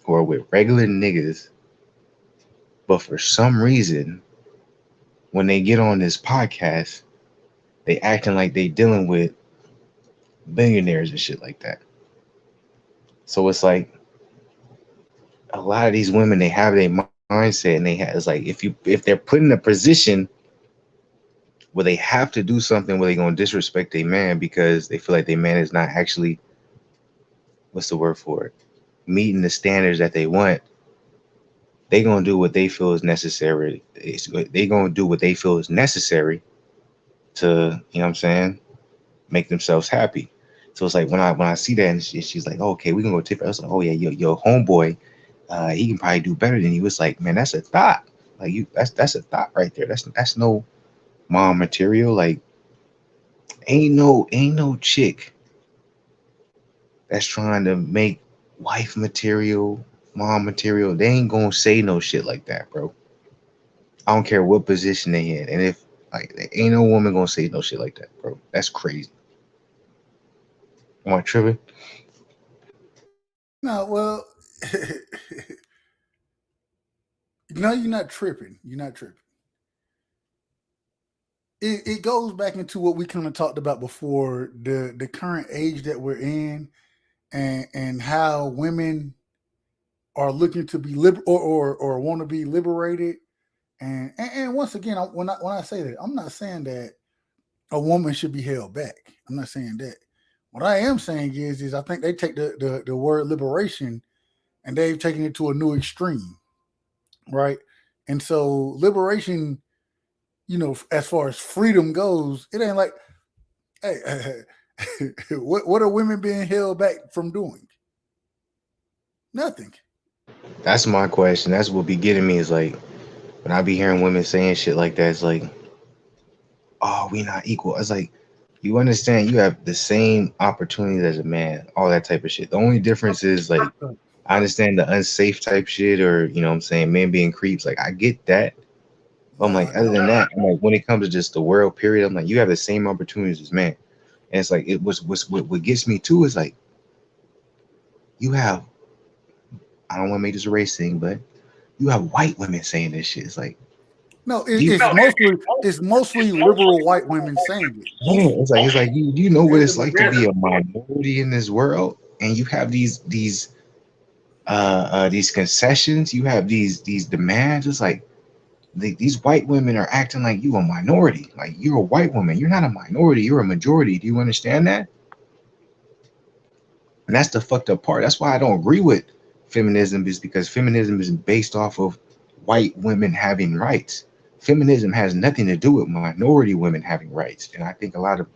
who are with regular niggas, but for some reason, when they get on this podcast, they acting like they dealing with billionaires and shit like that. So it's like, a lot of these women, they have their mindset, and it's like, if they're put in a position where they have to do something where they're gonna disrespect their man because they feel like their man is not actually, what's the word for it, meeting the standards that they want, they gonna do what they feel is necessary. They gonna do what they feel is necessary to, you know what I'm saying, make themselves happy. So it's like, when I see that, and she's like, oh, okay, we can go tip. I was like, oh yeah, your homeboy, he can probably do better than you. It's like, man, that's a thought. Like, that's a thought right there. That's no mom material. Like, ain't no chick that's trying to make wife material, mom material. They ain't gonna say no shit like that, bro. I don't care what position they in. And if, like, ain't no woman gonna say no shit like that, bro. That's crazy. Am I tripping? No, well, no, you're not tripping. You're not tripping. It goes back into what we kind of talked about before, the current age that we're in, and how women are looking to be or want to be liberated. And once again, when I say that, I'm not saying that a woman should be held back. I'm not saying that. What I am saying is I think they take the word liberation and they've taken it to a new extreme, right? And so liberation, you know, as far as freedom goes, it ain't like, hey, what are women being held back from doing? Nothing. That's my question. That's what be getting me, is like, when I be hearing women saying shit like that, it's like, oh, we not equal. It's like, you understand you have the same opportunities as a man, all that type of shit. The only difference is like I understand the unsafe type shit, or you know what I'm saying, men being creeps. Like I get that. But I'm like, other than that, I'm like, when it comes to just the world period, I'm like, you have the same opportunities as men. And it's like it was what gets me too is like you have, I don't want to make this a race thing, but you have white women saying this shit. It's like No, you, it's mostly liberal white women saying it. yeah, it's like you know what it's like to be a minority in this world, and you have these concessions, you have these demands. It's like these white women are acting like you a minority, like you're a white woman. You're not a minority, you're a majority. Do you understand that? And that's the fucked up part. That's why I don't agree with feminism, is because feminism is based off of white women having rights. Feminism has nothing to do with minority women having rights. And I think a lot of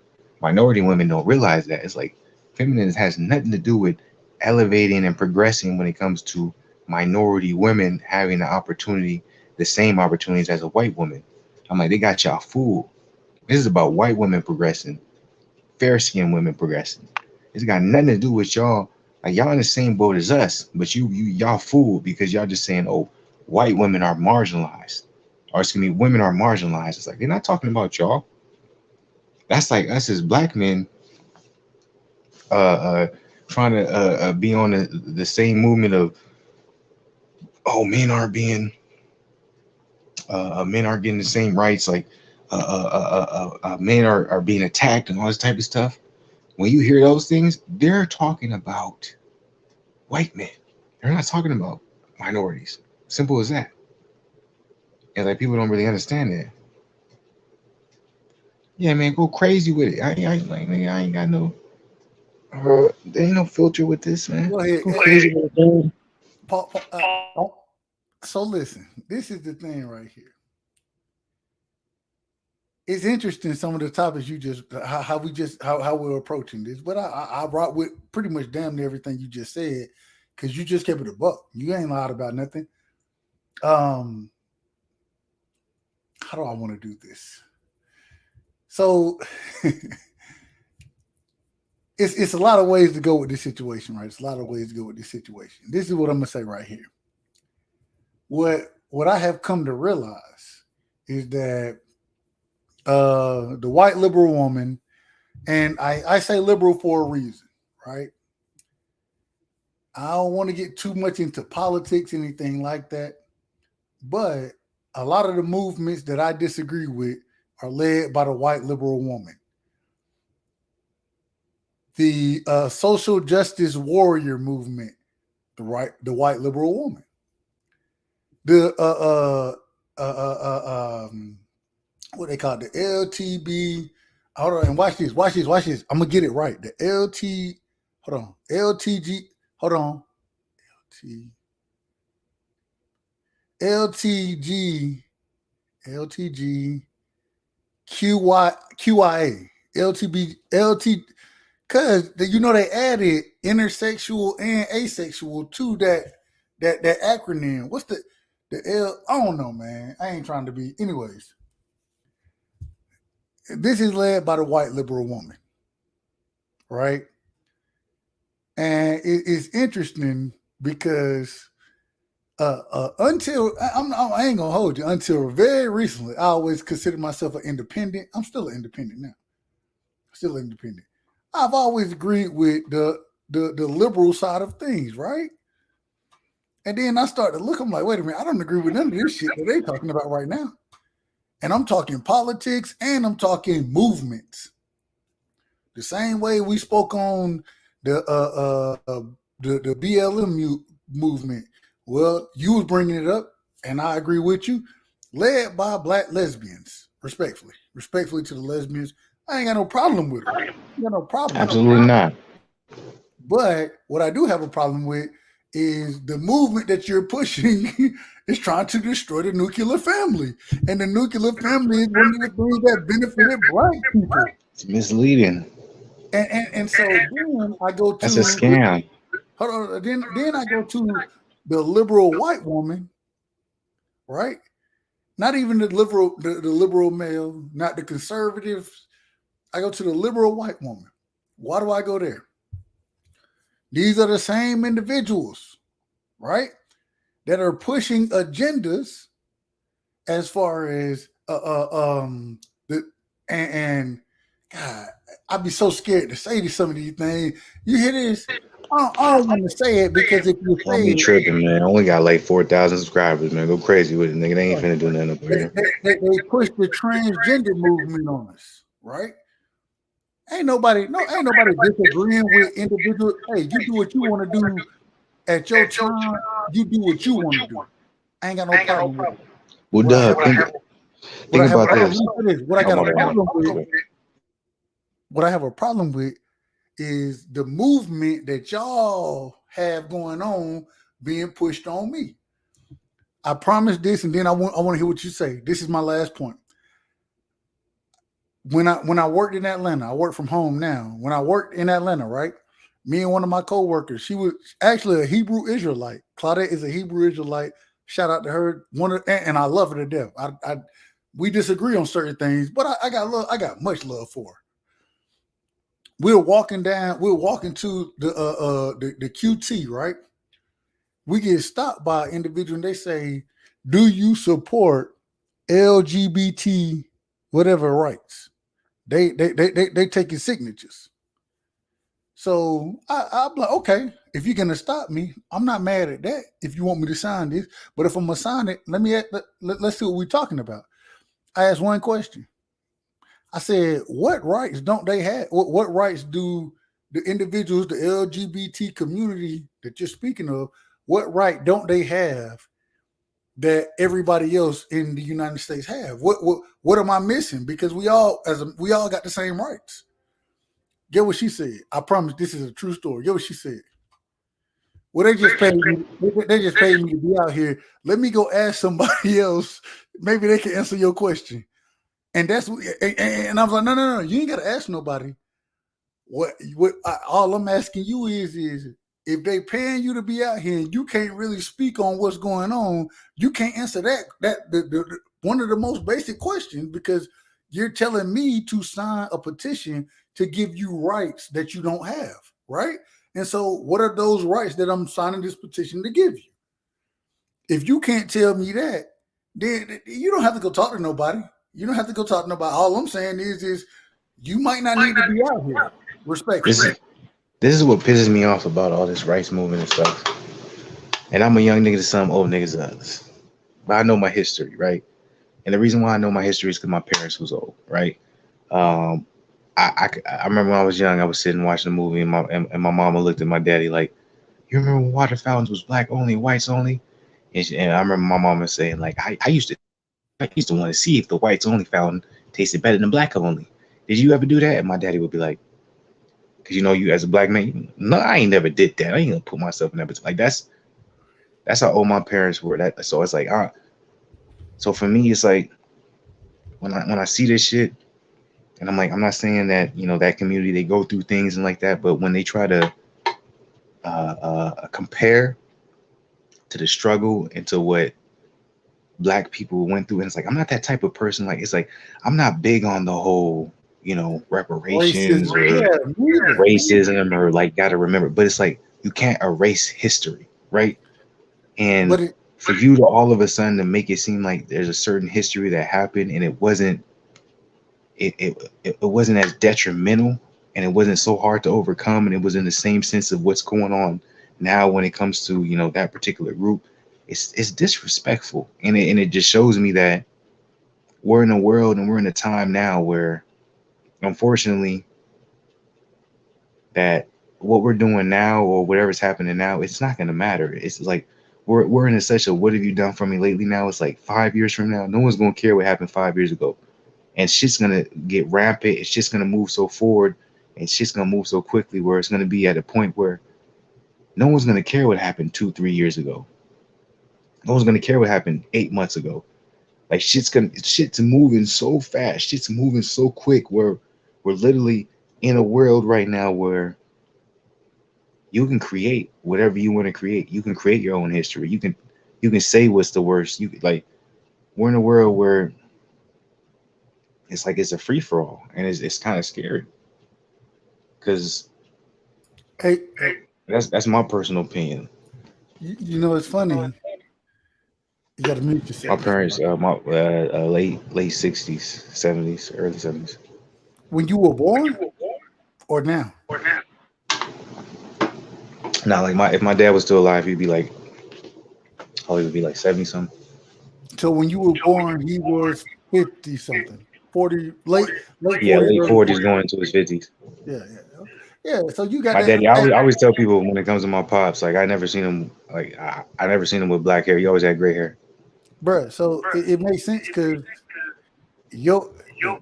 minority women don't realize that. It's like feminism has nothing to do with elevating and progressing when it comes to minority women having the opportunity, the same opportunities as a white woman. I'm like, they got y'all fooled. This is about white women progressing, fair skinned women progressing. It's got nothing to do with y'all. Like y'all in the same boat as us, but y'all fooled because y'all just saying, oh, white women are marginalized. Or excuse me, women are marginalized. It's like they're not talking about y'all. That's like us as black men uh trying to be on the same movement of, oh, men aren't getting the same rights, like men are being attacked and all this type of stuff. When you hear those things, they're talking about white men. They're not talking about minorities. Simple as that. And like people don't really understand that. Yeah, man, go crazy with it. I ain't got no there ain't no filter with this, man. Go ahead. Go crazy with it, man. So listen, this is the thing right here. It's interesting some of the topics you just how we're approaching this, but I brought with pretty much damn near everything you just said, because you just kept it a buck. You ain't lied about nothing. How do I want to do this? So it's a lot of ways to go with this situation, right? It's a lot of ways to go with this situation. This is what I'm gonna say right here. What I have come to realize is that the white liberal woman, and I say liberal for a reason, right? I don't want to get too much into politics, anything like that, but a lot of the movements that I disagree with are led by the white liberal woman. The social justice warrior movement, the white liberal woman. The what they call it, the LTB. Hold on, and watch this. I'm gonna get it right. The LTG. Hold on, LTG, QIA, because they added intersexual and asexual to that acronym. What's the L? I don't know, man. I ain't trying to be. Anyways, this is led by the white liberal woman, right? And it's interesting because until I ain't gonna hold you. Until very recently, I always considered myself an independent. I'm still an independent now. Still independent. I've always agreed with the liberal side of things, right? And then I started to look. I'm like, wait a minute. I don't agree with none of this shit that they talking about right now. And I'm talking politics and I'm talking movements. The same way we spoke on the BLM movement. Well, you was bringing it up, and I agree with you. Led by black lesbians, respectfully to the lesbians. I ain't got no problem with it. I ain't got no problem. Absolutely not. But what I do have a problem with is the movement that you're pushing is trying to destroy the nuclear family. And the nuclear family is one of the things that benefited black people. It's misleading. And so then I go to... That's a scam. Hold on. Then I go to the liberal white woman, right? Not even the liberal male, not the conservatives. I go to the liberal white woman. Why do I go there? These are the same individuals, right, that are pushing agendas as far as and God, I'd be so scared to say some of these things. You hear this? I don't want to say it because if you Don't say be it, tripping, man. I only got like 4,000 subscribers, man. Go crazy with it, nigga. They ain't finna do nothing up here. they push the transgender movement on us, right? Ain't nobody disagreeing with individual. Hey, you do what you want to do at your time. You do what you want to do. I ain't got no problem with it. Well, Doug, think about this. What I got a problem with, what I have a problem with is the movement that y'all have going on being pushed on me. I promise this, and then I want to hear what you say. This is my last point. When I worked in Atlanta, I work from home now. When I worked in Atlanta, right? Me and one of my coworkers, she was actually a Hebrew Israelite. Claudette is a Hebrew Israelite. Shout out to her. And I love her to death. We disagree on certain things, but I got much love for her. We're walking to the QT, right? We get stopped by an individual and they say, "Do you support LGBT whatever rights?" They taking signatures. So I'm like, okay, if you're gonna stop me, I'm not mad at that. If you want me to sign this, but if I'm gonna sign it, let's see what we're talking about. I asked one question. I said, what rights don't they have? What rights do the individuals, the LGBT community that you're speaking of, what right don't they have that everybody else in the United States have? What am I missing? Because we all got the same rights. Get what she said. I promise this is a true story. Get what she said. Well, they just paid me to be out here. Let me go ask somebody else. Maybe they can answer your question. And I was like, no, you ain't got to ask nobody. All I'm asking you is if they paying you to be out here and you can't really speak on what's going on, you can't answer the one of the most basic questions, because you're telling me to sign a petition to give you rights that you don't have, right? And so what are those rights that I'm signing this petition to give you? If you can't tell me that, then you don't have to go talk to nobody. You don't have to go talk to nobody. All I'm saying is you might not need to be out here. Respectfully. This is what pisses me off about all this rights movement and stuff. And I'm a young nigga to some, old niggas to others. But I know my history, right? And the reason why I know my history is because my parents was old, right? I remember when I was young, I was sitting watching a movie, and my mama looked at my daddy like, "You remember when water fountains was black only, whites only?" And I remember my mama saying like, I used to want to see if the whites only fountain tasted better than black only. Did you ever do that? And my daddy would be like, "Cause you as a black man, no, I ain't never did that. I ain't gonna put myself in that." But like that's how old my parents were. So it's like, so for me, it's like when I see this shit, and I'm like, I'm not saying that that community, they go through things and like that, but when they try to compare to the struggle and to what black people went through, and it's like, I'm not that type of person. Like, it's like, I'm not big on the whole reparations or racism or like gotta remember, but it's like you can't erase history, right? And for you to all of a sudden to make it seem like there's a certain history that happened and it wasn't as detrimental, and it wasn't so hard to overcome, and it was in the same sense of what's going on now when it comes to that particular group, it's disrespectful, and it just shows me that we're in a world and we're in a time now where, unfortunately, that what we're doing now or whatever's happening now, it's not going to matter. It's like we're in such a what have you done for me lately now. It's like 5 years from now, no one's going to care what happened 5 years ago. And shit's going to get rampant. It's just going to move so forward, and shit's going to move so quickly where it's going to be at a point where no one's going to care what happened 2-3 years ago. No one's going to care what happened 8 months ago. Like shit's moving so fast. Shit's moving so quick where we're literally in a world right now where you can create whatever you want to create. You can create your own history. You can say what's the worst. We're in a world where it's like it's a free for all, and it's kind of scary because Hey, that's my personal opinion. you know it's funny. You got to mute My yourself. parents, my late 60s, 70s, early 70s. When you were born or now? Now, like my if my dad was still alive, he'd be like, oh, he would be like 70 something. So when you were born, he was 50 something, 40, late Yeah, 40s, late early 40s 40s. going into his 50s. Yeah, yeah. So you got My that. daddy, I always tell people when it comes to my pops, like I never seen him like I never seen him with black hair. He always had gray hair. Bruh, so it makes sense because yo,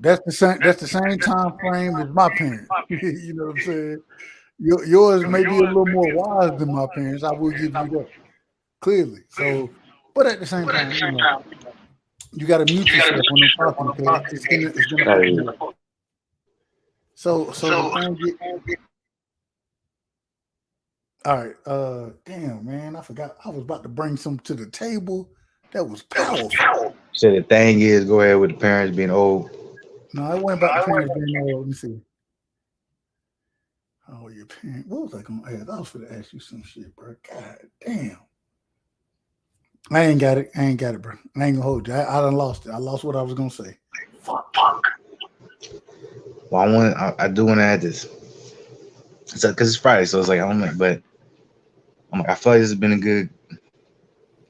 that's the same time frame as my parents. You know what I'm saying? Yours may be a little more wise than my parents. I will give you that clearly. So, but at the same time, you got to mute yourself when I'm talking because it's gonna fuck you up. So the thing get, all right. Damn, man, I forgot. I was about to bring some to the table. That was powerful. So the thing is, go ahead with the parents being old. No, I went about the parents being old. Let me see. Oh, your parents. What was I gonna ask? I was gonna ask you some shit, bro. God damn. I ain't got it, bro. I ain't gonna hold you. I done lost it. I lost what I was gonna say. Fuck. Well, I do want to add this. So because it's Friday, so it's like I'm like, but I'm like I feel like this has been a good.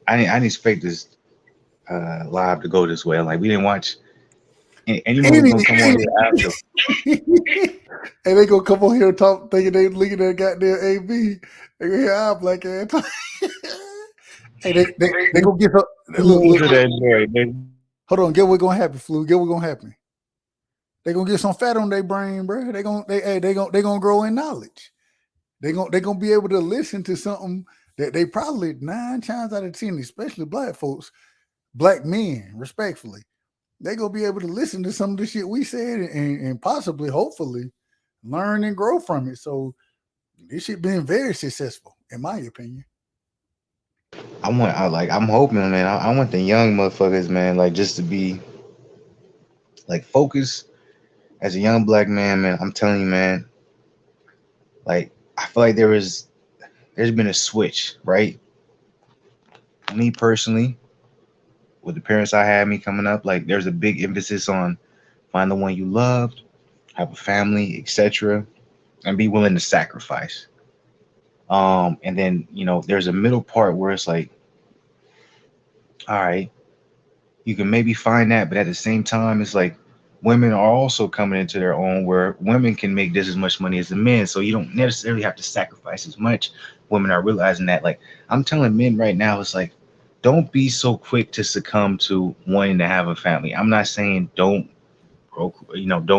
I didn't expect this live to go this way. Like we didn't watch. Anyone was gonna come on here after. And they gonna come on here and talk, thinking they looking at goddamn AB. They gonna hear our black ass talk. Hey, they gonna get her. Look. Hold on, get what's gonna happen, Flu. Get what's gonna happen. They gonna get some fat on their brain, bro. They gonna grow in knowledge. They gonna be able to listen to something that they probably 9 times out of 10, especially black folks, black men, respectfully, they gonna be able to listen to some of the shit we said and possibly, hopefully, learn and grow from it. So this shit been very successful, in my opinion. I'm hoping, man. I want the young motherfuckers, man, like just to be like focused as a young black man, man. I'm telling you, man. Like I feel like there's been a switch, right? Me personally, with the parents I had me coming up, like there's a big emphasis on find the one you loved, have a family, etc., and be willing to sacrifice. And then there's a middle part where it's like, all right, you can maybe find that, but at the same time, it's like women are also coming into their own where women can make just as much money as the men, so you don't necessarily have to sacrifice as much. Women are realizing that. Like I'm telling men right now, it's like, don't be so quick to succumb to wanting to have a family. I'm not saying don't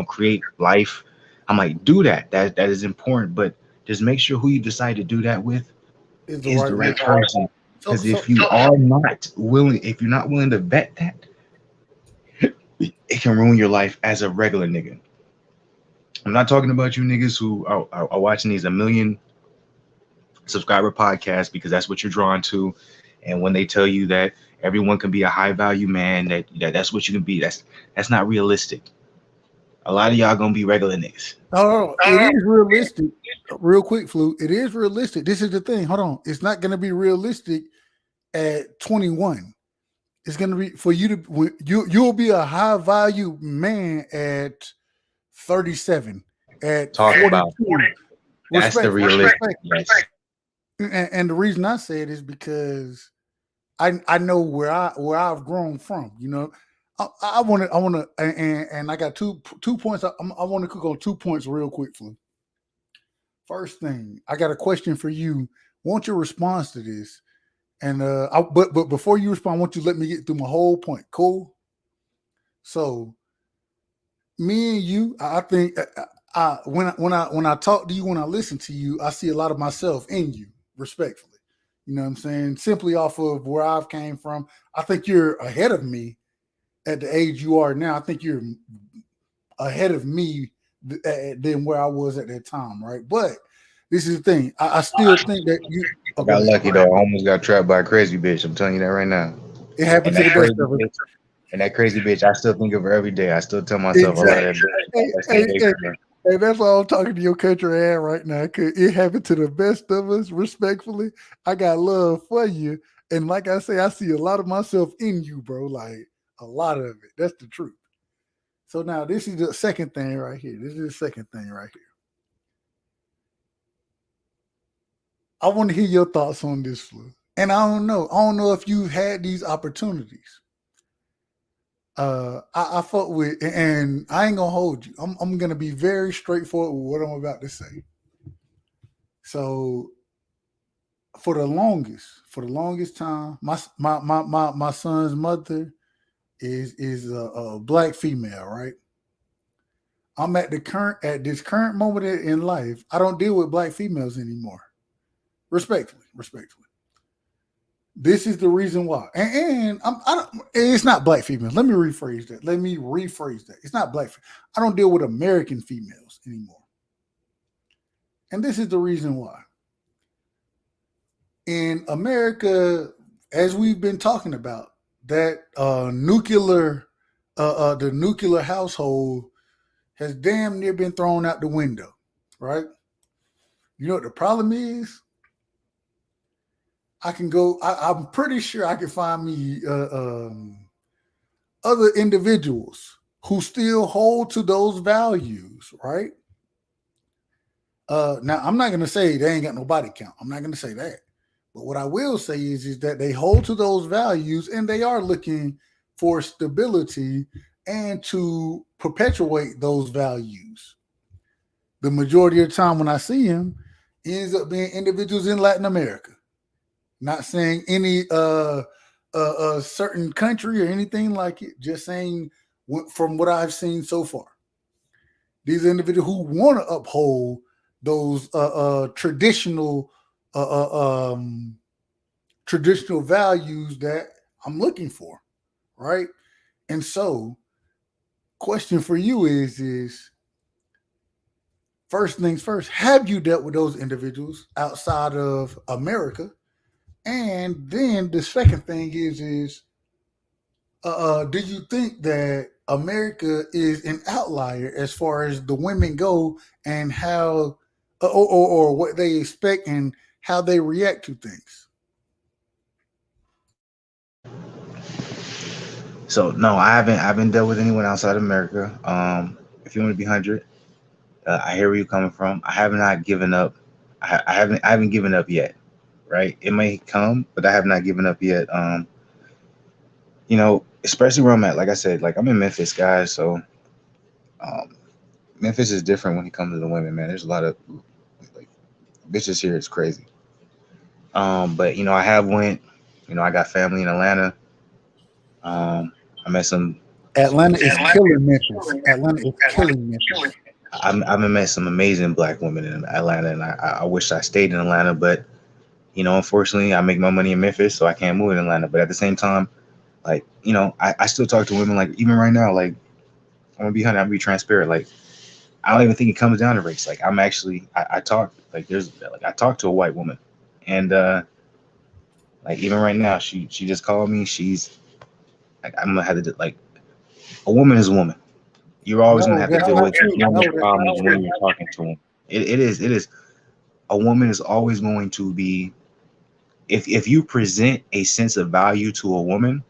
create life. I'm like, do that. That is important, but just make sure who you decide to do that with is the right person. Because if you're not willing to vet that, it can ruin your life as a regular nigga. I'm not talking about you niggas who are watching these 1 million subscriber podcasts because that's what you're drawn to. And when they tell you that everyone can be a high value man, that's what you can be. That's not realistic. A lot of y'all gonna be regular niggas. Oh, it is realistic. Real quick, Flu. It is realistic. This is the thing. Hold on. It's not gonna be realistic at 21. It's gonna be for you to you'll be a high value man at 37. At talk 42. About that's the realistic. Yes. And the reason I say it is because I know where I've grown from. I want to, and I got two points. I want to cook on 2 points real quickly. First thing, I got a question for you. Want your response to this? And but before you respond, I want you to let me get through my whole point. Cool. So, me and you, I think, when I talk to you, when I listen to you, I see a lot of myself in you, respectfully. You know what I'm saying? Simply off of where I've came from, I think you're ahead of me at the age you are now. I think you're ahead of me than where I was at that time, right? But this is the thing. I still think that you got lucky though. I almost got trapped by a crazy bitch. I'm telling you that right now. It happened to the best of us. And that crazy bitch, I still think of her every day. I still tell myself I love that Exactly. bitch. Hey, That's the hey, day hey, for her. hey, that's why I'm talking to your country ass right now. 'Cause it happened to the best of us, respectfully. I got love for you. And like I say, I see a lot of myself in you, bro. Like a lot of it. That's the truth. So now this is the second thing right here. This is the second thing right here. I want to hear your thoughts on this, Flu. And I don't know. I don't know if you've had these opportunities. I fuck with, and I ain't gonna hold you. I'm gonna be very straightforward with what I'm about to say. So for the longest time, my son's mother is a black female, right? I'm at this current moment in life. I don't deal with black females anymore. Respectfully. This is the reason why, and I don't. It's not black females. Let me rephrase that. It's not black. I don't deal with American females anymore, and this is the reason why. In America, as we've been talking about, that the nuclear household has damn near been thrown out the window, right? You know what the problem is? I can go. I'm pretty sure I can find me other individuals who still hold to those values, right? Now, I'm not going to say they ain't got no body count. I'm not going to say that. But what I will say is that they hold to those values and they are looking for stability and to perpetuate those values. The majority of the time when I see them, it ends up being individuals in Latin America. Not saying any certain country or anything like it, just saying from what I've seen so far. These individuals who want to uphold those traditional values that I'm looking for, right? And so, question for you is first things first, have you dealt with those individuals outside of America? And then the second thing is do you think that America is an outlier as far as the women go and how or what they expect and how they react to things? So no, I haven't dealt with anyone outside America. If you want to be 100, I hear where you're coming from. I have not given up. I haven't given up yet. Right? It may come, but I have not given up yet. Especially where I'm at. Like I said, like I'm in Memphis, guys. So um, Memphis is different when it comes to the women, man. There's a lot of like bitches here. It's crazy. But I have went. I got family in Atlanta. I met some. Atlanta is killing Memphis. Atlanta is killing Memphis. I've met some amazing black women in Atlanta, and I wish I stayed in Atlanta, but unfortunately, I make my money in Memphis, so I can't move in Atlanta. But at the same time, like I still talk to women, like even right now, like I'm gonna be honest, I'm gonna be transparent. Like I don't even think it comes down to race. Like I talk I talk to a white woman, and like even right now, she just called me. She's like I'm gonna have to like a woman is a woman. You're always gonna No, have to that's deal not with true. No, women's that's not problems true. when you're talking to them. It is a woman is always going to be if you present a sense of value to a woman,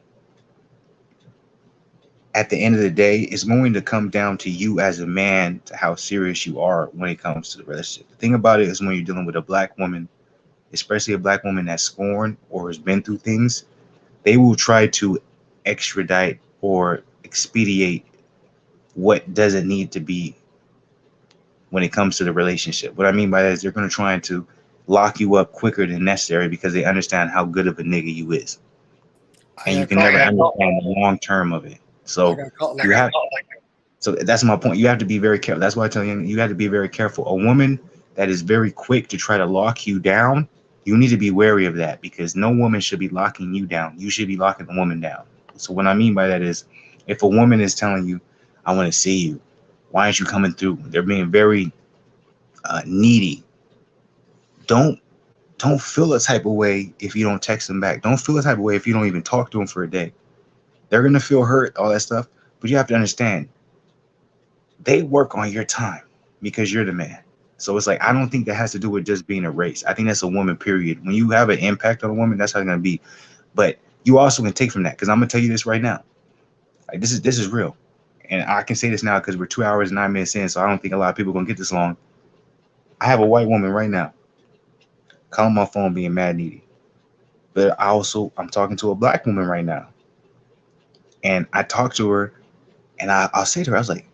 at the end of the day, it's going to come down to you as a man to how serious you are when it comes to the relationship. The thing about it is when you're dealing with a black woman, especially a black woman that's scorned or has been through things, they will try to extradite or expedite what doesn't need to be when it comes to the relationship. What I mean by that is they're going to try to lock you up quicker than necessary because they understand how good of a nigga you is, I and you got can caught never like understand the long term of it. I So got caught you like have. So that's my point. You have to be very careful. That's why I tell you have to be very careful. A woman that is very quick to try to lock you down, you need to be wary of that because no woman should be locking you down. You should be locking the woman down. So what I mean by that is, if a woman is telling you, "I want to see you," why aren't you coming through? They're being very needy. Don't don't feel a type of way if you don't text them back. Don't feel a type of way if you don't even talk to them for a day. They're gonna feel hurt, all that stuff. But you have to understand, they work on your time because you're the man. So it's like I don't think that has to do with just being a race. I think that's a woman, period. When you have an impact on a woman, that's how it's gonna be. But you also can take from that, because I'm gonna tell you this right now. Like this is real. And I can say this now because we're 2 hours and 9 minutes in, so I don't think a lot of people are gonna get this long. I have a white woman right now calling my phone being mad needy. But I'm talking to a black woman right now. And I talk to her and I'll say to her, I was like,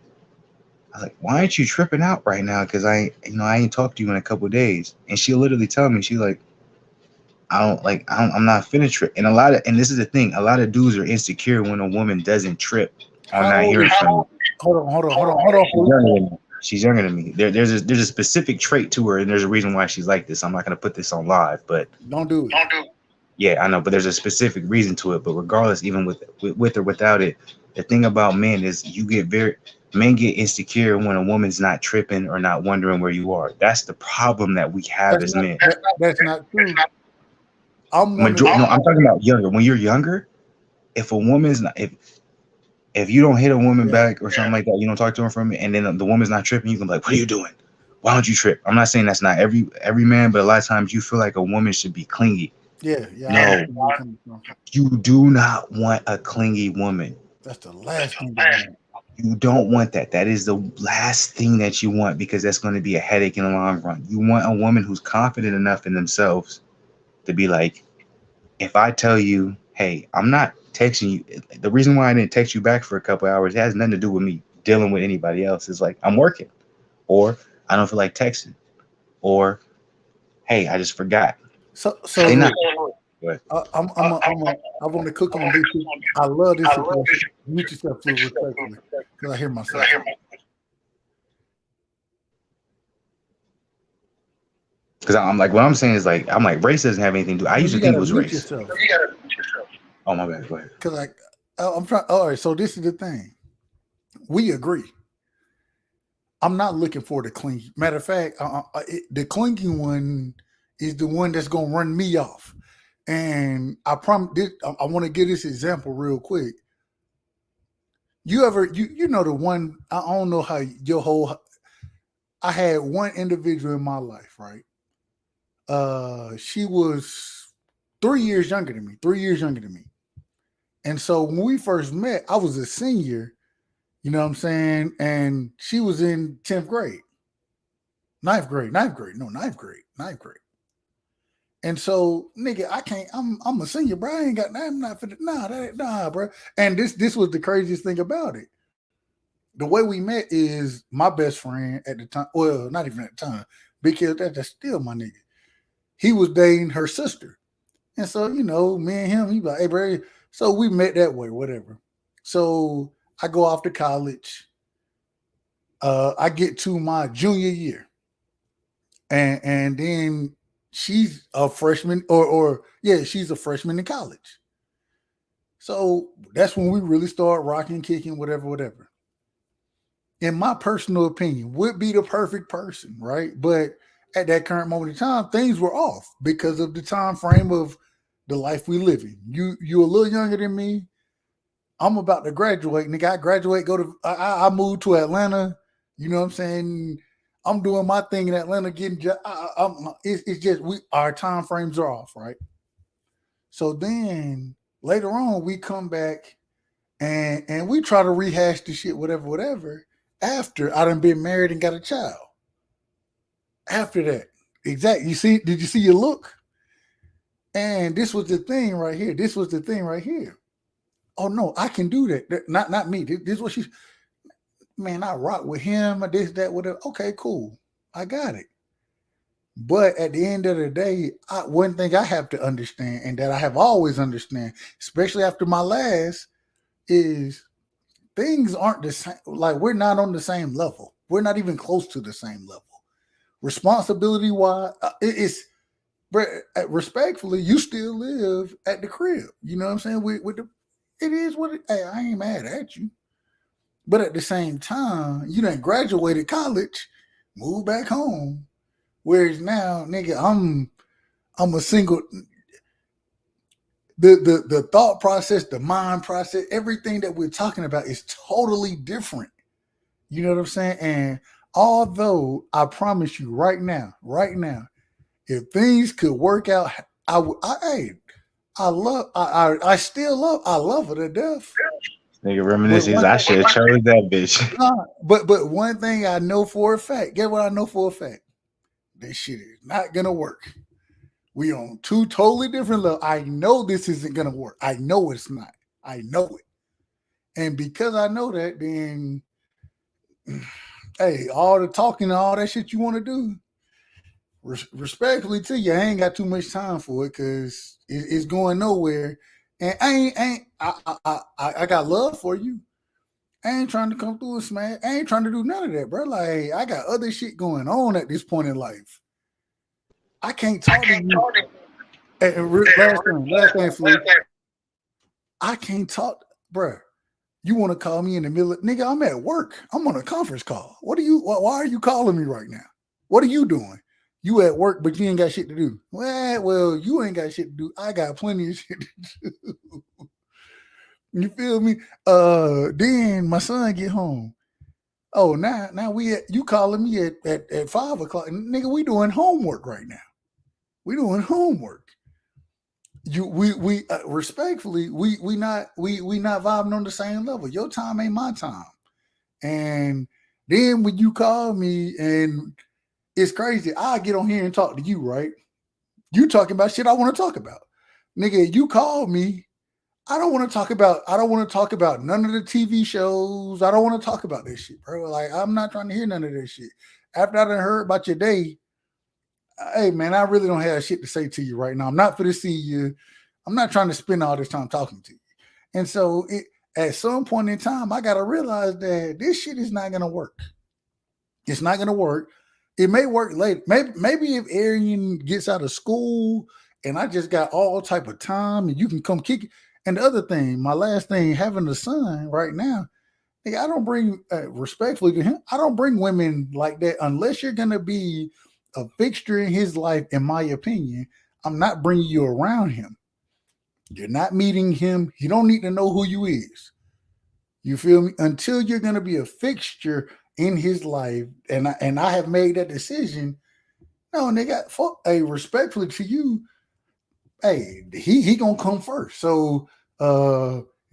why aren't you tripping out right now? Because I ain't talked to you in a couple of days. And she'll literally tell me, she's like, I'm not finished trip. And this is the thing, a lot of dudes are insecure when a woman doesn't trip on not hearing from you. Hold on. She's younger than me. There's a specific trait to her, and there's a reason why she's like this. I'm not gonna put this on live, but don't do it. Yeah, I know, but there's a specific reason to it. But regardless, even with or without it, the thing about men is men get insecure when a woman's not tripping or not wondering where you are. That's the problem that we have as men. That's not true. I'm talking about younger. When you're younger, if a woman's not, if you don't hit a woman back or something like that, you don't talk to her from it, and then the woman's not tripping, you can be like, what are you doing? Why don't you trip? I'm not saying that's not every man, but a lot of times you feel like a woman should be clingy. Yeah. No, you do not want a clingy woman. That's the last thing. You don't want that. That is the last thing that you want, because that's going to be a headache in the long run. You want a woman who's confident enough in themselves to be like, if I tell you, hey, I'm not texting you. The reason why I didn't text you back for a couple hours has nothing to do with me dealing with anybody else. It's like, I'm working, or I don't feel like texting, or hey, I just forgot. So I want to cook on this. I love this. Mute yourself, respectfully, because I hear myself. Because I'm like, what I'm saying is like, I'm like, race doesn't have anything to do. I used to think it was race. Yourself. Oh, my bad. Go ahead. Because I'm trying. All right. So this is the thing. We agree. I'm not looking for the clingy. Matter of fact, the clingy one is the one that's gonna run me off. And I promise. I want to give this example real quick. You know the one? I don't know how your whole. I had one individual in my life, right? She was 3 years younger than me. And so when we first met, I was a senior, you know what I'm saying? And she was in 10th grade. Ninth grade. And so, nigga, I'm a senior, bro. I ain't got, I'm not for nah, bro. And this was the craziest thing about it. The way we met is my best friend at the time, well, not even at the time, because that's still my nigga. He was dating her sister. And so, me and him, he like, hey, bro. So we met that way, whatever. So I go off to college. I get to my junior year. And then she's a freshman she's a freshman in college. So that's when we really start rocking, kicking, whatever. In my personal opinion, would be the perfect person, right? But at that current moment in time, things were off because of the time frame of the life we live in. You a little younger than me. I'm about to graduate, nigga. I graduate, I moved to Atlanta. You know what I'm saying? I'm doing my thing in Atlanta, it's just our time frames are off, right? So then later on, we come back and we try to rehash the shit, whatever. After I done been married and got a child. After that, exactly. Did you see your look? And this was the thing right here. Oh no, I can do that. Not me. This is what man, I rock with him, this, that, whatever. Okay, cool. I got it. But at the end of the day, one thing I have to understand, and that I have always understand, especially after my last, is things aren't the same. Like, we're not on the same level. We're not even close to the same level. Responsibility-wise, respectfully, you still live at the crib. You know what I'm saying? It is what it. Hey, I ain't mad at you. But at the same time, you done graduated college, moved back home. Whereas now, nigga, I'm a single. the thought process, the mind process, everything that we're talking about is totally different. You know what I'm saying? And although I promise you right now, if things could work out, I love her to death. Nigga But reminisces. one I thing, should have chose that bitch. but one thing I know for a fact. Get what I know for a fact? This shit is not gonna work. We on two totally different levels. I know this isn't gonna work. I know it's not. I know it. And because I know that, then hey, all the talking and all that shit you want to do, respectfully to you, I ain't got too much time for it because it's going nowhere. And I got love for you. I ain't trying to come through and smash. I ain't trying to do none of that, bro. Like I got other shit going on at this point in life. I can't talk to you. Last thing, Flu. I can't talk, bro. You want to call me in the middle of, nigga, I'm at work. I'm on a conference call. Why are you calling me right now? What are you doing? You at work, but you ain't got shit to do. Well, you ain't got shit to do. I got plenty of shit to do. You feel me? Then my son get home. Oh, now you calling me at 5 o'clock. Nigga, we doing homework right now. We doing homework. We respectfully, we not vibing on the same level. Your time ain't my time. And then when you call me, and it's crazy, I get on here and talk to you, right? You talking about shit I want to talk about. Nigga, you call me. I don't want to talk about none of the TV shows. I don't want to talk about this shit, bro. Like, I'm not trying to hear none of this shit. After I done heard about your day, hey man, I really don't have shit to say to you right now. I'm not for to see you. I'm not trying to spend all this time talking to you. And so at some point in time, I gotta realize that this shit is not gonna work. It's not gonna work. It may work later. Maybe if Adrien gets out of school and I just got all type of time and you can come kick it. And the other thing, my last thing, having a son right now, I don't bring respectfully to him. I don't bring women like that unless you're gonna be a fixture in his life. In my opinion, I'm not bringing you around him. You're not meeting him. You don't need to know who you is. You feel me? Until you're gonna be a fixture in his life, and I have made that decision. No, nigga, respectfully to you, hey, he gonna come first. So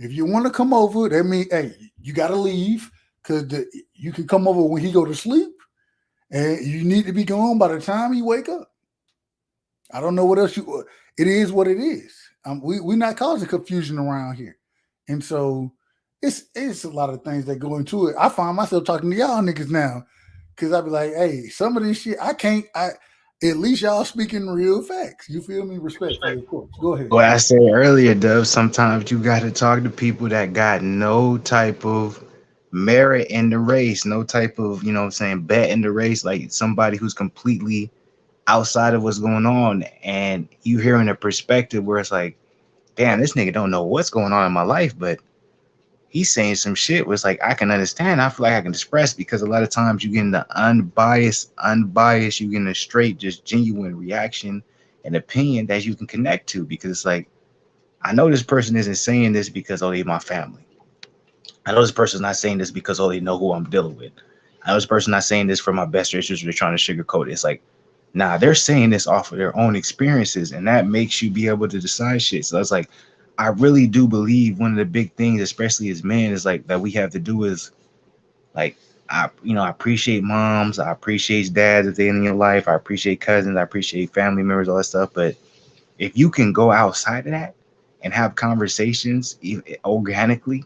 if you want to come over, that means hey, you gotta leave because you can come over when he go to sleep, and you need to be gone by the time he wake up. I don't know what else it is what it is. We're not causing confusion around here, and so it's a lot of things that go into it. I find myself talking to y'all niggas now because I be like, hey, some of this shit I can't. At least y'all speaking real facts. You feel me? Respectfully, of course. Go ahead. Well, I said earlier, Dove, sometimes you got to talk to people that got no type of merit in the race, no type of, you know what I'm saying, bet in the race, like somebody who's completely outside of what's going on. And you hearing a perspective where it's like, damn, this nigga don't know what's going on in my life, but he's saying some shit where it's like, I can understand. I feel like I can express because a lot of times you get in the unbiased, you get in a straight, just genuine reaction and opinion that you can connect to because it's like, I know this person isn't saying this because, oh, they my family. I know this person's not saying this because, oh, they know who I'm dealing with. I know this person's not saying this for my best interest or they're trying to sugarcoat it. It's like, nah, they're saying this off of their own experiences, and that makes you be able to decide shit. So it's like, I really do believe one of the big things, especially as men, is like that we have to do is like, I appreciate moms, I appreciate dads if they're in your life, I appreciate cousins, I appreciate family members, all that stuff. But if you can go outside of that and have conversations organically,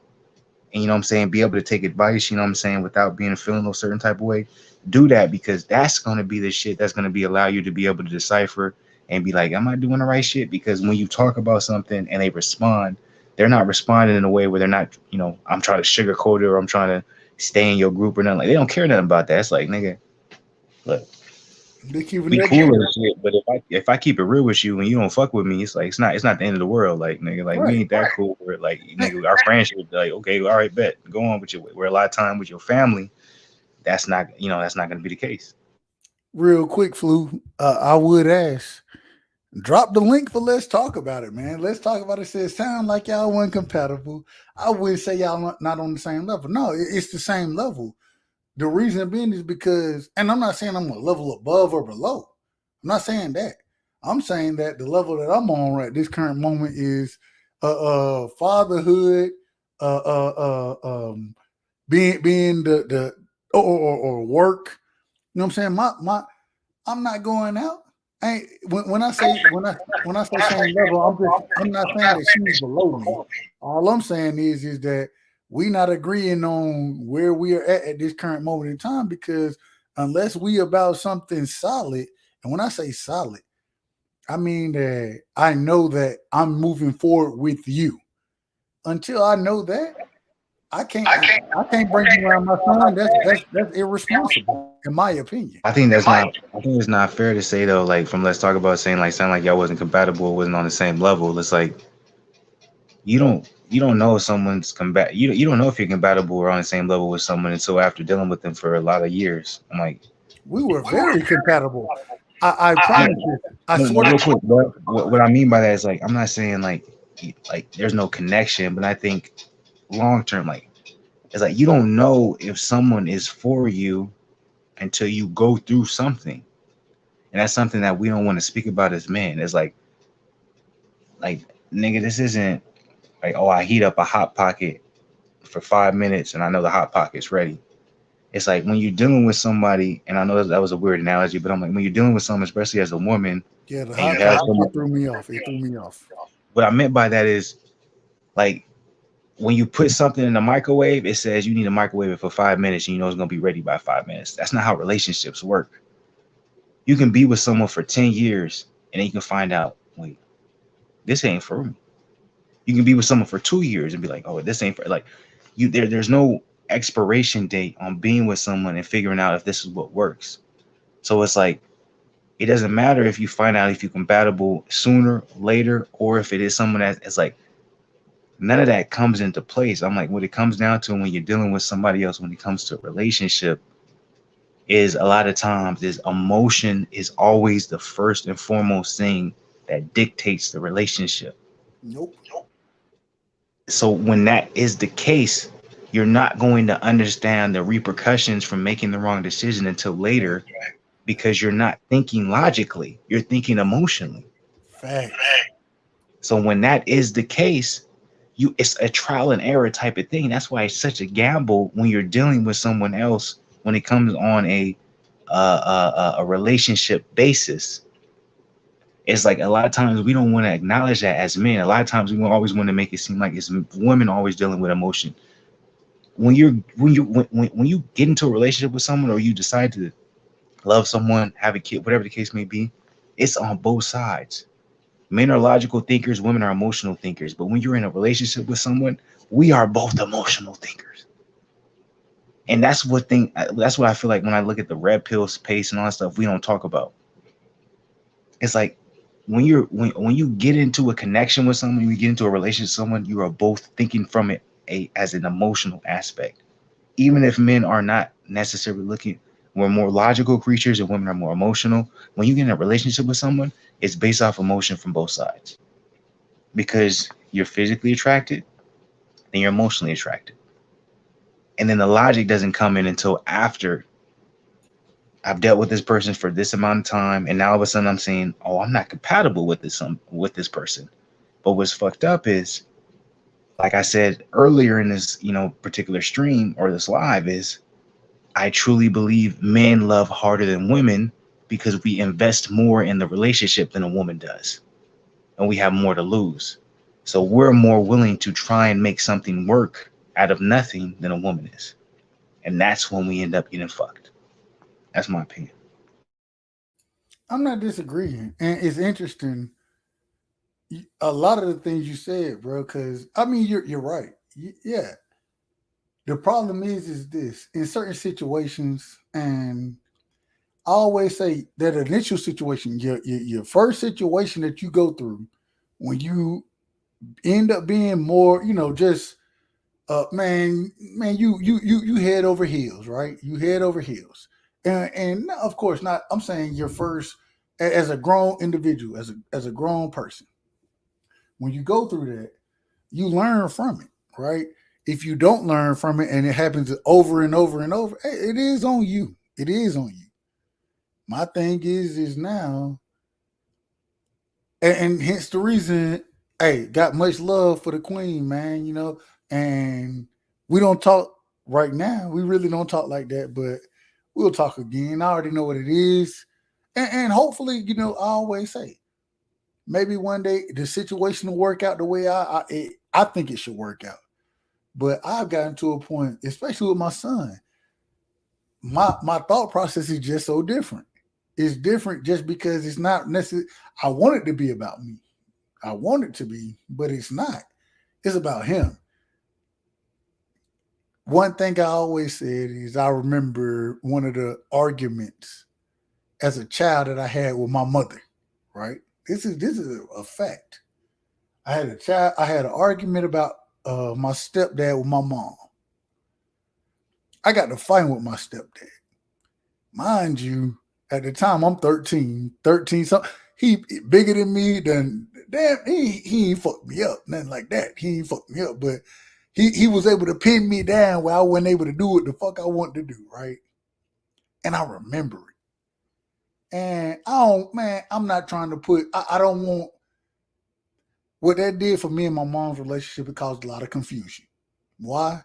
and you know what I'm saying, be able to take advice, you know what I'm saying, without being feeling a certain type of way, do that because that's going to be the shit that's going to be allow you to be able to decipher and be like, am I doing the right shit? Because when you talk about something and they respond, they're not responding in a way where they're not, I'm trying to sugarcoat it or I'm trying to stay in your group or nothing. Like, they don't care nothing about that. It's like, nigga, look, They keep we cool and shit, but if I keep it real with you and you don't fuck with me, it's like it's not the end of the world. Like, nigga, like we ain't that cool. Where like, nigga, our friendship, like, okay, all right, bet, go on with your. Where a lot of time with your family, that's not gonna be the case. Real quick, Flu. I would ask, Drop the link for Let's Talk About It, man. Let's Talk About It says, sound like y'all weren't compatible. I wouldn't say y'all not on the same level. No, it's the same level. The reason being is because, and I'm not saying I'm a level above or below. I'm not saying that. I'm saying that the level that I'm on right this current moment is fatherhood, being the or work. You know what I'm saying? I'm not going out. When I say same level, I'm not saying that she's below me. All I'm saying is that we not agreeing on where we are at this current moment in time, because unless we about something solid, and when I say solid, I mean that I know that I'm moving forward with you. Until I know that, I can't bring you around my son. That's irresponsible, in my opinion. I think that's not. I think it's not fair to say though. Like from Let's Talk About saying like sound like y'all wasn't compatible, wasn't on the same level. It's like you don't know if someone's you don't know if you're compatible or on the same level with someone until after dealing with them for a lot of years. I'm like, We were very compatible. I promise you. I no, swear real to quick, what I mean by that is like I'm not saying like there's no connection, but I think long term like it's like you don't know if someone is for you until you go through something, and that's something that we don't want to speak about as men. It's like nigga, this isn't like, oh, I heat up a hot pocket for 5 minutes and I know the hot pocket's ready. It's like when you're dealing with somebody, and I know that was a weird analogy, but I'm like when you're dealing with someone, especially as a woman, yeah, the and you hot have topic, someone. it threw me off. It threw me off. What I meant by that is like when you put something in the microwave, it says you need to microwave it for 5 minutes, and you know it's gonna be ready by 5 minutes. That's not how relationships work. You can be with someone for 10 years, and then you can find out, wait, this ain't for me. You can be with someone for 2 years and be like, oh, this ain't for like you. There's no expiration date on being with someone and figuring out if this is what works. So it's like it doesn't matter if you find out if you're compatible sooner, later, or if it is someone that's like none of that comes into place. I'm like, what it comes down to when you're dealing with somebody else, when it comes to a relationship, is a lot of times is emotion is always the first and foremost thing that dictates the relationship. Nope. So when that is the case, you're not going to understand the repercussions from making the wrong decision until later because you're not thinking logically, you're thinking emotionally. Fact. So when that is the case, it's a trial and error type of thing. That's why it's such a gamble when you're dealing with someone else when it comes on a relationship basis. It's like a lot of times we don't want to acknowledge that as men. A lot of times we always want to make it seem like it's women always dealing with emotion. When you get into a relationship with someone or you decide to love someone, have a kid, whatever the case may be, it's on both sides. Men are logical thinkers, women are emotional thinkers. But when you're in a relationship with someone, we are both emotional thinkers. And that's what I feel like when I look at the red pill space and all that stuff we don't talk about. It's like when you get into a connection with someone, you get into a relationship with someone, you are both thinking from it as an emotional aspect. Even if men are not necessarily looking, we're more logical creatures and women are more emotional. When you get in a relationship with someone, it's based off emotion from both sides. Because you're physically attracted, then you're emotionally attracted. And then the logic doesn't come in until after I've dealt with this person for this amount of time, and now all of a sudden I'm saying, "Oh, I'm not compatible with this person." But what's fucked up is, like I said earlier in this, particular stream or this live, is I truly believe men love harder than women because we invest more in the relationship than a woman does, and we have more to lose. So we're more willing to try and make something work out of nothing than a woman is, and that's when we end up getting fucked. That's my opinion. I'm not disagreeing, and it's interesting. A lot of the things you said, bro. Because I mean, you're right. Yeah. The problem is this in certain situations, and I always say that initial situation, your first situation that you go through, when you end up being more, just man, you head over heels, right? You head over heels, and of course not. I'm saying your first as a grown individual, as a grown person, when you go through that, you learn from it, right? If you don't learn from it and it happens over and over and over, it is on you. It is on you. My thing is now, and hence the reason, hey, got much love for the queen, man, you know, and we don't talk right now. We really don't talk like that, but we'll talk again. I already know what it is. And hopefully, you know, I always say, maybe one day the situation will work out the way I think it should work out. But I've gotten to a point, especially with my son, my thought process is just so different. It's different just because it's not necessarily, I want it to be about me. I want it to be, but it's not. It's about him. One thing I always said is I remember one of the arguments as a child that I had with my mother, right? This is a fact. I had an argument about my stepdad with my mom. I got to fight with my stepdad. Mind you, at the time I'm 13, so he bigger than me, then damn, he ain't fucked me up, nothing like that. He ain't fucked me up, but he was able to pin me down where I wasn't able to do what the fuck I wanted to do, right? And I remember it. And I'm not trying to put, I don't want, what that did for me and my mom's relationship, it caused a lot of confusion. Why?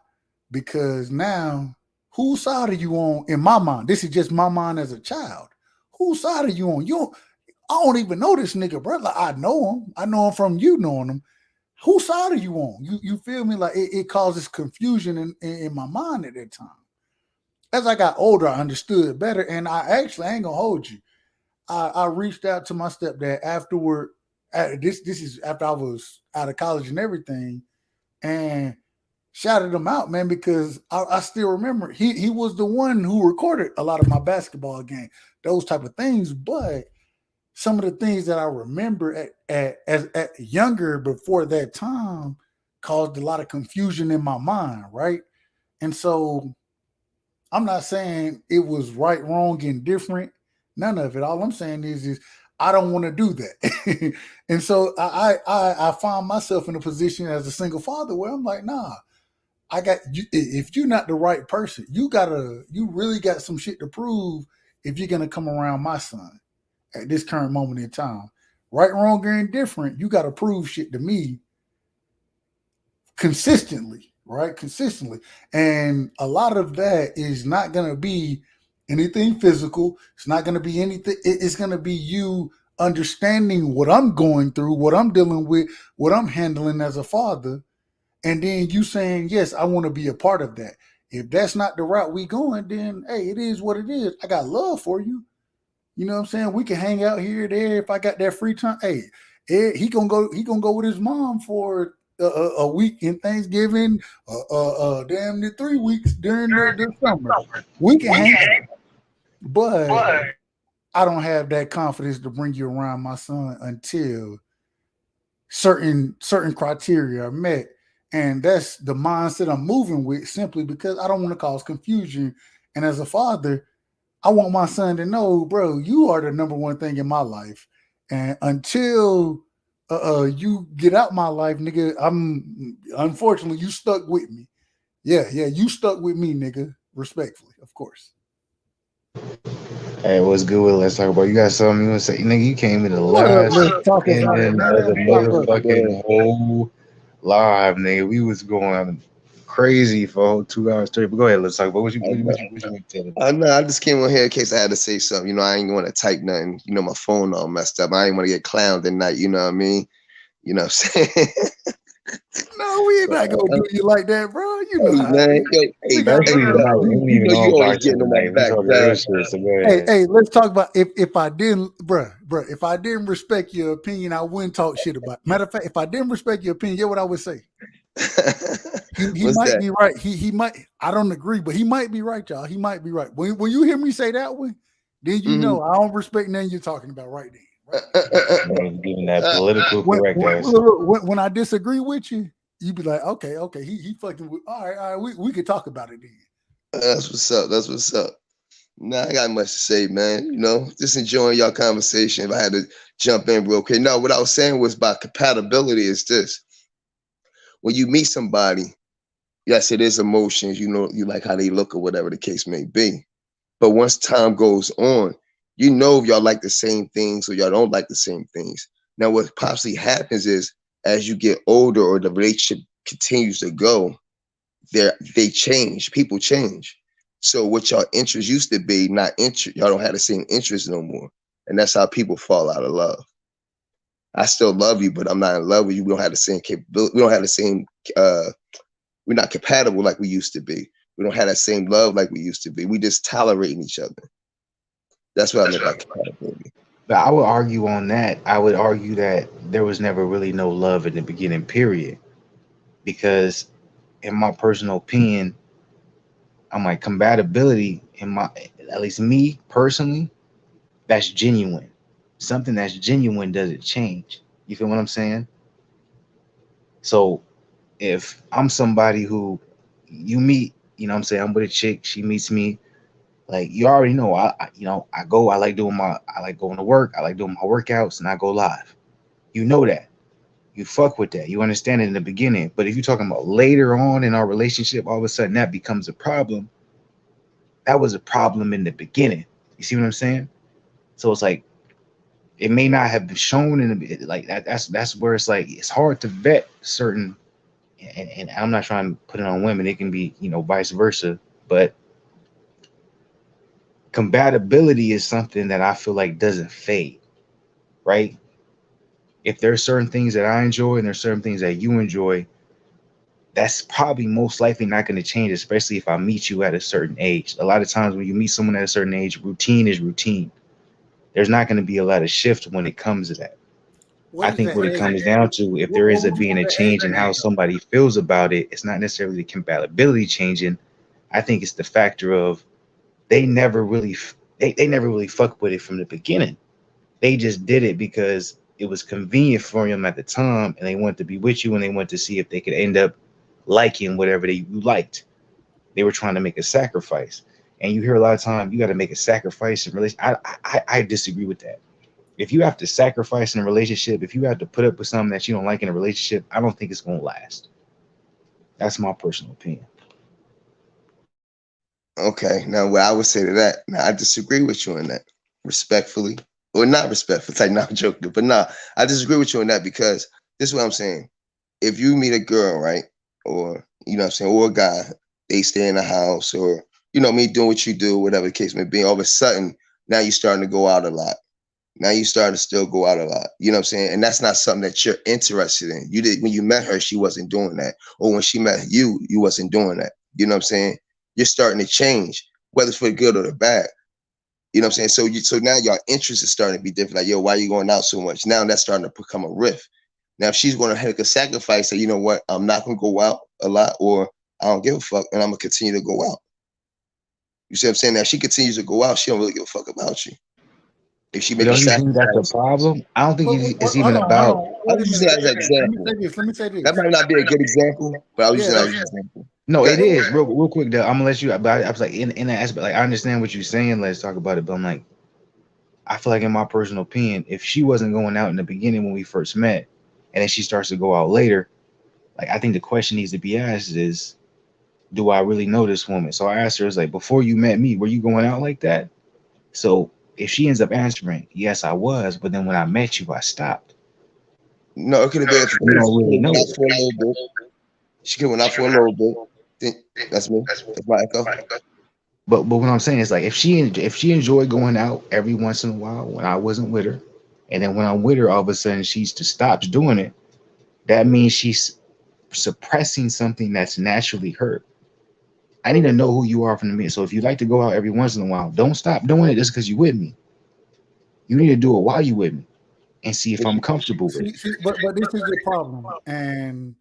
Because now, whose side are you on in my mind? This is just my mind as a child. Whose side are you on? I don't even know this nigga, bro. Like, I know him. I know him from you knowing him. Whose side are you on? You feel me? Like it causes confusion in my mind at that time. As I got older, I understood better, and I actually ain't gonna hold you. I reached out to my stepdad afterward. This is after I was out of college and everything, and shouted him out, man, because I still remember he was the one who recorded a lot of my basketball game, those type of things. But some of the things that I remember at younger before that time caused a lot of confusion in my mind, right? And so I'm not saying it was right, wrong, and different. None of it. All I'm saying is I don't want to do that. And so I find myself in a position as a single father where I'm like, nah, I got you. If you're not the right person, you really got some shit to prove if you're gonna come around my son at this current moment in time. Right, wrong, or indifferent, you got to prove shit to me consistently, right? Consistently. And a lot of that is not going to be anything physical. It's not going to be anything. It's going to be you understanding what I'm going through, what I'm dealing with, what I'm handling as a father. And then you saying, yes, I want to be a part of that. If that's not the route we going, then, hey, it is what it is. I got love for you. You know what I'm saying? We can hang out here, there. If I got that free time, hey, he gonna go with his mom for a week in Thanksgiving, damn near 3 weeks during the summer. We can hang out, but I don't have that confidence to bring you around my son until certain criteria are met, and that's the mindset I'm moving with. Simply because I don't want to cause confusion, and as a father, I want my son to know, bro, you are the number one thing in my life. And until you get out my life, nigga, unfortunately, you stuck with me. Yeah, you stuck with me, nigga. Respectfully, of course. Hey, what's good? Let's talk about. You got something you want to say, nigga? You came in the last and then the motherfucking whole live, nigga. We was going crazy for a whole 2 hours straight. But go ahead, let's talk about what you tell. I know. I just came on here in case I had to say something. You know, I ain't want to type nothing. You know, my phone all messed up. I ain't want to get clowned at night. You know what I mean? You know what I'm saying? No, we ain't not gonna do you like that, bro. You know, man, you always getting on my back. Hey, let's talk about if I didn't, bro, if I didn't respect your opinion, I wouldn't talk shit about it. Matter of fact, if I didn't respect your opinion, what I would say. He might be right. He might. I don't agree, but he might be right, y'all. He might be right. When you hear me say that one, then you know I don't respect nothing you're talking about right then. Right? Giving that political correct answer. When I disagree with you, you be like, okay, he fucking with, all right, we could talk about it then. That's what's up. Nah, I got much to say, man. You know, just enjoying y'all conversation. If I had to jump in real quick. No, what I was saying was about compatibility is this. When you meet somebody, yes, it is emotions. You know, you like how they look or whatever the case may be. But once time goes on, you know if y'all like the same things or y'all don't like the same things. Now, what possibly happens is as you get older or the relationship continues to go, they change. People change. So what y'all interests used to be, not interest, y'all don't have the same interest no more. And that's how people fall out of love. I still love you, but I'm not in love with you. We don't have the same capability. We don't have the same we're not compatible like we used to be. We don't have that same love like we used to be. We just tolerating each other. That's what I meant by compatibility. But I would argue on that. I would argue that there was never really no love in the beginning, period. Because in my personal opinion, I'm like compatibility in my, at least me personally, that's genuine. Something that's genuine doesn't change. You feel what I'm saying? So if I'm somebody who you meet, you know what I'm saying, I'm with a chick, she meets me, like you already know, you know, I like doing I like going to work, I like doing my workouts, and I go live. You know that. You fuck with that. You understand it in the beginning. But if you're talking about later on in our relationship, all of a sudden that becomes a problem. That was a problem in the beginning. You see what I'm saying? So it's like it may not have been shown in the like that. That's where it's like it's hard to vet certain. And I'm not trying to put it on women. It can be, you know, vice versa. But compatibility is something that I feel like doesn't fade, right? If there's certain things that I enjoy and there's certain things that you enjoy, that's probably most likely not going to change, especially if I meet you at a certain age. A lot of times when you meet someone at a certain age, routine is routine. There's not going to be a lot of shift when it comes to that. I think what it comes down to, if there is being a change in how somebody feels about it, it's not necessarily the compatibility changing. I think it's the factor of they never really they never really fucked with it from the beginning. They just did it because it was convenient for them at the time, and they wanted to be with you, and they wanted to see if they could end up liking whatever you liked. They were trying to make a sacrifice, and you hear a lot of time you got to make a sacrifice in relation. I disagree with that. If you have to sacrifice in a relationship, if you have to put up with something that you don't like in a relationship, I don't think it's gonna last. That's my personal opinion. Okay, now what I would say to that, now I disagree with you on that, respectfully, or not respectfully. Like, not joking, but nah, I disagree with you on that because this is what I'm saying. If you meet a girl, right, or you know what I'm saying, or a guy, they stay in the house, or you know me doing what you do, whatever the case may be, all of a sudden now you're starting to go out a lot. Now you starting to still go out a lot. You know what I'm saying? And that's not something that you're interested in. You did when you met her, she wasn't doing that. Or when she met you, you wasn't doing that. You know what I'm saying? You're starting to change, whether it's for the good or the bad. You know what I'm saying? So now your interest is starting to be different. Like, yo, why are you going out so much? Now that's starting to become a rift. Now, if she's going to make a sacrifice, say, you know what, I'm not going to go out a lot, or I don't give a fuck, and I'm going to continue to go out. You see what I'm saying? Now, if she continues to go out, she don't really give a fuck about you. If she make a Don't you think that's sacrifice, a problem? I don't think it's even Hold on, about. hold on. I was using that as an example. Let me say this. That might not be a good example, but I was using that as an example. No, Okay. it is real quick. Though, I'm gonna let you. But I was like in that aspect, like I understand what you're saying. Let's talk about it. But I'm like, I feel like in my personal opinion, if she wasn't going out in the beginning when we first met, and then she starts to go out later, like I think the question needs to be asked is, do I really know this woman? So I asked her, it's like, before you met me, were you going out like that? So if she ends up answering, yes, I was, but then when I met you, I stopped. No, it could have been if You don't really know. for a little bit. She could have went out for a little bit. That's me. That's my echo. But what I'm saying is like if she enjoyed going out every once in a while when I wasn't with her, and then when I'm with her, all of a sudden she's just stops doing it. That means she's suppressing something that's naturally hurt. I need to know who you are from the beginning. So if you like to go out every once in a while, don't stop doing it just because you're with me. You need to do it while you're with me and see if I'm comfortable with it. But this is the problem, and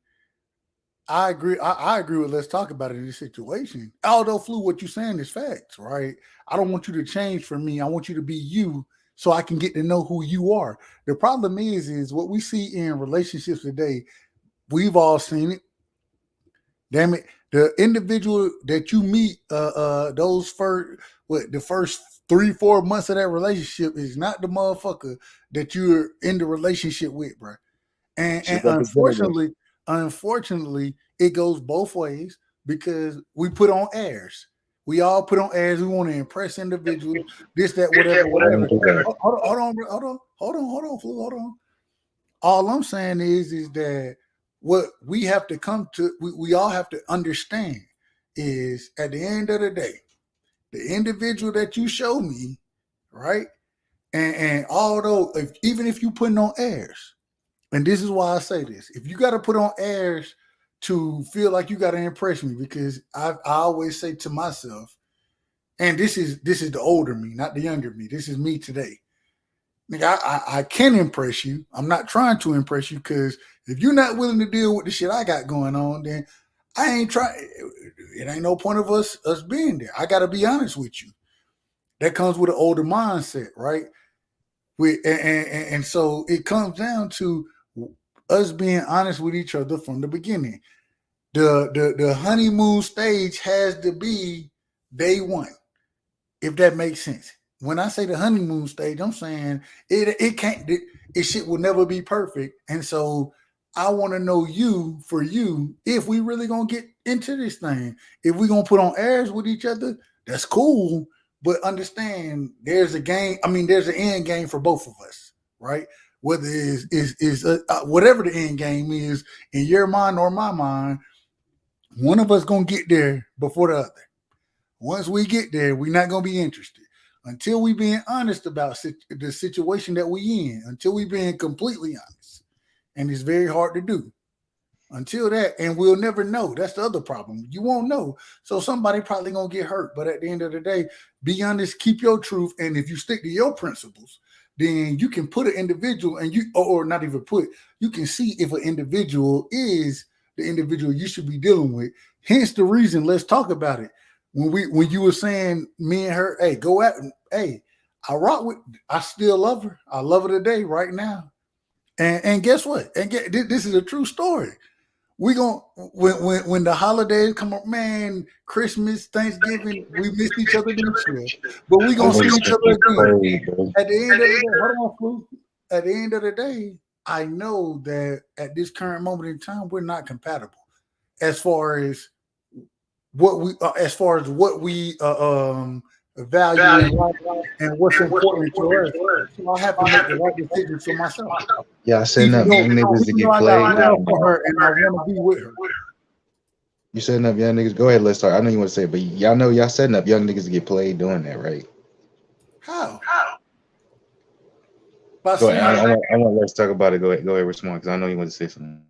I agree. I agree with. Let's talk about it in this situation. Although, Flu, what you're saying is facts, right? I don't want you to change for me. I want you to be you, so I can get to know who you are. The problem is what we see in relationships today. We've all seen it. Damn it, the individual that you meet, those the first 3-4 months of that relationship is not the motherfucker that you're in the relationship with, bro. And unfortunately, it goes both ways because we put on airs. We all put on airs. We want to impress individuals. This, that, whatever. Hold on, Flu, hold on. All I'm saying is that what we have to come to, we all have to understand is at the end of the day, the individual that you show me, right? And although even if you putting on airs, and this is why I say this, if you got to put on airs to feel like you got to impress me, because I always say to myself, and this is the older me, not the younger me. This is me today. Nigga, I can impress you. I'm not trying to impress you, because if you're not willing to deal with the shit I got going on, then I ain't trying. It ain't no point of us being there. I got to be honest with you. That comes with an older mindset, right? And so it comes down to us being honest with each other from the beginning. The honeymoon stage has to be day one, if that makes sense. When I say the honeymoon stage, I'm saying it can't. It shit will never be perfect, and so I want to know you for you if we really gonna get into this thing. If we gonna put on airs with each other, that's cool. But understand, there's a game. I mean, there's an end game for both of us, right? Whether is whatever the end game is in your mind or my mind, one of us gonna get there before the other. Once we get there, we're not gonna be interested until we being honest about the situation that we in. Until we being completely honest, and it's very hard to do. Until that, and we'll never know. That's the other problem. You won't know. So somebody probably gonna get hurt. But at the end of the day, be honest, keep your truth. And if you stick to your principles, then you can put an individual and or not even put, you can see if an individual is the individual you should be dealing with. Hence the reason, let's talk about it. When you were saying me and her, hey, go out and hey, I still love her. I love her today, right now. And guess what? This is a true story. We gonna when the holidays come up, man, Christmas, Thanksgiving, we miss each other this year, but we gonna see each other again. At the end of the day, hold on, Flu. At the end of the day, I know that at this current moment in time, we're not compatible as far as what we value and what's important to us. So I have to make the right decision for myself. Yeah, I said enough young niggas to get played. For her, and I want to be with her. You said enough young niggas. Go ahead, let's start. I know you want to say it, but y'all know y'all setting up young niggas to get played doing that, right? How? Go ahead. I want let's talk about it. Go ahead, respond, because I know you want to say something.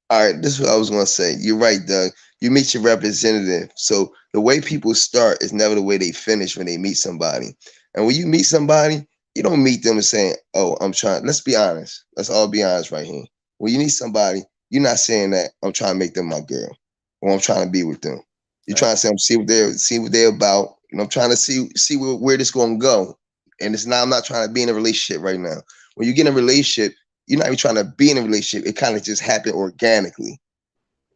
All right, this is what I was going to say. You're right, Doug. You meet your representative. So the way people start is never the way they finish when they meet somebody. And when you meet somebody, you don't meet them and saying, oh, I'm trying. Let's be honest. Let's all be honest right here. When you meet somebody, you're not saying that I'm trying to make them my girl or I'm trying to be with them. You're trying to say, see what they're about. And I'm trying to see where this going to go. And it's not, I'm not trying to be in a relationship right now. When you get in a relationship, you're not even trying to be in a relationship. It kind of just happened organically.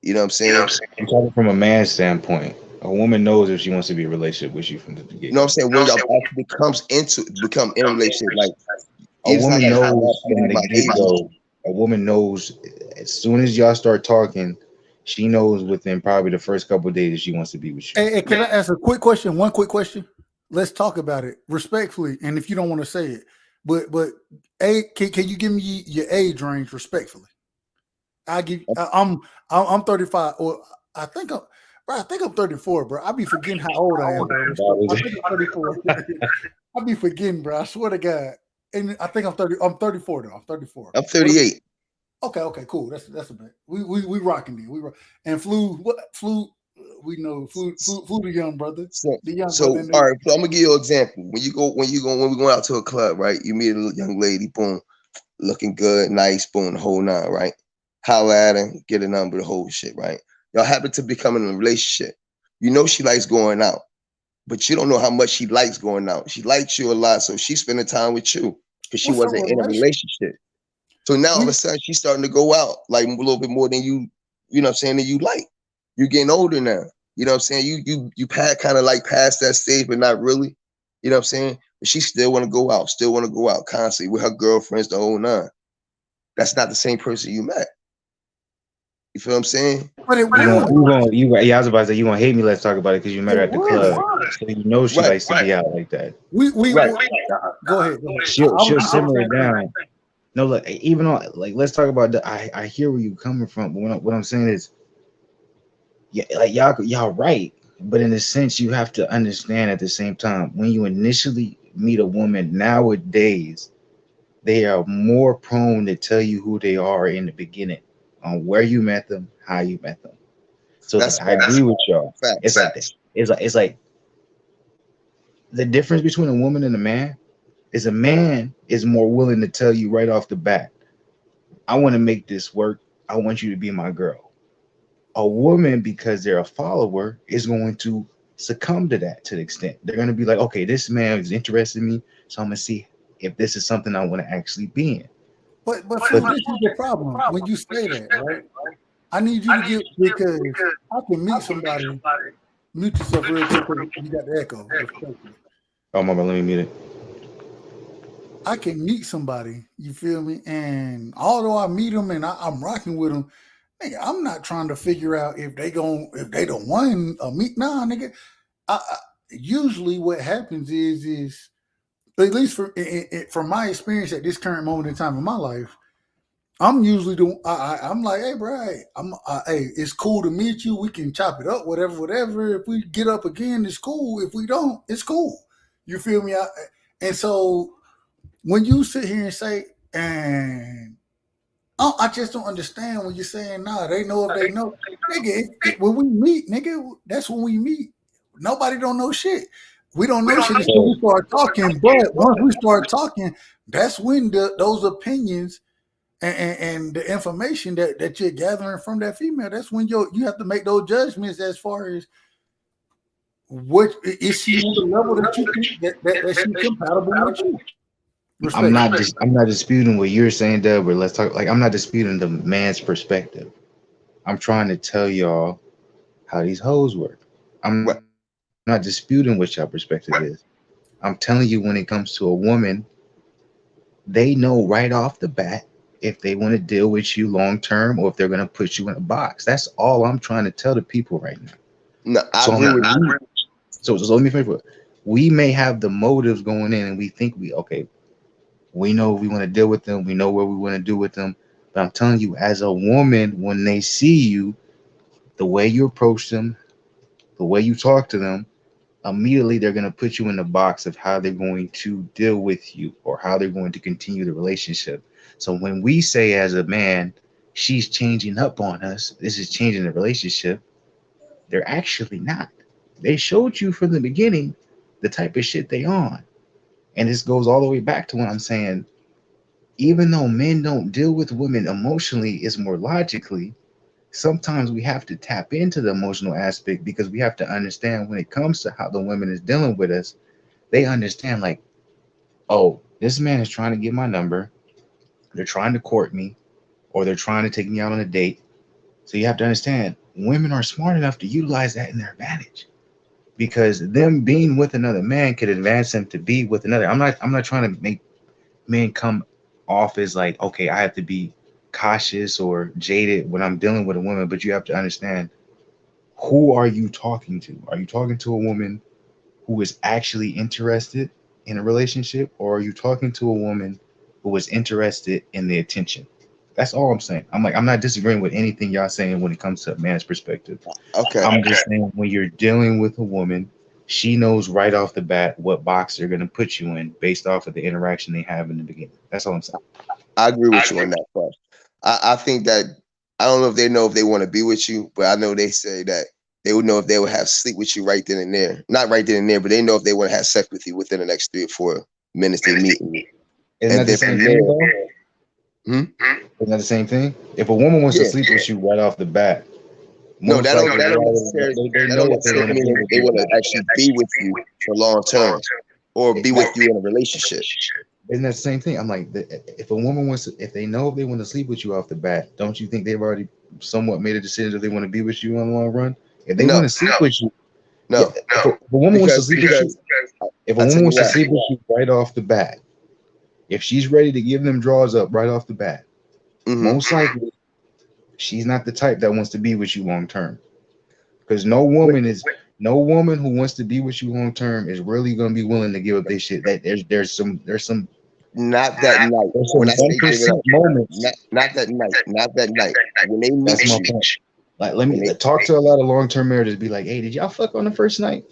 You know what I'm saying? I'm talking from a man's standpoint. A woman knows if she wants to be in a relationship with you from the beginning. You know what I'm saying? When y'all become in a relationship, like a woman knows from the get-go. A woman knows as soon as y'all start talking, she knows within probably the first couple of days that she wants to be with you. Hey, can I ask a quick question? One quick question. Let's talk about it respectfully, and if you don't want to say it, but can you give me your age range respectfully? I'm 35, or I think I'm 34, bro. I be forgetting how old I am, bro. I think I'm 34. I be forgetting, bro. I swear to God. And I think I'm 30. I'm 34 though. I'm 34. I'm 38. Okay, cool. That's a bit. We rocking there. And Flu. We know Flu the young brother. So all right, so I'm gonna give you an example. When we going out to a club, right? You meet a young lady, boom, looking good, nice, boom, the whole nine, right? Holla at her, get a number, the whole shit, right? Y'all happen to become in a relationship. You know she likes going out, but you don't know how much she likes going out. She likes you a lot, so she's spending time with you because she wasn't in a relationship. So now all of a sudden she's starting to go out like a little bit more than you know what I'm saying, than you like. You're getting older now. You know what I'm saying? You kind of like past that stage, but not really. You know what I'm saying? But she still want to go out, constantly with her girlfriends, the whole nine. That's not the same person you met. You feel what I'm saying? But it Yeah, I was about to say, you gonna hate me. Let's talk about it because you met her at the club, so you know she likes to be out like that. Go ahead. She'll simmer it down. No, look, even on like, let's talk about I hear where you coming from, but what I'm saying is, yeah, like y'all right, but in a sense, you have to understand at the same time when you initially meet a woman nowadays, they are more prone to tell you who they are in the beginning, on where you met them, how you met them. So I agree with y'all. It's like this. It's like the difference between a woman and a man is a man is more willing to tell you right off the bat, I want to make this work. I want you to be my girl. A woman, because they're a follower, is going to succumb to that to the extent they're going to be like, okay, this man is interested in me, so I'm going to see if this is something I want to actually be in. But this is the problem when you say that, right? I need you to because I can meet somebody. Mute yourself real quick because you got the echo. Oh, mama, let me mute it. I can meet somebody, you feel me? And although I meet them and I'm rocking with them, nigga, I'm not trying to figure out if they the one meet. Nah, nigga. Usually what happens is at least from my experience at this current moment in time in my life, I'm usually I'm like, hey, bro, hey, it's cool to meet you. We can chop it up, whatever. If we get up again, it's cool. If we don't, it's cool. You feel me? And so when you sit here and say, and I just don't understand when you're saying, nah, they know if they know. Nigga, when we meet, nigga, that's when we meet. Nobody don't know shit. We don't know shit until we start talking. But once we start talking, that's when those opinions and the information that you're gathering from that female, that's when you have to make those judgments as far as what is she on the level that you think that she's compatible with you. I'm not disputing what you're saying, Dub, but let's talk. Like, I'm not disputing the man's perspective. I'm trying to tell y'all how these hoes work. I'm not disputing what your perspective is. I'm telling you, when it comes to a woman, they know right off the bat if they want to deal with you long term or if they're going to put you in a box. That's all I'm trying to tell the people right now. No, I agree with you. So let me finish. We may have the motives going in, and we think we know we want to deal with them. We know what we want to do with them. But I'm telling you, as a woman, when they see you, the way you approach them, the way you talk to them, immediately they're going to put you in the box of how they're going to deal with you or how they're going to continue the relationship. So when we say as a man, she's changing up on us, this is changing the relationship, they're actually not. They showed you from the beginning the type of shit they on. And this goes all the way back to what I'm saying. Even though men don't deal with women emotionally, it's more logically, sometimes we have to tap into the emotional aspect because we have to understand when it comes to how the women is dealing with us, they understand like, oh, this man is trying to get my number. They're trying to court me or they're trying to take me out on a date. So you have to understand women are smart enough to utilize that in their advantage because them being with another man could advance them to be with another. I'm not trying to make men come off as like, okay, I have to be cautious or jaded when I'm dealing with a woman, but you have to understand, who are you talking to? Are you talking to a woman who is actually interested in a relationship, or are you talking to a woman who is interested in the attention? That's all I'm saying. I'm not disagreeing with anything y'all saying when it comes to a man's perspective. Okay. I'm just saying when you're dealing with a woman, she knows right off the bat what box they're going to put you in based off of the interaction they have in the beginning. That's all I'm saying. I agree with you on that part. I think that, I don't know if they know if they want to be with you, but I know they say that they would know if they would have sleep with you right then and there. Not right then and there, but they know if they want to have sex with you within the next 3 or 4 minutes they meet you. Isn't that the same thing, though? Isn't that the same thing? If a woman wants to sleep with you right off the bat, no, that don't necessarily mean that they want to actually be with you for long term or be with you in a relationship. Isn't that the same thing? I'm like, if a woman wants to, if they know if they want to sleep with you off the bat, don't you think they've already somewhat made a decision if they want to be with you on the long run? If they want to sleep with you, no. if a woman wants to sleep with you, if a I'll tell woman you wants to why. sleep with you right off the bat, if she's ready to give them draws up right off the bat, most likely she's not the type that wants to be with you long term. Because no woman who wants to be with you long term is really gonna be willing to give up their shit. That there's some Not that night. there's some When I say give it 1% up, moments. not that night. Not that night. When they meet That's my you, point. Like, let me talk to a lot of long term marriages. Be like, hey, did y'all fuck on the first night?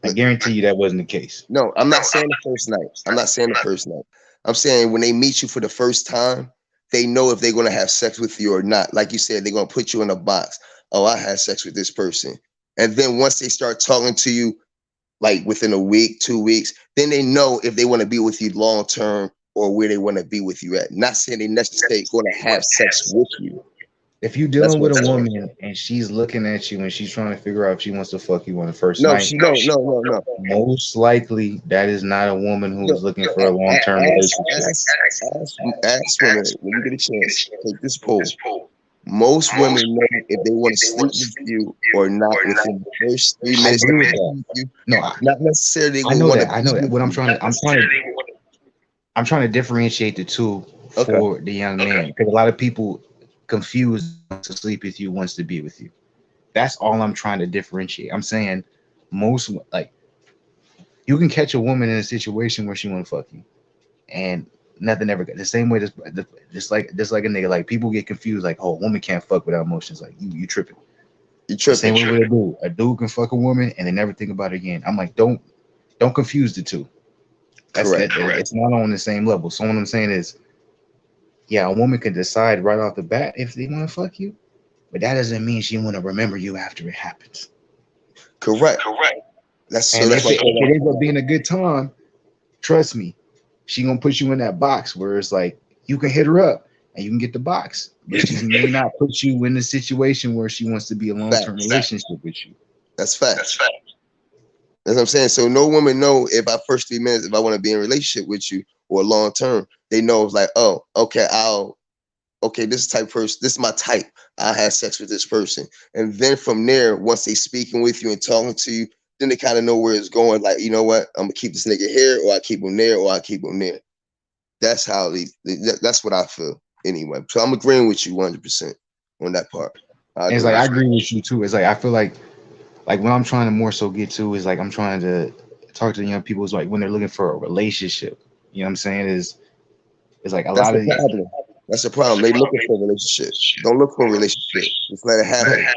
I guarantee you that wasn't the case. no, I'm not saying the first night. I'm not saying the first night. I'm saying when they meet you for the first time, they know if they're gonna have sex with you or not. Like you said, they're gonna put you in a box. Oh, I had sex with this person. And then once they start talking to you, like within a week, 2 weeks, then they know if they want to be with you long term or where they want to be with you at. Not saying they necessarily going to have sex with you. If you're dealing with a woman and she's looking at you and she's trying to figure out if she wants to fuck you on the first night, no. Most likely that is not a woman who is looking for a long term relationship. Ask women when you get a chance. Take this poll. Most women know if they want to sleep with you or not within the first 3 minutes. I agree with that. No, not necessarily. I know that. I know that. What I'm trying to differentiate the two for the young man, because a lot of people confuse to sleep with you wants to be with you. That's all I'm trying to differentiate. I'm saying most, like, you can catch a woman in a situation where she want to fuck you, and nothing ever the same way. Just like a nigga. Like, people get confused. Like, oh, a woman can't fuck without emotions. Like, you tripping. You tripping. Same way with a dude. A dude can fuck a woman and they never think about it again. I'm like, don't confuse the two. Correct. It's not on the same level. So what I'm saying is, yeah, a woman can decide right off the bat if they want to fuck you, but that doesn't mean she want to remember you after it happens. Correct. That's and if it ends up being a good time, trust me, she gonna put you in that box where it's like you can hit her up and you can get the box, but she may not put you in a situation where she wants to be a long-term relationship with you. That's fact. That's what I'm saying. So no woman know if our first 3 minutes, if I want to be in a relationship with you or long term, they know it's like, oh, okay, this is type of person, this is my type. I'll have sex with this person. And then from there, once they speaking with you and talking to you, then they kind of know where it's going. Like, you know what? I'm gonna keep this nigga here, or I keep him there, or I keep him there. That's how that's what I feel anyway. So I'm agreeing with you 100% on that part. It's like I agree with you too. It's like I feel like what I'm trying to more so get to is like I'm trying to talk to the young people is like when they're looking for a relationship. You know what I'm saying? Is like a lot of that's the problem. They looking for a relationship. Don't look for a relationship. Just let it happen.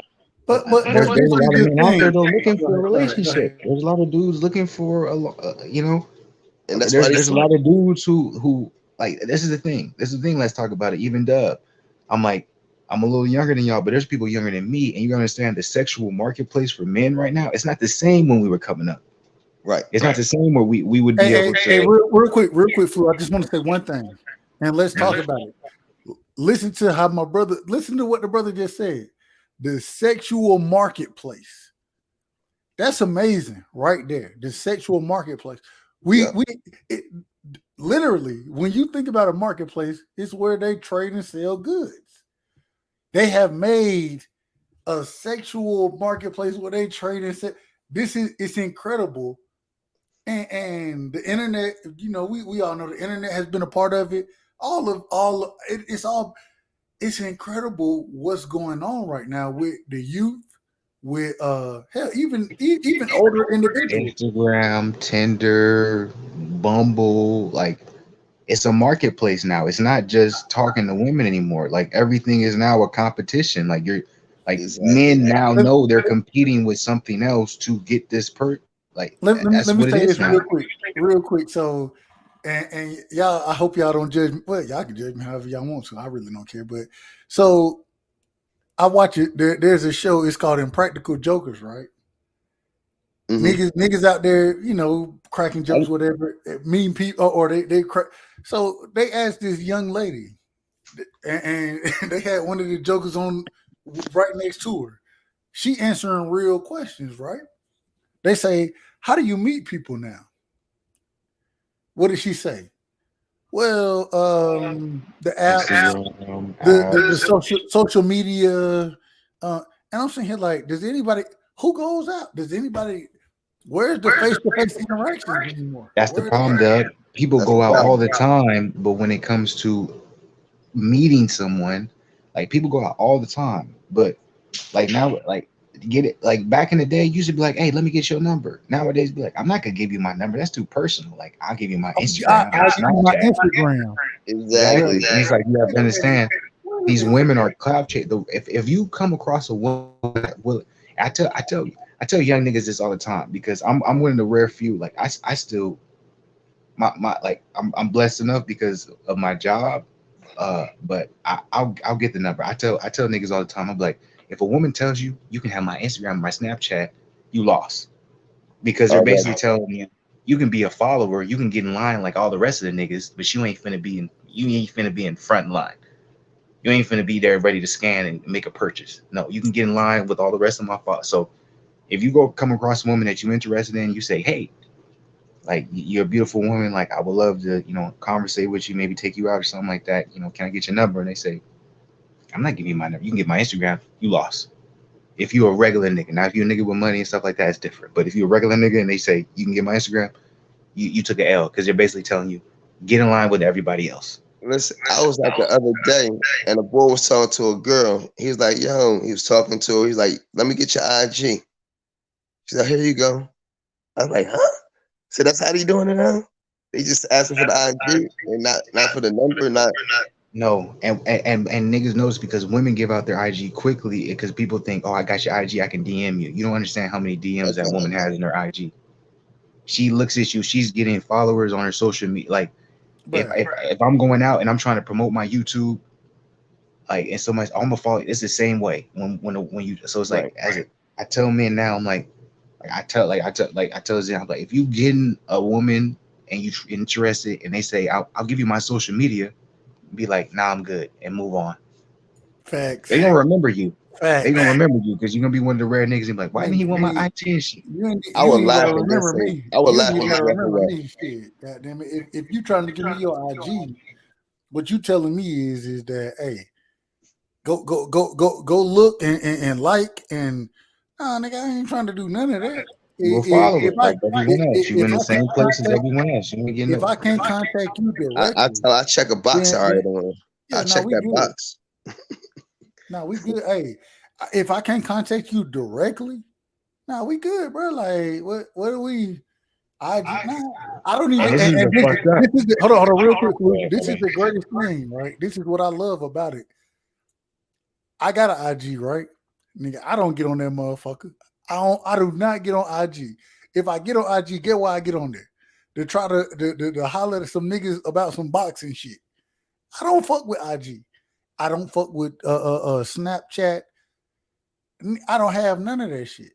But there's a lot of men out there though looking for a relationship. There's a lot of dudes looking for and there's a lot of dudes who like, this is the thing. Let's talk about it. Even Dub, I'm like, I'm a little younger than y'all, but there's people younger than me, and you understand the sexual marketplace for men right now. It's not the same when we were coming up. Right. It's not the same where we would be able to. Hey, real quick, Flu. I just want to say one thing, and let's talk about it. Listen to what the brother just said. The sexual marketplace. That's amazing, right there. The sexual marketplace. Literally, when you think about a marketplace, it's where they trade and sell goods. They have made a sexual marketplace where they trade and sell. It's incredible. And the internet, we all know the internet has been a part of it. It's incredible what's going on right now with the youth, with hell, even older individuals. Instagram, Tinder, Bumble, like, it's a marketplace now. It's not just talking to women anymore. Like, everything is now a competition. Like, men now know they're competing with something else to get this Like, let me say this real quick. So, and y'all, I hope y'all don't judge me. Well, y'all can judge me however y'all want to. I really don't care. But so I watch it. There's a show. It's called Impractical Jokers, right? Mm-hmm. Niggas out there, cracking jokes, whatever, mean people, or they crack. So they asked this young lady, and they had one of the jokers on right next to her. She answering real questions, right? They say, "How do you meet people now?" What did she say? Well, the apps, the social media, and I'm sitting here like, does anybody? Who goes out? Does anybody? Where's the face-to-face interactions anymore? That's the Where problem, Doug. People That's go the out all problem. the time, but when it comes to meeting someone, like people go out all the time, but like now, like get it like back in the day, you used to be like, hey, let me get your number. Nowadays, be like, I'm not gonna give you my number. That's too personal. Like, I'll give you my Instagram, my I give you my Snapchat. Instagram. Exactly. And it's like you have to understand these women are clout chase. If you come across a woman, well, I tell young niggas this all the time because I'm one of the rare few. Like I still my like I'm blessed enough because of my job. But I'll get the number. I tell niggas all the time. I'm like, if a woman tells you you can have my Instagram, my Snapchat, you lost because they're basically telling you can be a follower, you can get in line like all the rest of the niggas, but you ain't finna be in front line. You ain't finna be there ready to scan and make a purchase. No, you can get in line with all the rest of my followers. So if you go come across a woman that you're interested in, you say, hey, like you're a beautiful woman, like I would love to, conversate with you, maybe take you out or something like that. Can I get your number? And they say, I'm not giving you my number. You can get my Instagram. You lost. If you're a regular nigga, now if you're a nigga with money and stuff like that, it's different. But if you're a regular nigga and they say you can get my Instagram, you took an L because they're basically telling you get in line with everybody else. Listen, I was like the other day, and a boy was talking to a girl. He was like, yo, he was talking to her. He's like, let me get your IG. She's like, here you go. I was like, huh? So that's how they doing it now? They just asking for the IG and not for the number, not. No, and niggas notice because women give out their IG quickly because people think, oh, I got your IG, I can DM you. You don't understand how many DMs that woman has in her IG. She looks at you, she's getting followers on her social media. Like if I'm going out and I'm trying to promote my YouTube, like and so much, I'm gonna follow. It's the same way when you. So it's like I tell men now, I'm like I tell Zen, I'm like if you getting a woman and you interested and they say I'll give you my social media, be like nah, I'm good and move on. Facts. They gonna remember you. Facts. They gonna remember you because you're gonna be one of the rare niggas. And be like, why didn't he want my IG and shit? I would laugh and remember say, me. I would You laugh ain't and gotta say, remember me. Shit, goddamn it. If you trying to give me your IG, what you telling me is that hey, go look and like and nah, nigga, I ain't trying to do none of that. You a follower like everyone else. You in the same place as everyone else. You ain't getting if I can't contact you directly, I check a box already on. I check that box. No, we good. Hey, if I can't contact you directly, no, we good, bro. Like, what are we? I don't even. Hold on, real quick. This is the greatest thing, right? This is what I love about it. I got an IG, right, nigga. I don't get on that motherfucker. I do not get on IG. If I get on IG, get why I get on there to try to holler at some niggas about some boxing shit. I don't fuck with IG. I don't fuck with Snapchat. I don't have none of that shit.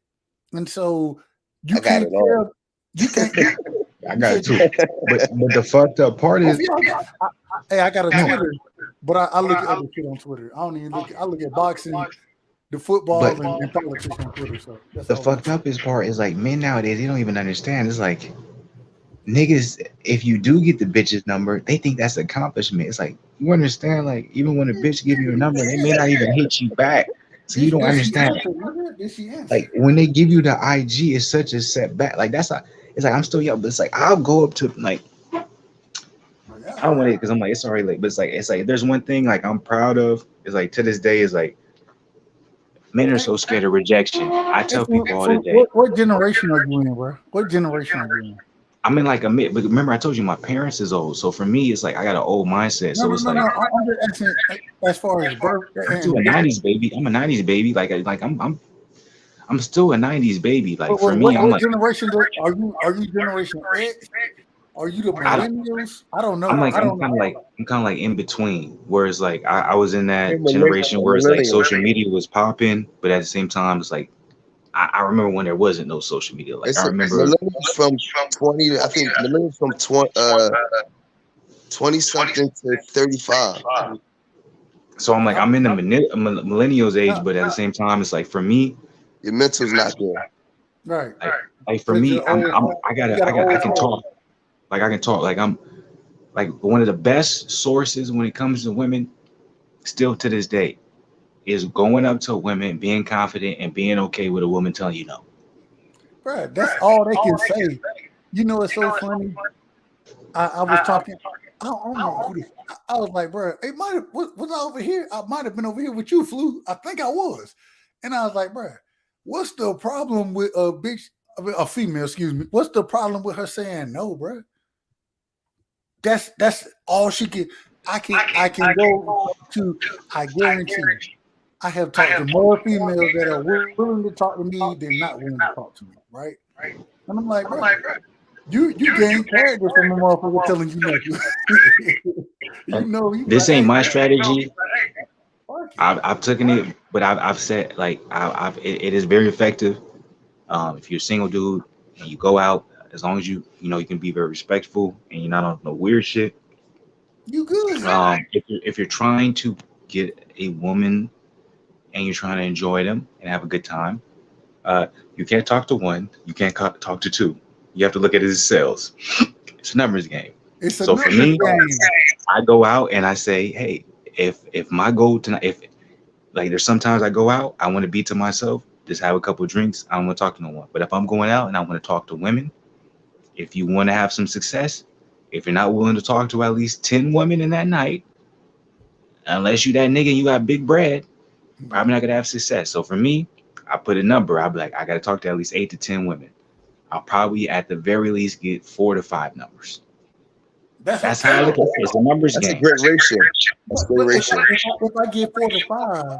And so you can't tell. You can't. I got it too. But the fucked up part is, I got a Twitter, but I look at other shit on Twitter. I don't even look. I look at boxing, the football, and politics on Twitter. So the fucked up part is like men nowadays they don't even understand. It's like niggas, if you do get the bitch's number, they think that's an accomplishment. It's like you understand, like even when a bitch give you a number, they may not even hit you back. So you don't understand. Like when they give you the IG, it's such a setback. Like that's not. It's like I'm still young, but it's like I'll go up to like I don't want it because I'm like it's already late. But it's like there's one thing like I'm proud of. It's like to this day is like men are so scared of rejection. I tell people all the day. What generation are you in, bro? What generation are you in? I'm in like a mid, but remember I told you my parents is old, so for me it's like I got an old mindset. So it's like I'm just asking as far as birth. I'm still a '90s baby. I'm a '90s baby. Like I'm still a '90s baby. Like for me, I'm like generation are you generation X? Are you the millennials? I don't know. I'm kind of like in between. Whereas like I was in that generation where it's like social media was popping, but at the same time it's like I remember when there wasn't no social media. Like I remember from 20. I think millennials from 20 something to 35. So I'm like I'm in the millennials age, but at the same time it's like for me, your mental's not there. Right. Like for me, I can talk. Like I can talk. Like I'm like one of the best sources when it comes to women, still to this day. is going up to women, being confident, and being okay with a woman telling you no. Bro, that's all they can say. You know, it's so funny. I was talking. I don't know who this. I was like, bro, it might have was I over here? I might have been over here with you, Flu. I think I was, and I was like, bro, what's the problem with a female? Excuse me. What's the problem with her saying no, bro? That's all she can. I can go to. I guarantee you, I have talked to more females that are willing to talk to me than not willing to talk to me, right? And I'm like, bro, you gain character from a motherfucker telling you nothing. You know, This ain't my strategy. I've taken it, but I've said like it is very effective. If you're a single dude and you go out, as long as you know you can be very respectful and you're not on no weird shit. You good? If you're trying to get a woman and you're trying to enjoy them and have a good time, you can't talk to one, you can't talk to two. You have to look at it as sales. It's a numbers game. So for me, I go out and I say, hey, if my goal tonight, if like there's sometimes I go out, I want to be to myself, just have a couple of drinks, I don't want to talk to no one. But if I'm going out and I want to talk to women, if you want to have some success, if you're not willing to talk to at least 10 women in that night, unless you that nigga and you got big bread, you're probably not gonna have success. So for me, I put a number. I'll be like, I gotta talk to at least 8 to 10 women. I'll probably at the very least get 4 to 5 numbers. That's how I look at it. It's a numbers game. That's a great ratio. That's a great ratio. If I get 4 to 5,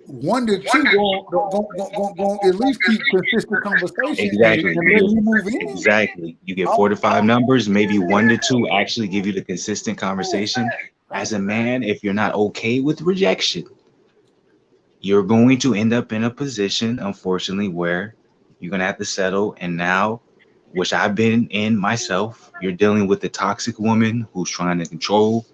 1 to 2 going at least keep consistent conversation. Exactly. And you move in. Exactly. You get 4 to 5 numbers, maybe 1 to 2 actually give you the consistent conversation. As a man, if you're not okay with rejection, you're going to end up in a position, unfortunately, where you're going to have to settle. And now, which I've been in myself, you're dealing with the toxic woman who's trying to control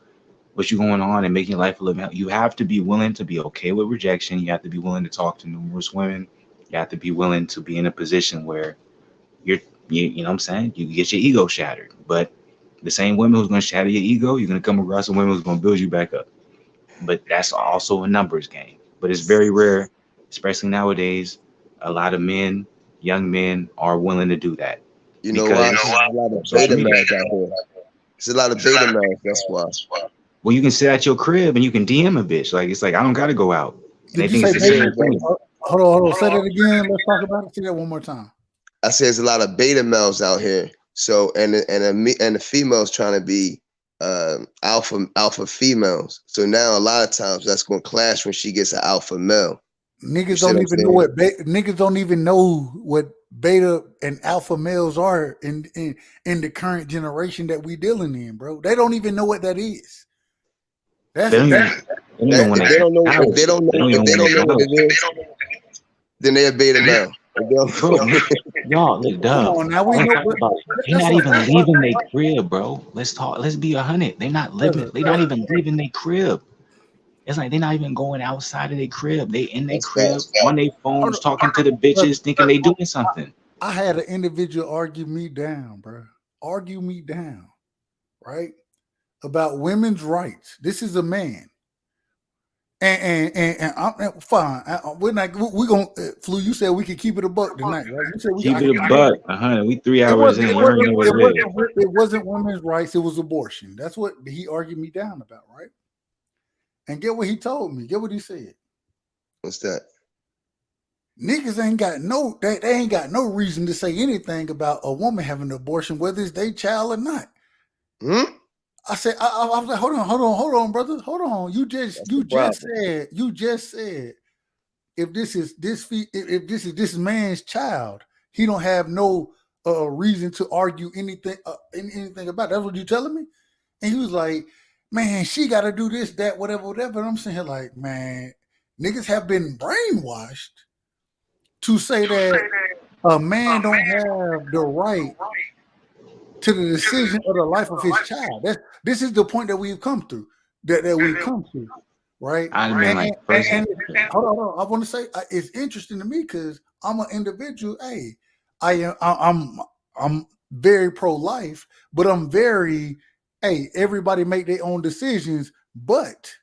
what's going on and making your life a living hell. You have to be willing to be okay with rejection. You have to be willing to talk to numerous women. You have to be willing to be in a position where you know what I'm saying? You get your ego shattered. But the same women who's going to shatter your ego, you're going to come across some women who's going to build you back up. But that's also a numbers game. But it's very rare, especially nowadays. A lot of men, young men, are willing to do that. You know why? There's a lot of beta males out here. There's a lot of beta males. That's why. Well, you can sit at your crib and you can DM a bitch. Like it's like I don't got to go out. And they think it's the same thing. Hold on. Say that again. Let's talk about it. Say that one more time. I say there's a lot of beta males out here. So and the females trying to be alpha females. So now a lot of times that's going to clash when she gets an alpha male. Niggas don't even know what niggas don't even know what beta and alpha males are in the current generation that we dealing in, bro. They don't even know what that is. That's they don't know what it is. Then they're beta male. Y'all, look, Dub. They're not even leaving their crib, bro. Let's talk. Let's be 100. They're not living. They're not even leaving their crib. It's like they're not even going outside of their crib. They in their crib on their phones talking to the bitches, thinking they doing something. I had an individual argue me down, bro. Argue me down, right? About women's rights. This is a man. And I'm fine. We're gonna Flu. You said we could keep it a buck tonight, right? You said keep it a buck. We 3 hours in. It wasn't women's rights. It was abortion. That's what he argued me down about, right? And get what he told me. Get what he said. What's that? Niggas ain't got they ain't got no reason to say anything about a woman having an abortion, whether it's their child or not. I said, I was like, hold on, brother, hold on. You just said, if this is this man's child, he don't have no reason to argue anything about it. That's what you telling me? And he was like, man, she got to do this, that, whatever. And I'm saying here like, man, niggas have been brainwashed to say that a man don't have the right to the decision of the life of his child. This is the point that we've come through, that we've come to, right? And hold on. I want to say it's interesting to me because I'm an individual. Hey, I'm very pro-life, but I'm very, hey, everybody make their own decisions. But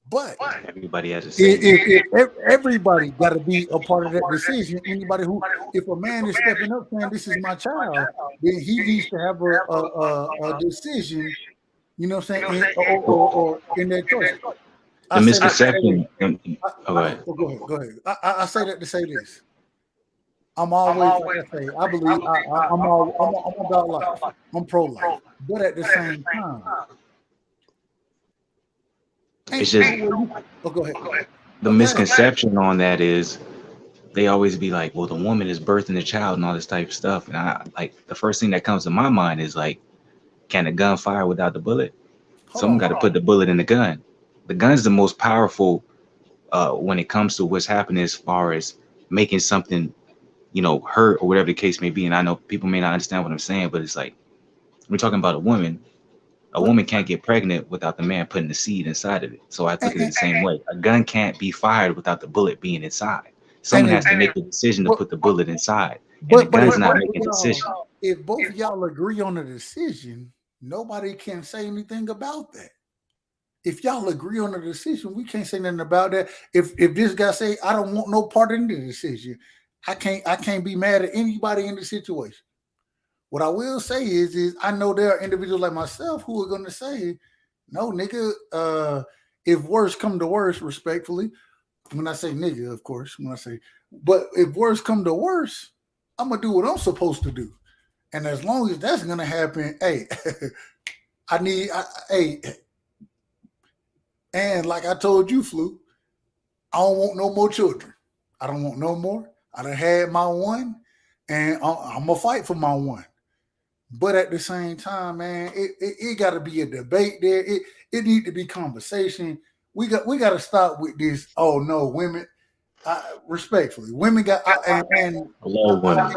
But everybody has the same. if everybody got to be a part of that decision, anybody who, if a man is stepping up saying this is my child, then he needs to have a decision. You know what I'm saying? Or in their choice. The misconception. Go ahead. I say that to say this. I'm always, like I say, I believe I'm about life. I'm pro-life. But at the same time, it's just go ahead. The misconception on that is they always be like, well, the woman is birthing the child and all this type of stuff. And I like the first thing that comes to my mind is like, can a gun fire without the bullet? Someone got to put the bullet in the gun. The gun's the most powerful when it comes to what's happening as far as making something, you know, hurt or whatever the case may be. And I know people may not understand what I'm saying, but it's like, we're talking about a woman. A woman can't get pregnant without the man putting the seed inside of it. So I look at it the same way. A gun can't be fired without the bullet being inside. Someone has to make the decision to put the bullet inside. And the gun's not making a decision. If both of y'all agree on a decision, nobody can say anything about that. If y'all agree on a decision, we can't say nothing about that. If this guy say, I don't want no part in the decision, I can't be mad at anybody in the situation. What I will say is I know there are individuals like myself who are going to say, no, nigga, if worse come to worse, respectfully, when I say nigga, of course, but if worse come to worse, I'm going to do what I'm supposed to do. And as long as that's going to happen, hey, and like I told you, Flu, I don't want no more children. I don't want no more. I done had my one, and I'm going to fight for my one. But at the same time, man, it got to be a debate there. It need to be conversation. We got to stop with this. Oh no, women. Respectfully, women got and I love women.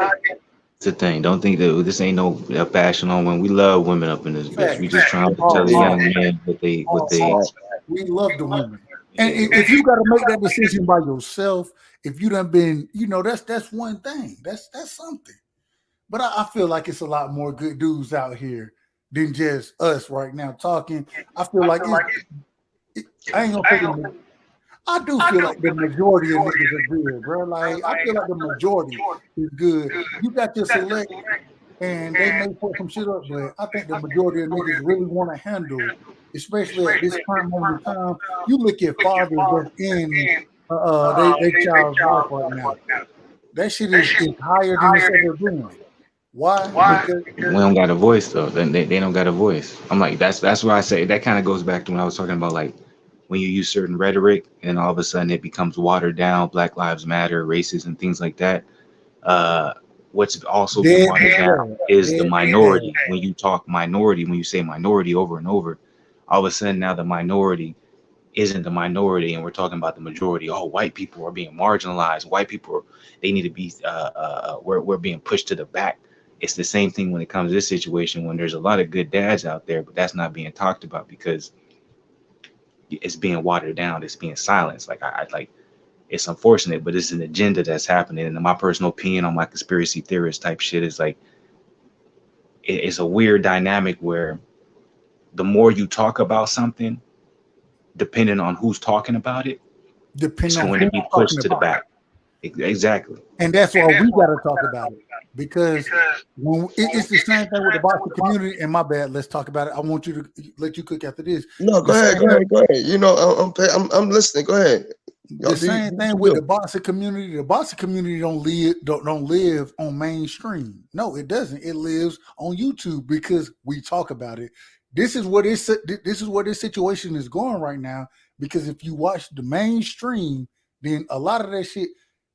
It's a thing. Don't think that this ain't no passion on women. We love women up in this bitch. We just trying to tell the young men what they. We love the women. And if you got to make that decision by yourself, if you done been, you know, that's one thing. That's something. But I feel like it's a lot more good dudes out here than just us right now talking. I feel like I ain't gonna say I do feel like the majority of niggas are good, bro. Like I feel like the majority is good. You got your select, and they may put some shit up, but I think the majority of niggas really want to handle, especially at this current moment in time. You look at fathers that's in they child's life right now. That shit is higher than it's ever been. Why? Because we don't got a voice though. They don't got a voice. I'm like that's why I say that kind of goes back to when I was talking about like when you use certain rhetoric and all of a sudden it becomes watered down, Black Lives Matter, racism, things like that. What's also been watered down is the minority. When you talk minority, when you say minority over and over, all of a sudden now the minority isn't the minority and we're talking about the majority. Oh, white people are being marginalized. White people, they need to be, we're being pushed to the back. It's the same thing when it comes to this situation when there's a lot of good dads out there, but that's not being talked about because it's being watered down. It's being silenced. Like I like, it's unfortunate, but it's an agenda that's happening. And in my personal opinion on my conspiracy theorist type shit is like, it's a weird dynamic where the more you talk about something, depending on who's talking about it, it's going to be pushed to the back. Exactly. And that's why we got to talk about it. Because when it's the same thing with the boxing community, and my bad, let's talk about it. I want you to let you cook after this. No, go ahead. You know, I'm listening. Go ahead. The same thing with the boxing community. The boxing community don't live on mainstream. No, it doesn't. It lives on YouTube because we talk about it. This is where this situation is going right now. Because if you watch the mainstream, then a lot of that shit,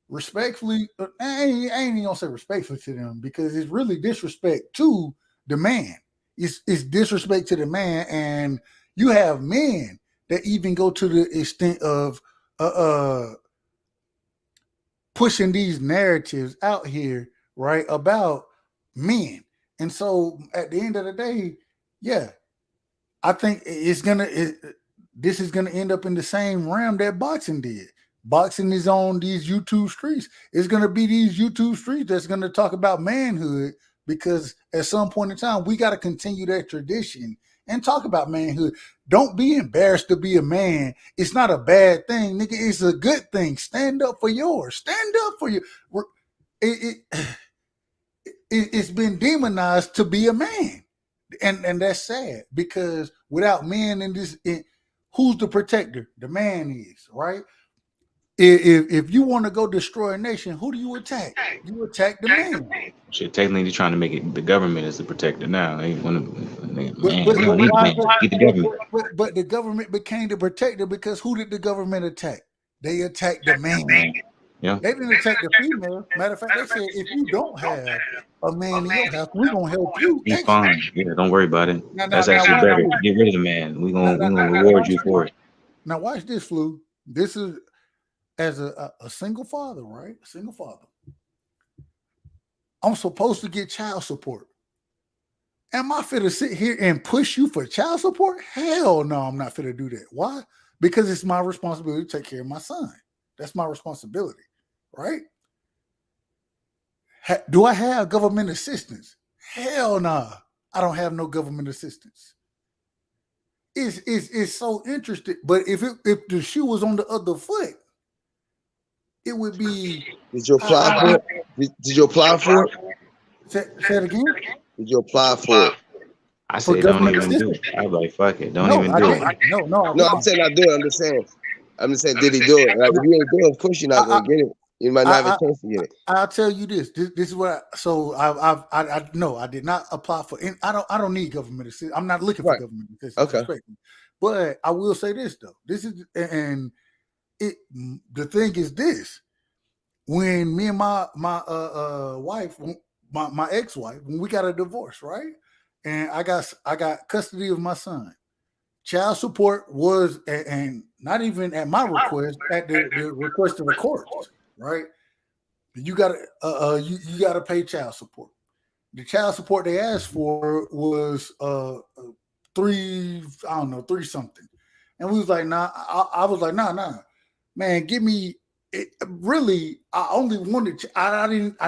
respectfully, I ain't even gonna say respectful to them because it's really disrespect to the man. It's disrespect to the man, and you have men that even go to the extent of pushing these narratives out here, right, about men. And so at the end of the day, yeah, I think this is gonna end up in the same realm that boxing did. Boxing is on these YouTube streets. It's gonna be these YouTube streets that's gonna talk about manhood because at some point in time we got to continue that tradition and talk about manhood. Don't be embarrassed to be a man. It's not a bad thing, nigga. It's a good thing. Stand up for yours. Stand up for you. It's been demonized to be a man, and that's sad, because without men in this, who's the protector? The man is, right? If you want to go destroy a nation, who do you attack? You attack the man. Shit, technically, they're trying to make it the government is the protector now. They want to, man, But we don't need man. Get the government. But the government became the protector because who did the government attack? They attacked the man. Yeah. They didn't attack the female. Matter of fact, they said if you don't have a man in your house, we're gonna help you. Be fine. Yeah, don't worry about it. That's actually better. Get rid of the man. We're gonna reward you for it. Now watch this, Flu. This is as a single father, right? A single father. I'm supposed to get child support. Am I fit to sit here and push you for child support? Hell no, I'm not fit to do that. Why? Because it's my responsibility to take care of my son. That's my responsibility, right? Do I have government assistance? Hell no, I don't have no government assistance. It's so interesting. But if the shoe was on the other foot, it would be. Did you apply for it? Did you apply for it? Say it again. Did you apply for it? I said don't even do it. I'm like, fuck it. Don't even do it. No, I'm saying I do it. I'm just saying, did he do it? Like, if you ain't do it, of course you're not gonna get it. You might not have a chance to get it. I'll tell you this. This is what. I no, I did not apply for. I don't need government assistance. I'm not looking for government assistance. Okay. But I will say this though. This is the thing is this. When me and my wife, my ex-wife, when we got a divorce, right? And I got custody of my son. Child support was, and not even at my request, at the request of the courts, right? You gotta pay child support. The child support they asked for was three something, and we was like, nah. I was like, nah, man, give me. Really, I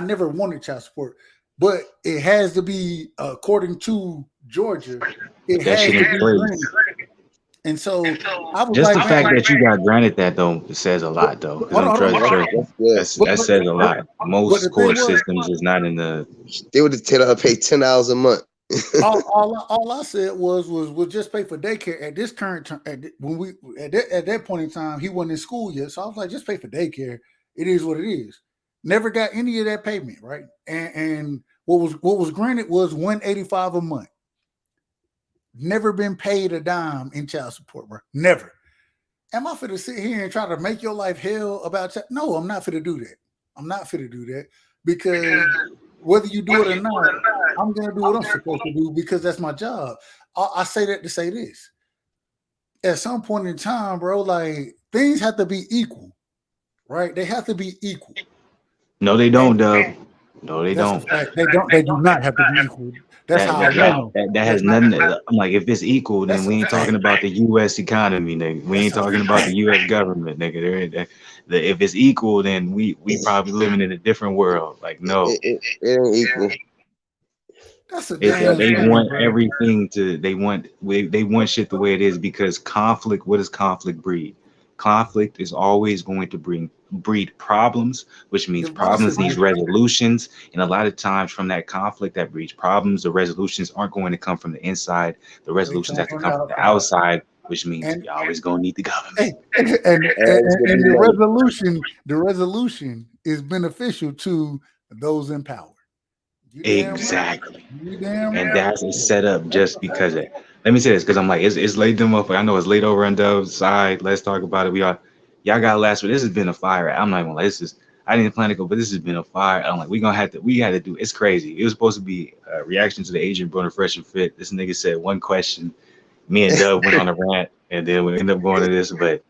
never wanted child support, but it has to be according to Georgia. It has to be granted. And so I was just like, the fact that you got granted that though says a lot though. That says a lot. Most court systems is not in the. They would tell her to pay $10 a month. all I said was we'll just pay for daycare at this current time. At that point in time, he wasn't in school yet, so I was like, just pay for daycare. It is what it is. Never got any of that payment, right? And what was granted was $185 a month. Never been paid a dime in child support, bro. Never. Am I fit to sit here and try to make your life hell about child? No, I'm not fit to do that. I'm not fit to do that because whether you do it or not, I'm going to do what I'm supposed to do because that's my job. I say that to say this. At some point in time, bro, like things have to be equal, right? They have to be equal. No, they don't, Dub. No, they don't. They do not have to be equal. That's how I know. That has nothing. I'm like, if it's equal, then we ain't talking about the U.S. economy, nigga. We ain't talking about the U.S. government, nigga. If it's equal, then we probably living in a different world. Like, no, it ain't equal. They want everything to. They want shit the way it is because conflict. What does conflict breed? Conflict is always going to breed problems, which means problems need resolutions. And a lot of times from that conflict that breeds problems, the resolutions aren't going to come from the inside. The resolutions have to come from the outside, which means you're always going to need the government. And the resolution is beneficial to those in power. Exactly. And that's a setup just because of it. Let me say this because I'm like, it's late them up. I know it's late over on Dove's side. Let's talk about it. Y'all got last week. This has been a fire. I'm not even like I didn't plan to go, but this has been a fire. I'm like, we had to do it's crazy. It was supposed to be a reaction to the Adrien Broner Fresh and Fit. This nigga said one question. Me and Dove went on a rant, and then we ended up going to this. But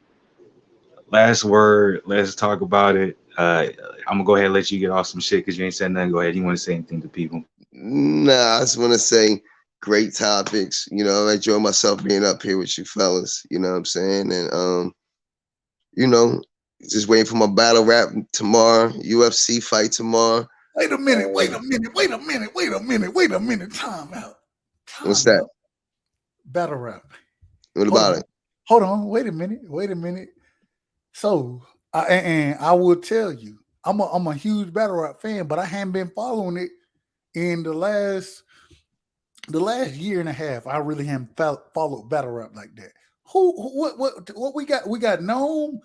last word, let's talk about it. I'm gonna go ahead and let you get off some shit because you ain't said nothing. Go ahead. You want to say anything to people? Nah, I just want to say great topics. You know, I enjoy myself being up here with you fellas. You know what I'm saying? And you know, just waiting for my battle rap tomorrow. UFC fight tomorrow. Wait a minute. Time out. What's that? battle rap. What about it? Hold on. Wait a minute. So, and I will tell you, I'm a huge battle rap fan, but I haven't been following it in the last year and a half. I really haven't followed battle rap like that. What we got? We got Gnome.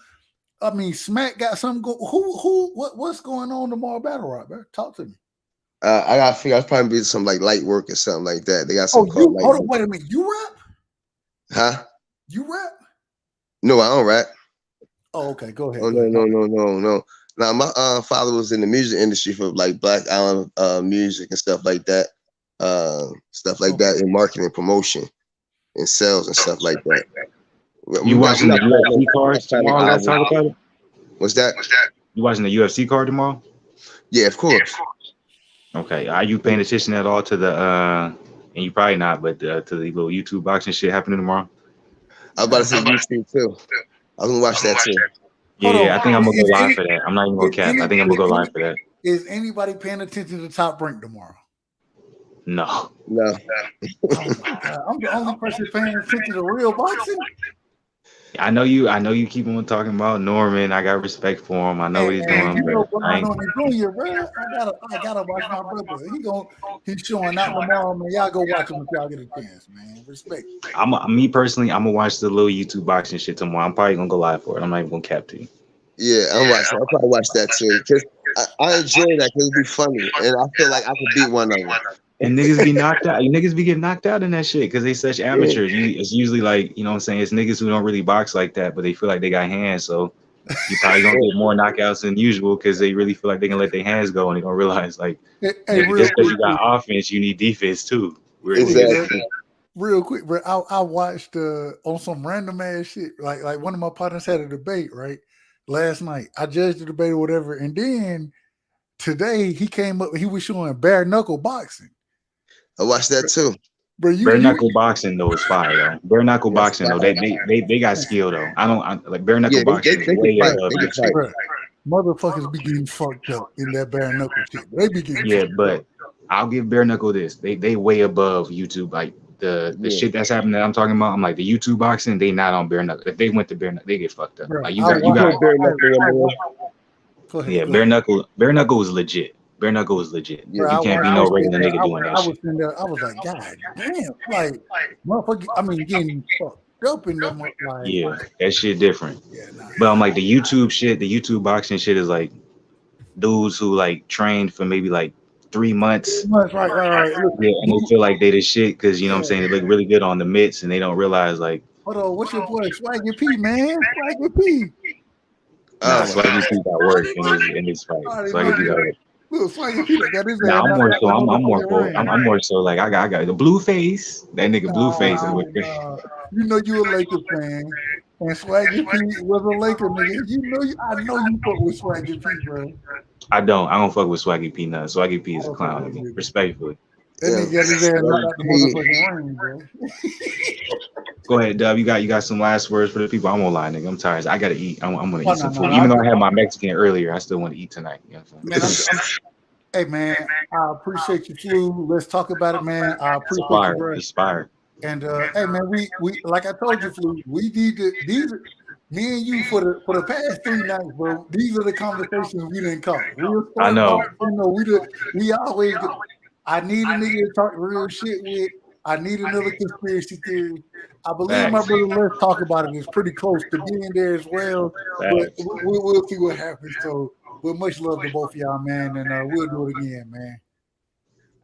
I mean, Smack got something. What's going on tomorrow? Battle rap, bro. Talk to me. I got to figure. I'll probably be some like light work or something like that. They got some called light. Hold on, wait a minute. You rap? Huh? You rap? No, I don't rap. Oh, okay. Go ahead. Oh, no. Now, my father was in the music industry for like Black Island music and stuff like that. That in marketing, promotion, and sales and stuff like that. You watching the UFC card tomorrow? Let's talk about it. What's that? You watching the UFC card tomorrow? Yeah, of course. Okay. Are you paying attention at all to the and you probably not, but to the little YouTube boxing shit happening tomorrow? I was about to say YouTube too. I was gonna watch that too. Yeah, I think I'm gonna go live for that. I'm not even gonna cap. I think I'm gonna go live for that. Is anybody paying attention to Top Rank tomorrow? No. Oh my God. I'm the only person paying attention to real boxing. I know you keep on talking about Norman. I got respect for him. I know what he's doing. You know what I'm doing, bro. I gotta watch my brother. He's showing out tomorrow, man. Y'all go watch him if y'all get a chance, man. Respect. Me personally, I'm gonna watch the little YouTube boxing shit tomorrow. I'm probably gonna go live for it. I'm not even gonna cap to you. Yeah, I'll probably watch that too. Cause I enjoy that because it'd be funny, and I feel like I could beat one of them. And niggas be knocked out. Niggas be getting knocked out in that shit because they such amateurs. It's usually like, you know what I'm saying? It's niggas who don't really box like that, but they feel like they got hands. So you probably gonna get more knockouts than usual because they really feel like they can let their hands go and they don't realize like just because you got offense, you need defense too. Exactly. Real quick, bro. I watched on some random ass shit. Like one of my partners had a debate, right? Last night. I judged the debate or whatever. And then today he came up, he was showing bare knuckle boxing. I watched that too. Bare knuckle boxing though is fire though. Bare knuckle boxing though, they got skill though. I like bare knuckle boxing. They fight. Motherfuckers be getting fucked up in that bare knuckle shit. They be getting but I'll give bare knuckle this. They way above YouTube. Like the shit that's happening that I'm talking about. I'm like the YouTube boxing. They not on bare knuckle. If they went to bare knuckle, they get fucked up. Like you got bare knuckle. Bare knuckle is legit. Bare knuckle is legit. You can't be no regular nigga doing that shit. I was like, God damn, like motherfucker. I mean, getting fucked up in them. Like, yeah, that shit different. But I'm like the YouTube shit. The YouTube boxing shit is like dudes who like trained for maybe like 3 months. Right. Yeah, and they feel like they the shit because you know what I'm saying, they look really good on the mitts and they don't realize like. Hold on, what's your boy Swaggy P, man? Swaggy P. Swaggy P got work in his fight. Swaggy P got work. I'm more so like I got the blue face. That nigga blue face is what. You know you a Laker fan, and Swaggy P was a Laker nigga. I know you fuck with Swaggy P, bro. I don't fuck with Swaggy P. None. Swaggy P is a clown to me, respectfully. That nigga got his ass knocked out the motherfucking ring, bro. Go ahead, Dub. You got some last words for the people. I'm gonna lie, nigga. I'm tired. I gotta eat. I'm gonna eat some food. Even though I had my Mexican earlier, I still want to eat tonight. You know what I'm saying? Hey man, I appreciate you, Flu. Let's talk about it, man. I appreciate you, bro. Inspired. And hey man, we like I told you, Flu, we need to me and you for the past 3 nights, bro. These are the conversations we didn't call. I know. We always. I need a nigga to talk real shit with. I need another conspiracy theory. I believe my brother Let's Talk About It is pretty close to being there as well. But we'll see what happens. So we're much love to both of y'all, man, and we'll do it again, man.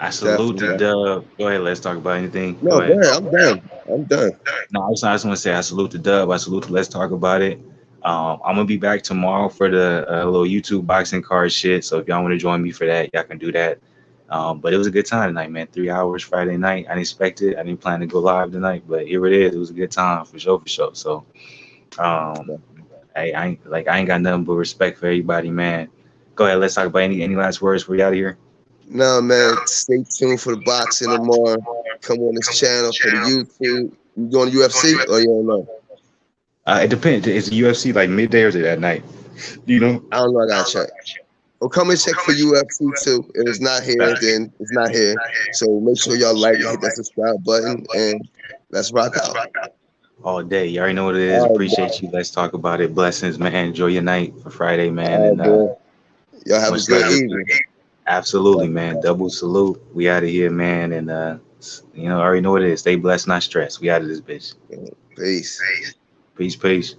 I salute the Dub. Go ahead, let's talk about anything. No, go ahead. I'm done. No, I just want to say I salute the Dub. I salute the Let's Talk About It. I'm gonna be back tomorrow for the little YouTube boxing card shit. So if y'all want to join me for that, y'all can do that. But it was a good time tonight, man. 3 hours Friday night. I didn't expect it. I didn't plan to go live tonight, but here it is. It was a good time for sure. So, hey, I ain't got nothing but respect for everybody, man. Go ahead. Let's talk about any last words before we out of here. No, man. Stay tuned for the boxing tomorrow. Come on this channel for the YouTube. You doing UFC or you don't know? It depends. Is the UFC like midday or is it at night? Do you know? I don't know. I gotta check. Or come and check for UFC too. If it's not here, then it's not here. So make sure y'all like and hit that subscribe button, and let's rock out. All day. You already know what it is. Appreciate you. Let's talk about it. Blessings, man. Enjoy your night for Friday, man. And y'all have a good evening. Absolutely, man. Double salute. We out of here, man. And you know, I already know what it is. Stay blessed, not stressed. We out of this bitch. Peace. Peace.